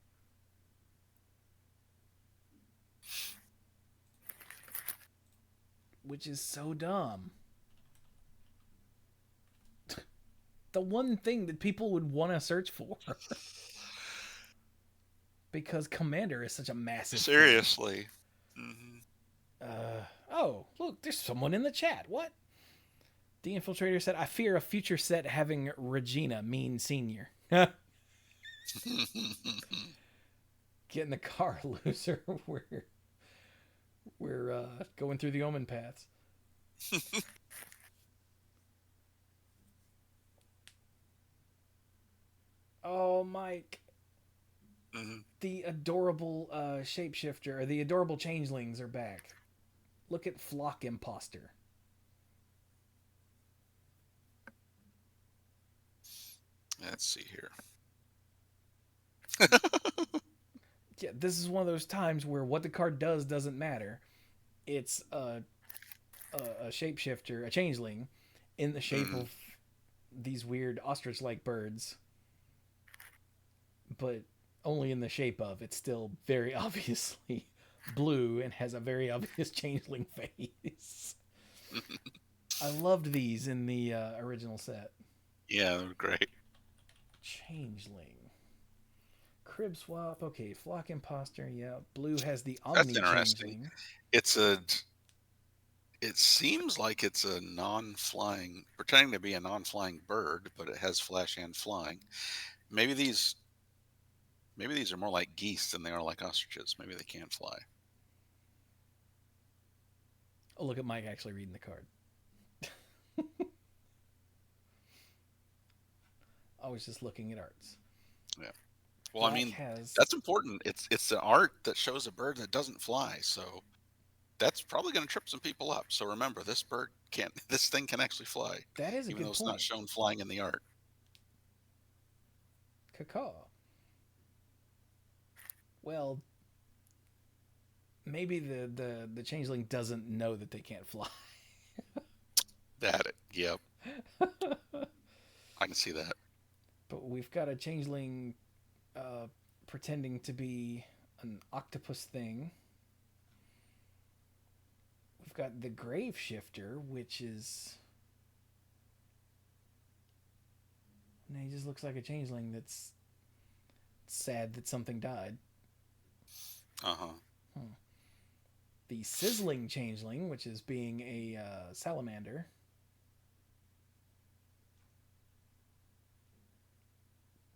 Which is so dumb. The one thing that people would want to search for. Because Commander is such a massive Seriously. Mm-hmm. Oh, look, there's someone in the chat. What? The Infiltrator said, I fear a future set having Regina, mean senior. Get in the car, loser. We're going through the Omen paths. Oh, Mike. The adorable shapeshifter, or the adorable changelings are back. Look at Flock Imposter. Let's see here. Yeah, this is one of those times where what the card does doesn't matter. It's a shapeshifter, a changeling, in the shape of these weird ostrich-like birds, but only in the shape of. It's still very obviously blue and has a very obvious changeling face. I loved these in the original set. Yeah, they're great. Changeling. Crib swap. Okay, Flock Imposter. Yeah, blue has the That's Omni interesting. Changeling. It seems like it's a non-flying, pretending to be a non-flying bird, but it has flash and flying. Maybe these are more like geese than they are like ostriches. Maybe they can't fly. Oh, look at Mike actually reading the card. I was just looking at arts. Yeah. Well, Black I mean, has... that's important. It's the art that shows a bird that doesn't fly, so that's probably going to trip some people up. So remember, this bird can't. This thing can actually fly, That is a even good though it's point. not shown flying in the art. Cacaw. Well, maybe the changeling doesn't know that they can't fly. Yep. I can see that. But we've got a changeling pretending to be an octopus thing. We've got the grave shifter, which is... No, he just looks like a changeling that's sad that something died. The sizzling changeling, which is being a salamander.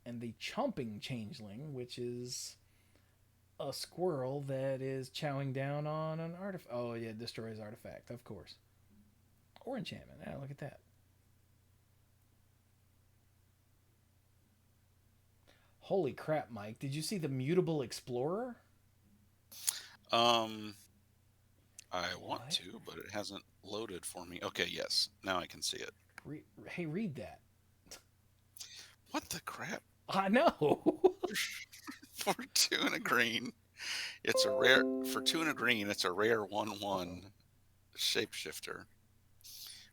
And the chomping changeling, which is a squirrel that is chowing down on an artifact. Oh, yeah, destroys artifact, of course. Or enchantment. Ah, look at that. Holy crap, Mike. Did you see the mutable explorer? I want to, but it hasn't loaded for me. Okay, yes. Now I can see it. Hey, read that. What the crap? I know. For 2 and a green. It's a rare for 2 and a green, it's a rare 1/1 shapeshifter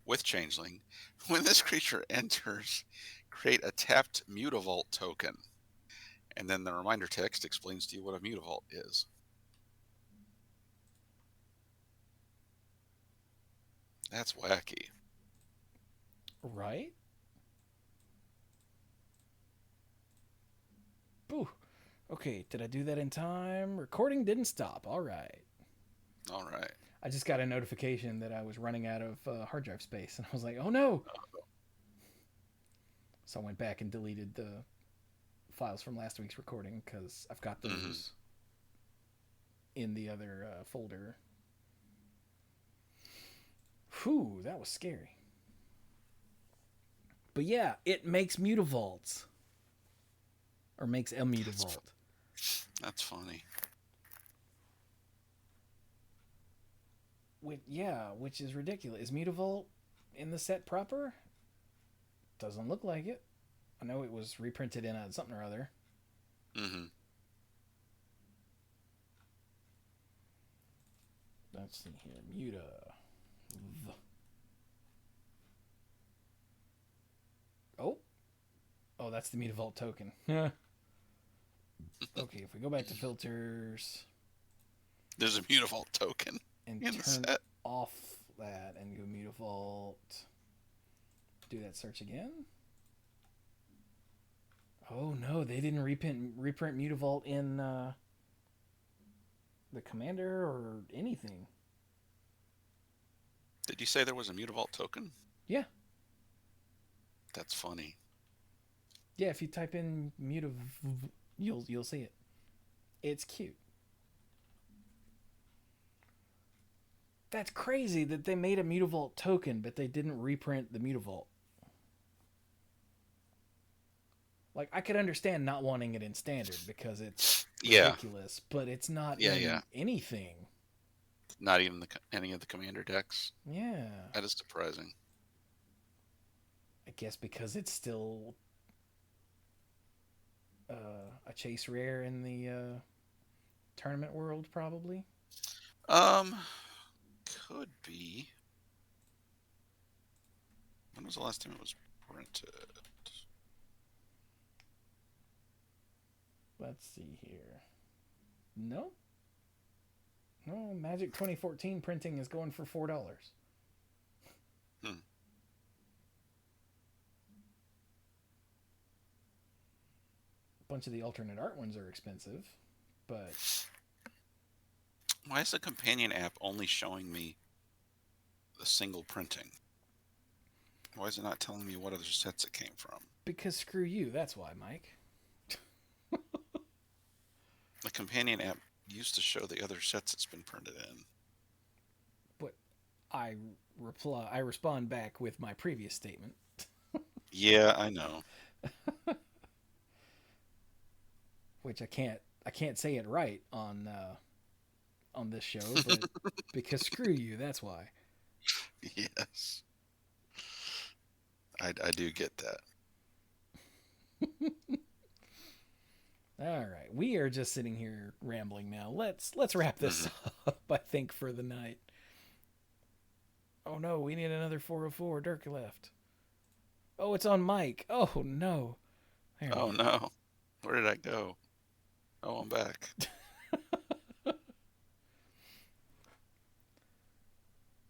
with changeling. When this creature enters, create a tapped Mutavault token. And then the reminder text explains to you what a Mutavault is. That's wacky. Right? Boo. Okay, did I do that in time? Recording didn't stop. All right. All right. I just got a notification that I was running out of hard drive space, and I was like, oh no. So I went back and deleted the files from last week's recording because I've got those in the other folder. Whew, that was scary. But yeah, it makes Mutavaults. Or makes a Mutavault. That's funny. Which is ridiculous. Is Mutavault in the set proper? Doesn't look like it. I know it was reprinted in a something or other. Let's see here. Muta. Oh, that's the Mutavault token. Okay, if we go back to filters. There's a Mutavault token. And in turn the set. off that and go Mutavault. Do that search again. Oh no, they didn't reprint Mutavault in the commander or anything. Did you say there was a Mutavault token? Yeah. That's funny. Yeah, if you type in you'll see it. It's cute. That's crazy that they made a Mutavault token, but they didn't reprint the Mutavault. Like, I could understand not wanting it in standard because it's Yeah. ridiculous, but it's not Yeah, in yeah. anything. Not even any of the commander decks. Yeah. That is surprising. I guess because it's still a chase rare in the tournament world, probably. Could be. When was the last time it was printed? Let's see here. Nope. No, Magic 2014 printing is going for $4. Hmm. A bunch of the alternate art ones are expensive, but Why is the companion app only showing me the single printing? Why is it not telling me what other sets it came from? because screw you, that's why, Mike. The companion app used to show the other sets it's been printed in. But I respond back with my previous statement. Yeah, I know. Which I can't say it right on this show, but because screw you, that's why. Yes. I do get that. All right, we are just sitting here rambling now. Let's wrap this up, I think, for the night. Oh no, we need another 404. Dirk left. Oh, it's on Mike. Oh no. Oh no. Where did I go? Oh, I'm back.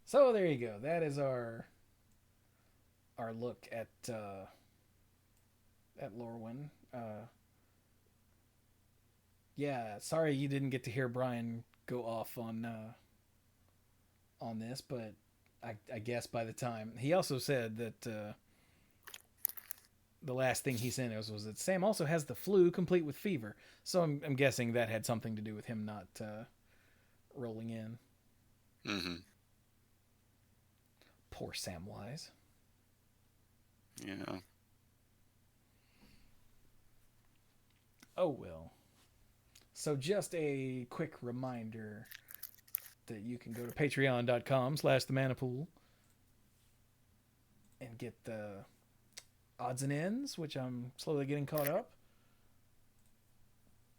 So there you go. That is our look at Lorwyn. Yeah, sorry you didn't get to hear Brian go off on this, but I guess by the time he also said that the last thing he sent us was that Sam also has the flu, complete with fever. So I'm guessing that had something to do with him not rolling in. Mm-hmm. Poor Samwise. Yeah. Oh well. So just a quick reminder that you can go to patreon.com/themanapool and get the odds and ends, which I'm slowly getting caught up.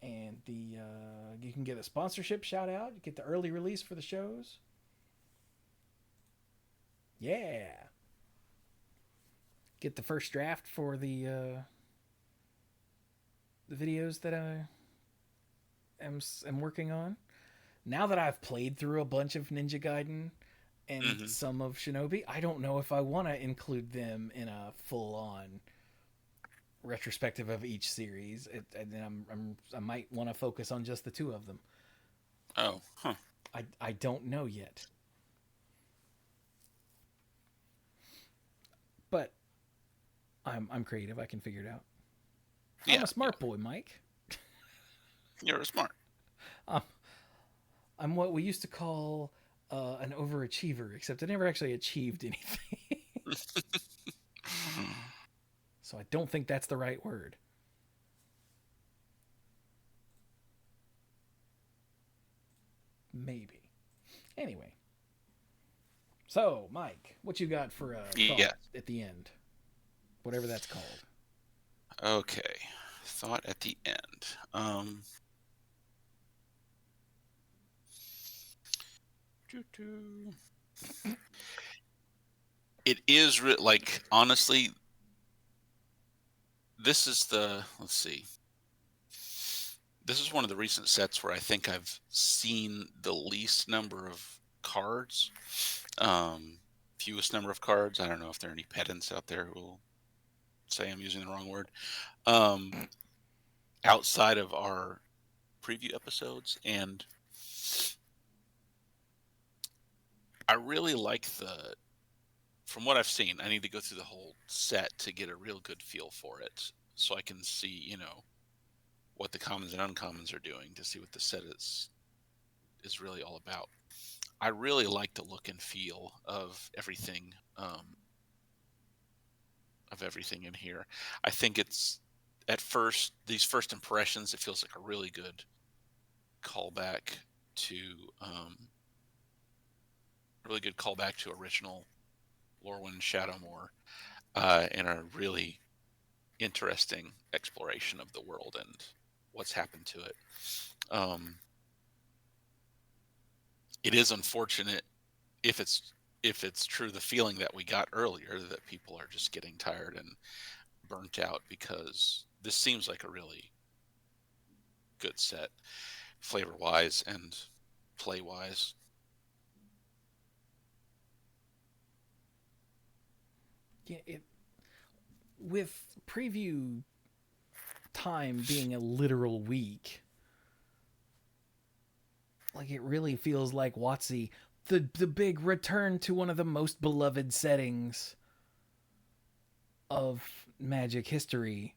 And you can get a sponsorship shout out, you get the early release for the shows. Yeah. Get the first draft for the videos that I am working on. Now that I've played through a bunch of Ninja Gaiden and some of Shinobi, I don't know if I want to include them in a full-on retrospective of each series. I might want to focus on just the two of them. Oh, huh. I don't know yet. But I'm creative. I can figure it out. I'm a smart boy, Mike. You're smart. I'm what we used to call an overachiever, except I never actually achieved anything. So I don't think that's the right word. Maybe. Anyway. So, Mike, what you got for a thought at the end? Whatever that's called. Okay. Thought at the end. It is like, honestly, this is let's see. This is one of the recent sets where I think I've seen the least number of cards. Fewest number of cards. I don't know if there are any pedants out there who will say I'm using the wrong word. Outside of our preview episodes, and I really like from what I've seen, I need to go through the whole set to get a real good feel for it, so I can see, what the commons and uncommons are doing, to see what the set is really all about. I really like the look and feel of everything, in here. I think it's, at first, these first impressions, it feels like a really good callback to original Lorwyn Shadowmoor, and a really interesting exploration of the world and what's happened to it. It is unfortunate if it's true, the feeling that we got earlier, that people are just getting tired and burnt out, because this seems like a really good set, flavor wise and play wise. Yeah, with preview time being a literal week, like, it really feels like WotC, the big return to one of the most beloved settings of Magic history.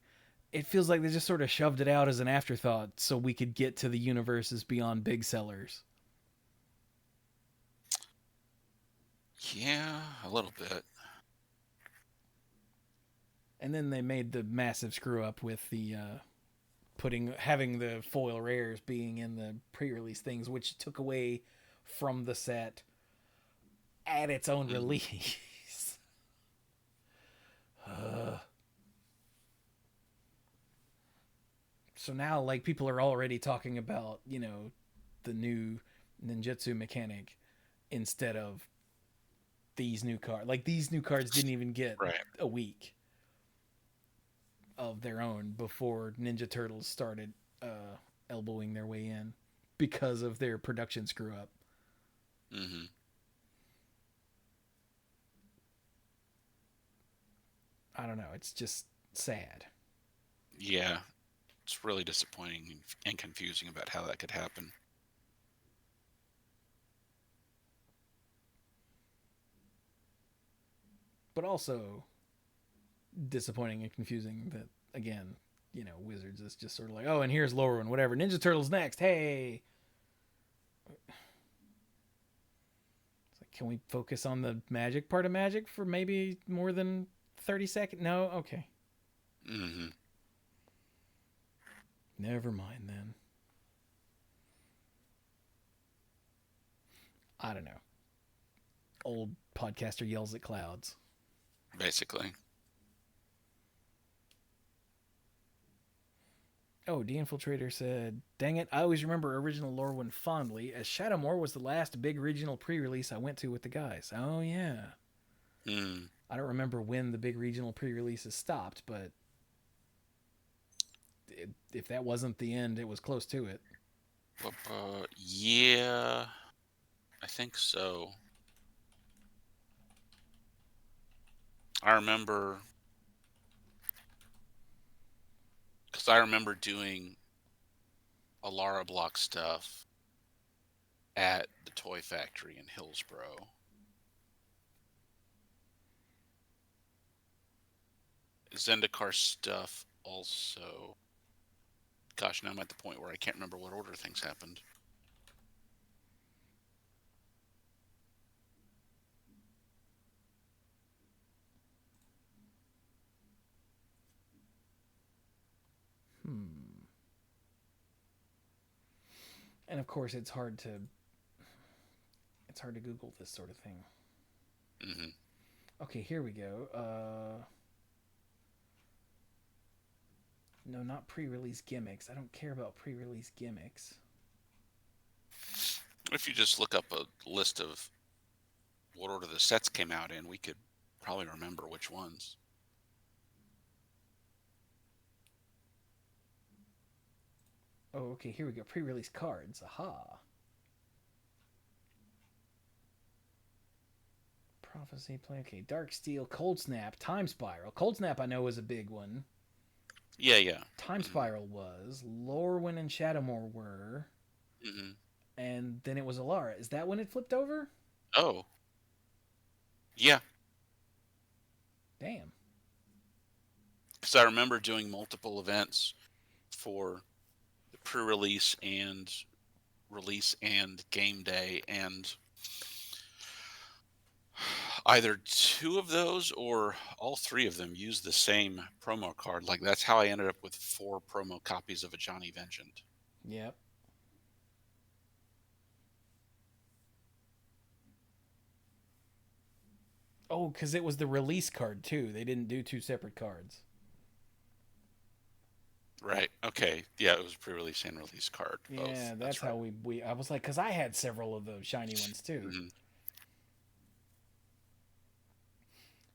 It feels like they just sort of shoved it out as an afterthought so we could get to the universes beyond big sellers. Yeah, a little bit. And then they made the massive screw up with the having the foil rares being in the pre-release things, which took away from the set at its own release. So now, like, people are already talking about, the new ninjutsu mechanic instead of these new cards. Like, these new cards didn't even get a week of their own before Ninja Turtles started elbowing their way in because of their production screw up. Mm-hmm. I don't know. It's just sad. Yeah. It's really disappointing and confusing about how that could happen. But also disappointing and confusing that, again, Wizards is just sort of like, oh, and here's Lorwyn, whatever. Ninja Turtles next. Hey. It's like, can we focus on the Magic part of Magic for maybe more than 30 seconds? No? Okay. Mm-hmm. Never mind then. I don't know. Old podcaster yells at clouds. Basically. Oh, De-Infiltrator said, dang it, I always remember original Lorwyn fondly, as Shadowmoor was the last big regional pre-release I went to with the guys. Oh, yeah. I don't remember when the big regional pre-releases stopped, but if that wasn't the end, it was close to it. Yeah, I think so. I remember, because I remember doing Alara block stuff at the Toy Factory in Hillsboro. Zendikar stuff also. Gosh, now I'm at the point where I can't remember what order things happened. And of course, it's hard to Google this sort of thing. Mm-hmm. Okay, here we go. No, not pre-release gimmicks. I don't care about pre-release gimmicks. If you just look up a list of what order the sets came out in, we could probably remember which ones. Oh, okay, here we go. Pre-release cards. Aha. Prophecy play. Okay, Dark Steel, Cold Snap, Time Spiral. Cold Snap I know was a big one. Yeah. Time Spiral was. Lorwyn and Shadowmoor were. Mm-hmm. And then it was Alara. Is that when it flipped over? Oh. Yeah. Damn. Because I remember doing multiple events for the pre-release and release and game day, and either two of those or all three of them used the same promo card. Like, that's how I ended up with 4 promo copies of a Johnny Vengeance. Yep. Oh, because it was the release card too. They didn't do 2 separate cards. Right. Okay. Yeah, it was pre-release and release card. Both. Yeah, that's right. how we. I was like, because I had several of those shiny ones too. Mm-hmm.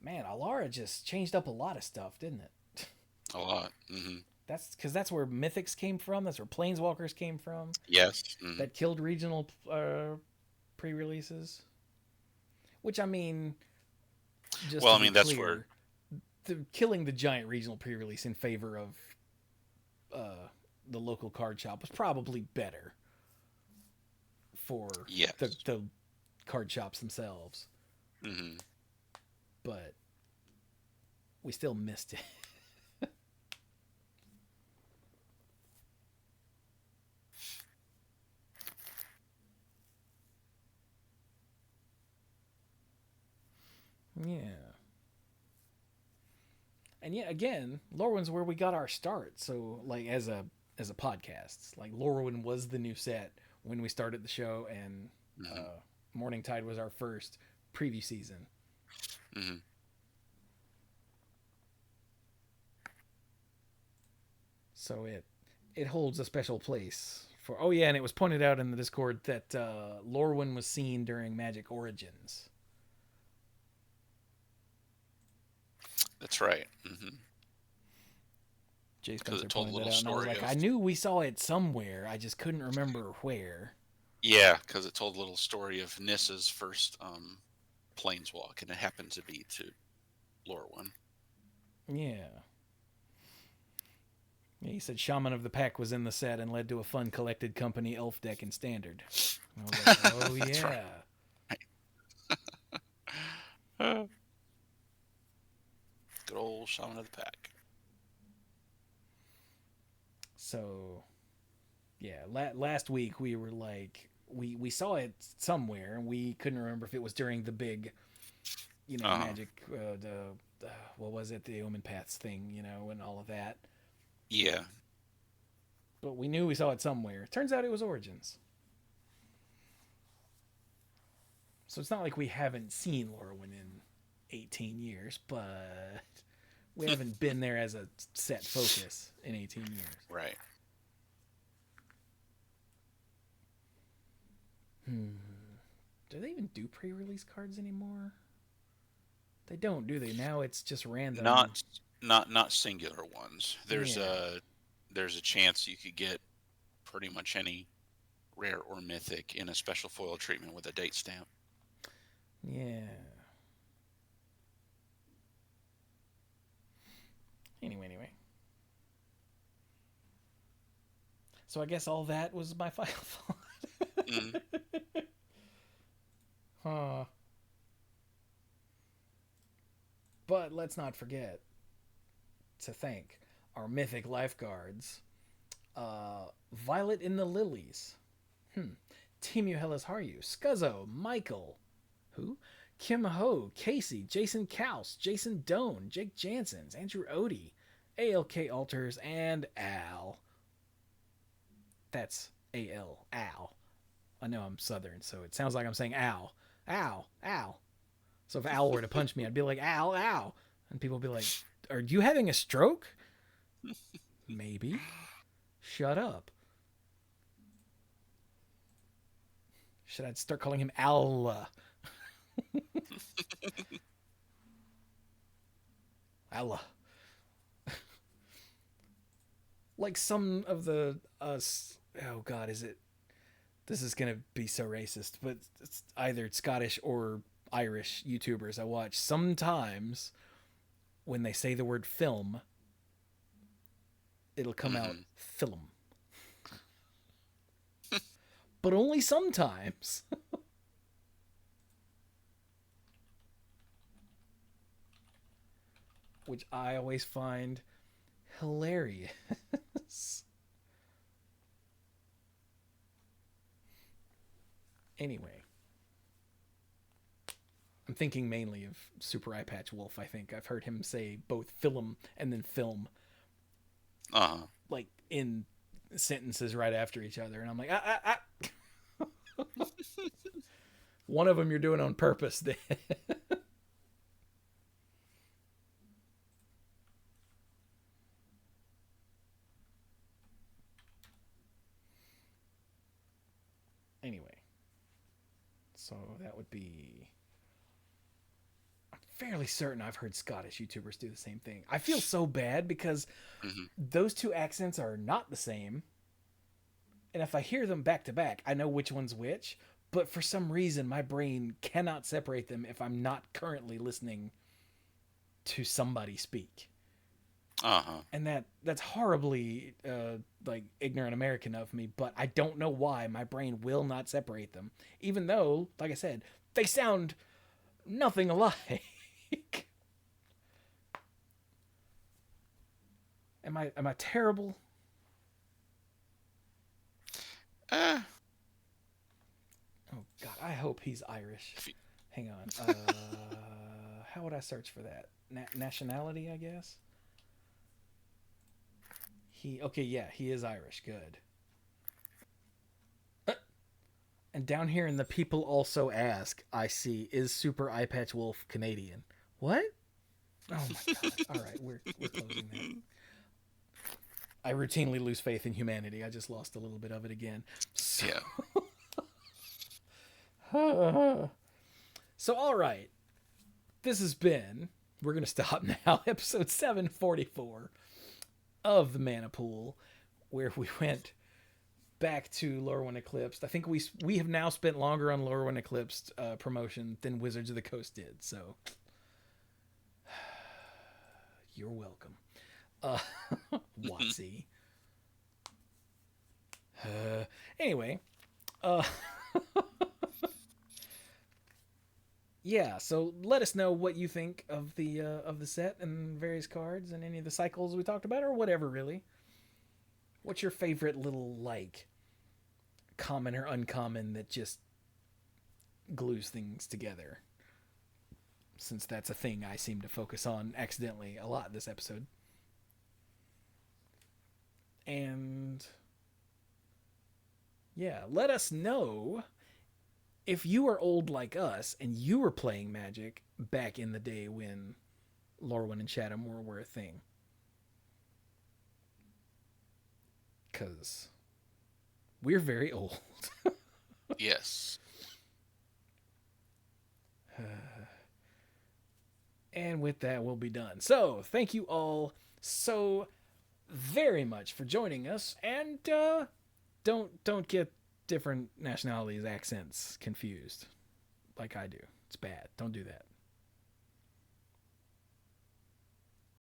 Man, Alara just changed up a lot of stuff, didn't it? A lot. Mm-hmm. That's because that's where Mythics came from. That's where Planeswalkers came from. Yes. Mm-hmm. That killed regional pre-releases. Which I mean, just Well, to I mean, be that's clear, killing the giant regional pre-release in favor of the local card shop was probably better for yes. the card shops themselves. Mm-hmm. But we still missed it. Yeah. And yeah, again, Lorwyn's where we got our start. So like as a podcast, like Lorwyn was the new set when we started the show, and Morning Tide was our first preview season. Mm-hmm. So it holds a special place for. Oh yeah, and it was pointed out in the Discord that Lorwyn was seen during Magic Origins. That's right. Mm-hmm. Jay Spencer pointed that out, and I was like, I knew we saw it somewhere, I just couldn't remember where. Yeah, because it told a little story of Nissa's first planeswalk, and it happened to be to Lorwyn. Yeah. Yeah, he said Shaman of the Pack was in the set and led to a fun collected company elf deck in Standard. And I was like, oh yeah. Right. Good old Shaman of the Pack. So, yeah, last week we were like, we saw it somewhere, and we couldn't remember if it was during the big, Magic, what was it, the Omen Paths thing, and all of that. Yeah. But we knew we saw it somewhere. Turns out it was Origins. So it's not like we haven't seen Lorwyn in 18 years, but we haven't been there as a set focus in 18 years. Right. Do they even do pre-release cards anymore? They don't, do they? Now it's just random. Not singular ones. There's a chance you could get pretty much any rare or mythic in a special foil treatment with a date stamp. Yeah. Anyway. So I guess all that was my final thought. Mm. Huh. But let's not forget to thank our mythic lifeguards. Violet in the Lilies. Team Hellas Haru. Scuzzo. Michael. Who? Kim Ho. Casey. Jason Kaus. Jason Doan. Jake Jansens. Andrew Odie. ALK Alters. And Al. That's A-L. Al. I know I'm Southern, so it sounds like I'm saying Al. Al. Al. So if Al were to punch me, I'd be like, Al, ow. And people would be like, are you having a stroke? Maybe. Shut up. Should I start calling him Al? Allah. Like some of the oh god, is it, this is gonna be so racist, but it's either Scottish or Irish YouTubers I watch, sometimes when they say the word film, it'll come out film. But only sometimes. Which I always find hilarious. Anyway. I'm thinking mainly of Super Eye Patch Wolf, I think. I've heard him say both film and then film. Like in sentences right after each other. And I'm like, One of them you're doing on purpose then. Anyway. So that would be... I'm fairly certain I've heard Scottish YouTubers do the same thing. I feel so bad because those two accents are not the same. And if I hear them back to back, I know which one's which. But for some reason, my brain cannot separate them if I'm not currently listening to somebody speak. And that's horribly like ignorant American of me, but I don't know why my brain will not separate them, even though, like I said, they sound nothing alike. Am I terrible? Oh God, I hope he's Irish. Hang on. How would I search for that? Nationality, I guess. Okay, yeah, he is Irish. Good. And down here in the people also ask, I see, is Super Eye Patch Wolf Canadian? What? Oh my God. All right, we're closing that. I routinely lose faith in humanity. I just lost a little bit of it again. So... Yeah. So, all right. This has been, we're going to stop now, episode 744 of The Mana Pool, where we went back to Lorwyn Eclipsed. I think we have now spent longer on Lorwyn Eclipsed promotion than Wizards of the Coast did, so you're welcome. WotC. Anyway, yeah, so let us know what you think of the set and various cards and any of the cycles we talked about, or whatever, really. What's your favorite little, like, common or uncommon that just glues things together? Since that's a thing I seem to focus on accidentally a lot this episode. And yeah, let us know if you are old like us and you were playing Magic back in the day when Lorwyn and Chatham were a thing. Because we're very old. Yes. And with that, we'll be done. So, thank you all so very much for joining us. And don't get different nationalities' accents confused like I do. It's bad. Don't do that.